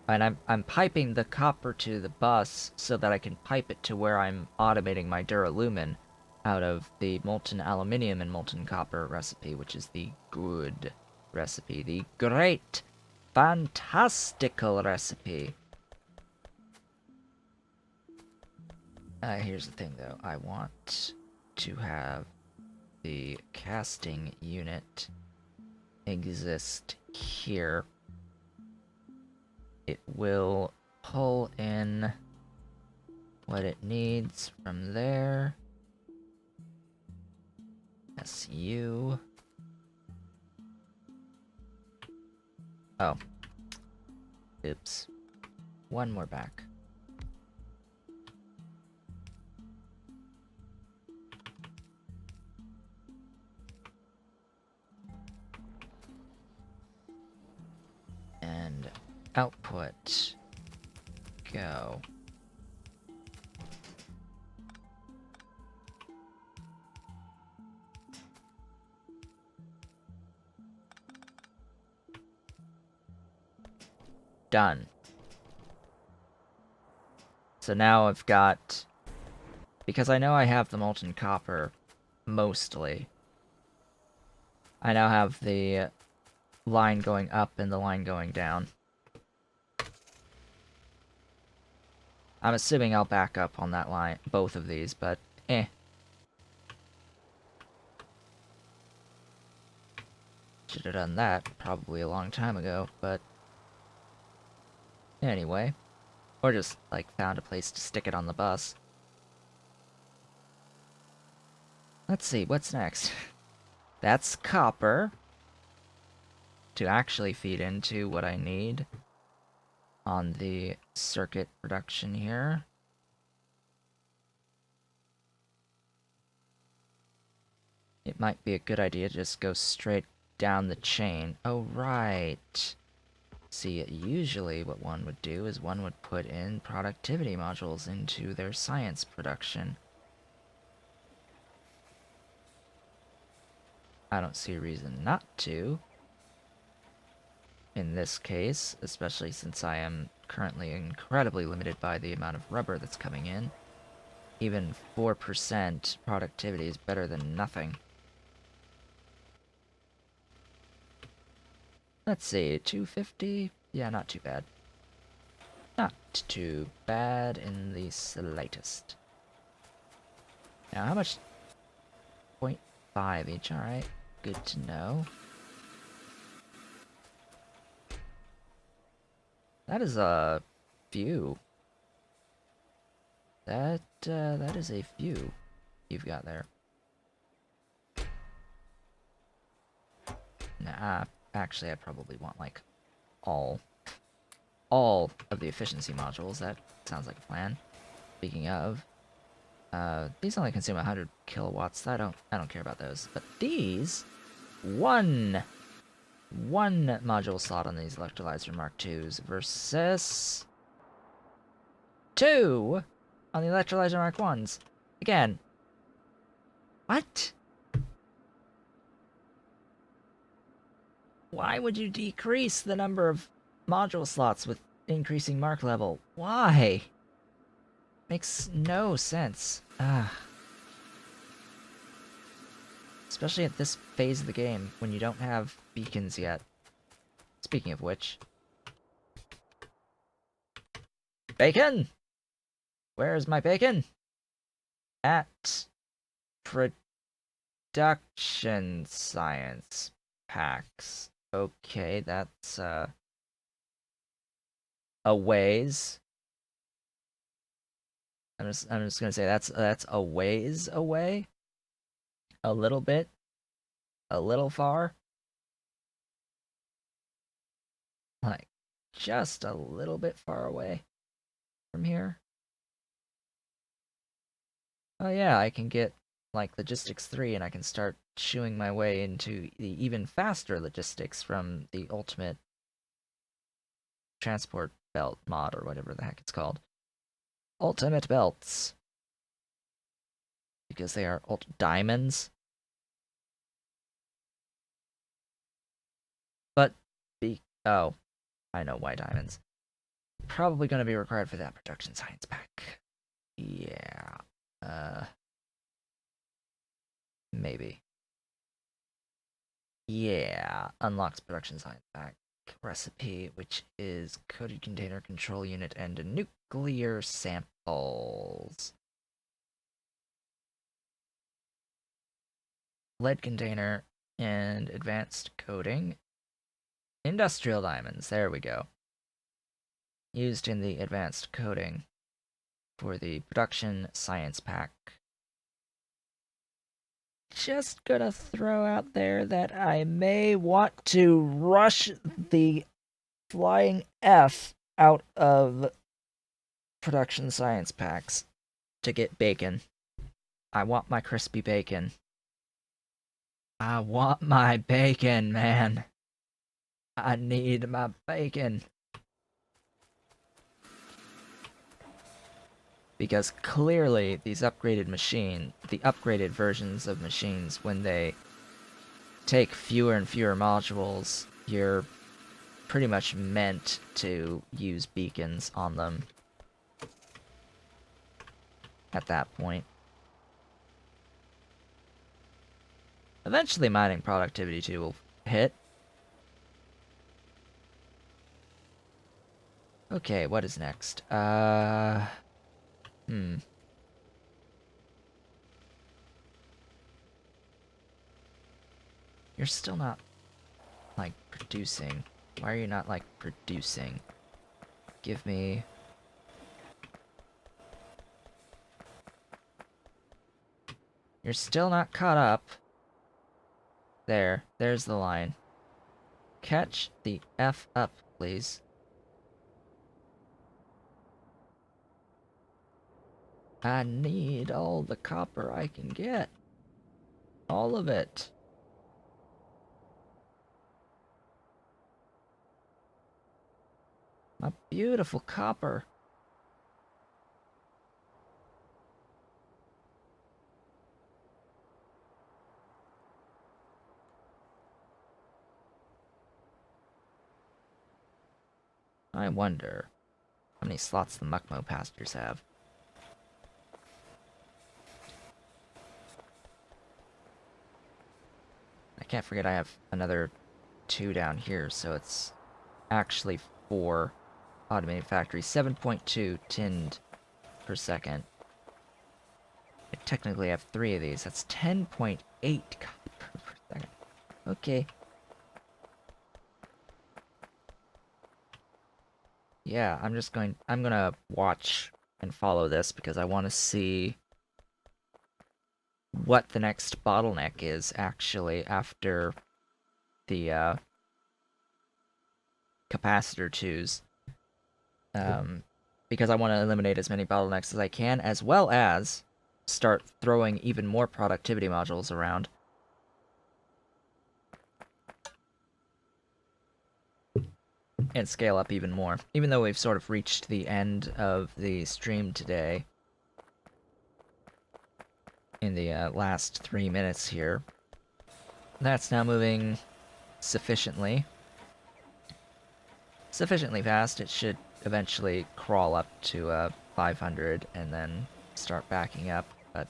I'm piping the copper to the bus so that I can pipe it to where I'm automating my duralumin out of the molten aluminium and molten copper recipe, which is the good recipe, the great, fantastical recipe. Here's the thing though, I want to have the casting unit exist here. It will pull in what it needs from there. SU. Oh. Oops. One more back. And output. Go. Done. So now I've got... Because I know I have the molten copper, mostly. I now have the line going up and the line going down. I'm assuming I'll back up on that line, both of these, but eh. Should have done that probably a long time ago, but anyway. Or just, like, found a place to stick it on the bus. Let's see, what's next? That's copper. To actually feed into what I need on the circuit production here. It might be a good idea to just go straight down the chain. Oh, right. See, usually what one would do is one would put in productivity modules into their science production. I don't see a reason not to. In this case, especially since I am currently incredibly limited by the amount of rubber that's coming in. Even 4% productivity is better than nothing. Let's see, 250? Yeah, not too bad. Not too bad in the slightest. Now, how much? 0.5 each, alright. Good to know. That is a few. That is a few you've got there. Nah, actually I probably want, like, all of the efficiency modules. That sounds like a plan. Speaking of, these only consume 100 kilowatts. I don't care about those. But these, one module slot on these electrolyzer Mark IIs versus 2 on the electrolyzer Mark I's. Again, what? Why would you decrease the number of module slots with increasing mark level? Why? Makes no sense. Especially at this phase of the game, when you don't have beacons yet. Speaking of which... Bacon! Where is my bacon? At... Production Science Packs. Okay, that's, a ways. I'm just gonna say that's a ways away. A little bit. A little far. Like, just a little bit far away from here. Oh yeah, I can get, like, Logistics 3 and I can start chewing my way into the even faster logistics from the Ultimate Transport Belt mod, or whatever the heck it's called. Ultimate Belts. Because they are diamonds. But oh, I know why diamonds. Probably gonna be required for that production science pack. Yeah. Maybe. Yeah. Unlocks production science pack recipe, which is coded container control unit and nuclear samples. Lead container and advanced coating. Industrial diamonds. There we go. Used in the advanced coating for the production science pack. Just gonna throw out there that I may want to rush the flying F out of production science packs to get bacon. I want my crispy bacon. I want my bacon, man. I need my bacon. Because clearly these upgraded the upgraded versions of machines, when they take fewer and fewer modules, you're pretty much meant to use beacons on them at that point. Eventually mining productivity 2 will hit. Okay, what is next? You're still not, like, producing. Why are you not, like, producing? Give me... You're still not caught up. There's the line. Catch the F up, please. I need all the copper I can get. All of it. My beautiful copper. I wonder how many slots the Muckmo pastures have. I can't forget I have another 2 down here, so it's actually 4 automated factories. 7.2 tinned per second. I technically have 3 of these. That's 10.8 copper per second. Okay. Yeah, I'm gonna watch and follow this because I want to see what the next bottleneck is actually after the capacitor 2s. Because I want to eliminate as many bottlenecks as I can, as well as start throwing even more productivity modules around. And scale up even more. Even though we've sort of reached the end of the stream today, in the last 3 minutes here, that's now moving sufficiently fast. It should eventually crawl up to 500 and then start backing up, but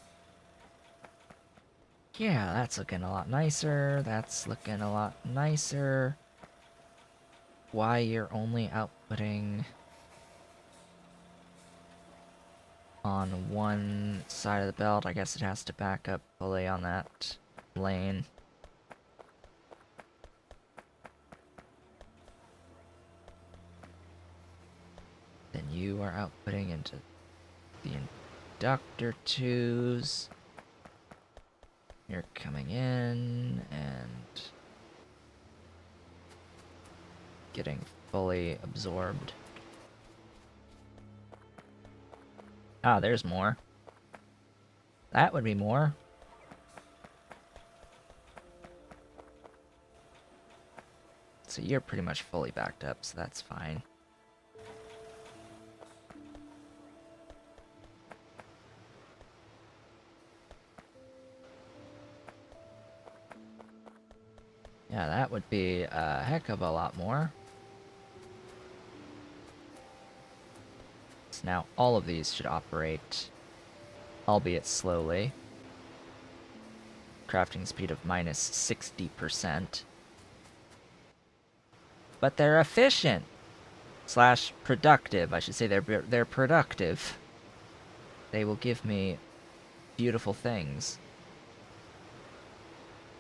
yeah, that's looking a lot nicer. That's looking a lot nicer. Why you're only outputting on one side of the belt. I guess it has to back up fully on that lane. Then you are outputting into the inductor 2s. You're coming in and getting fully absorbed. Ah, there's more. That would be more. So you're pretty much fully backed up, so that's fine. Yeah, that would be a heck of a lot more. So now all of these should operate, albeit slowly. Crafting speed of minus 60%. But they're efficient! Slash productive. I should say they're productive. They will give me beautiful things.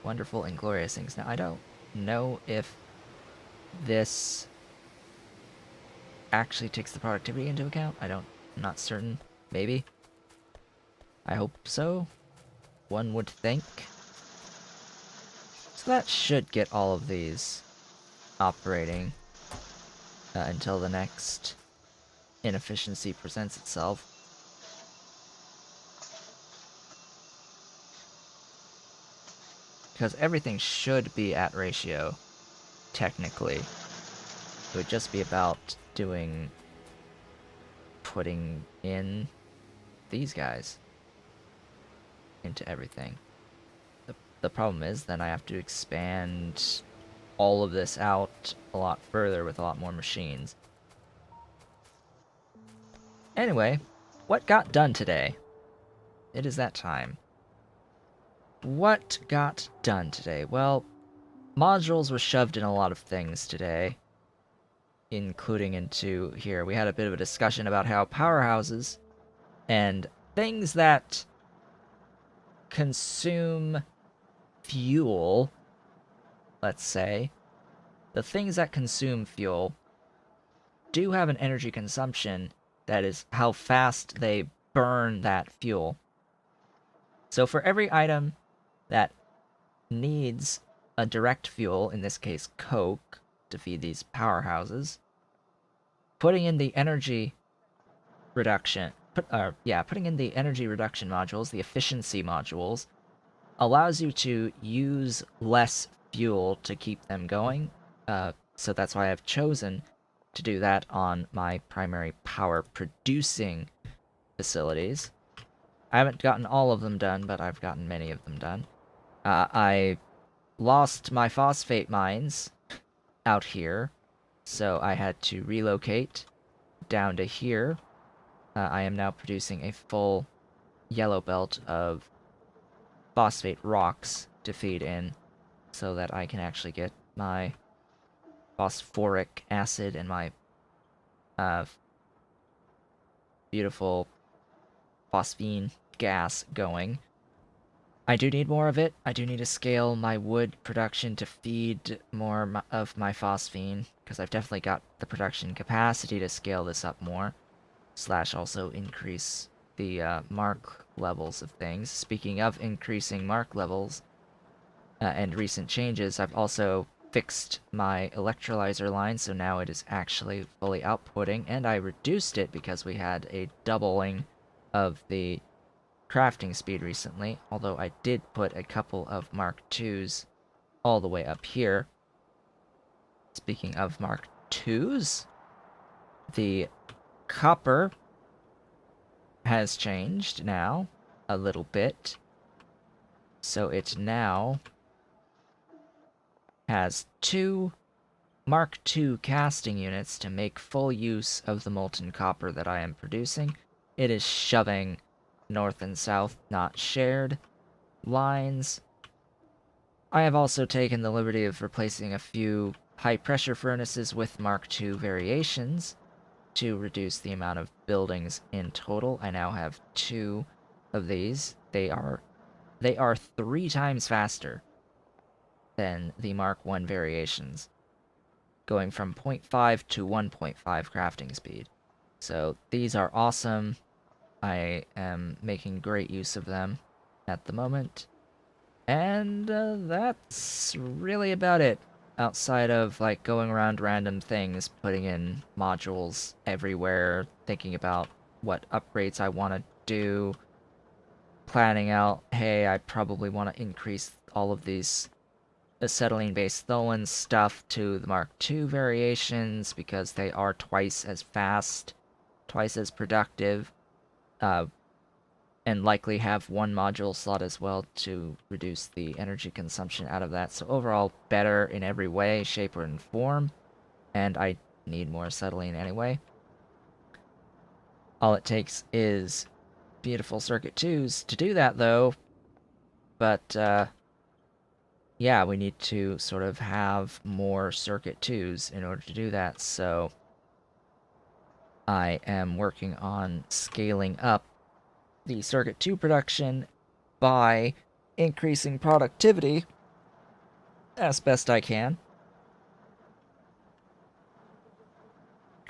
Wonderful and glorious things. Now, I don't know if this actually takes the productivity into account. I'm not certain. Maybe. I hope so. One would think. So that should get all of these operating until the next inefficiency presents itself. Because everything should be at ratio, technically. It would just be about putting in these guys into everything. The problem is then I have to expand all of this out a lot further with a lot more machines. Anyway, what got done today? It is that time. What got done today? Well, modules were shoved in a lot of things today, including into here. We had a bit of a discussion about how powerhouses and things that consume fuel, let's say, the things that consume fuel do have an energy consumption that is how fast they burn that fuel. So for every item that needs a direct fuel, in this case coke, to feed these powerhouses, putting in the energy reduction, putting in the energy reduction modules, the efficiency modules, allows you to use less fuel to keep them going. So that's why I've chosen to do that on my primary power producing facilities. I haven't gotten all of them done, but I've gotten many of them done. I lost my phosphate mines out here, so I had to relocate down to here. I am now producing a full yellow belt of phosphate rocks to feed in so that I can actually get my phosphoric acid and my uh, beautiful phosphine gas going. I do need more of it. I do need to scale my wood production to feed more of my phosphine, because I've definitely got the production capacity to scale this up more, slash also increase the mark levels of things. Speaking of increasing mark levels and recent changes, I've also fixed my electrolyzer line, so now it is actually fully outputting, and I reduced it because we had a doubling of the crafting speed recently, although I did put a couple of Mark IIs all the way up here. Speaking of Mark IIs, the copper has changed now a little bit, so it now has 2 Mark II casting units to make full use of the molten copper that I am producing. It is shoving north and south not shared lines. I have also taken the liberty of replacing a few high-pressure furnaces with Mark II variations to reduce the amount of buildings in total. I now have 2 of these. They are 3 times faster than the Mark I variations, going from 0.5 to 1.5 crafting speed. So these are awesome. I am making great use of them at the moment. And that's really about it. Outside of like going around random things, putting in modules everywhere, thinking about what upgrades I want to do, planning out, hey, I probably want to increase all of these acetylene-based Tholen stuff to the Mark II variations because they are twice as fast, twice as productive. Uh, and likely have one module slot as well to reduce the energy consumption out of that. So overall, better in every way, shape, or form. And I need more acetylene anyway. All it takes is beautiful circuit 2s to do that, though. But, yeah, we need to sort of have more circuit 2s in order to do that. So I am working on scaling up the circuit 2 production by increasing productivity as best I can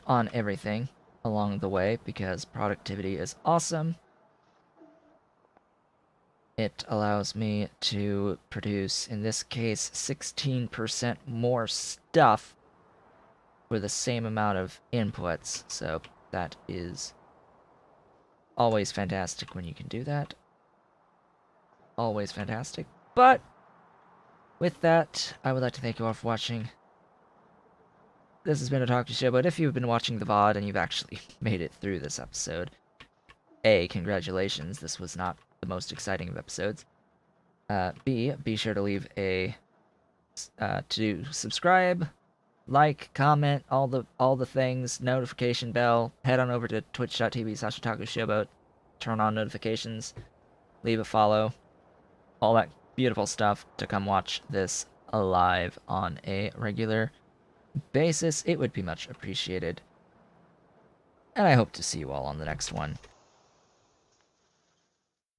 on everything along the way, because productivity is awesome. It allows me to produce, in this case, 16% more stuff for the same amount of inputs, so that is always fantastic when you can do that. Always fantastic. But with that, I would like to thank you all for watching. This has been Otaku Showboat. If you've been watching the VOD and you've actually made it through this episode, A, congratulations, this was not the most exciting of episodes. B, be sure to leave a to subscribe, like, comment, all the things, notification bell. Head on over to twitch.tv/otakushowboat, turn on notifications, leave a follow, all that beautiful stuff to come watch this live on a regular basis. It would be much appreciated. And I hope to see you all on the next one.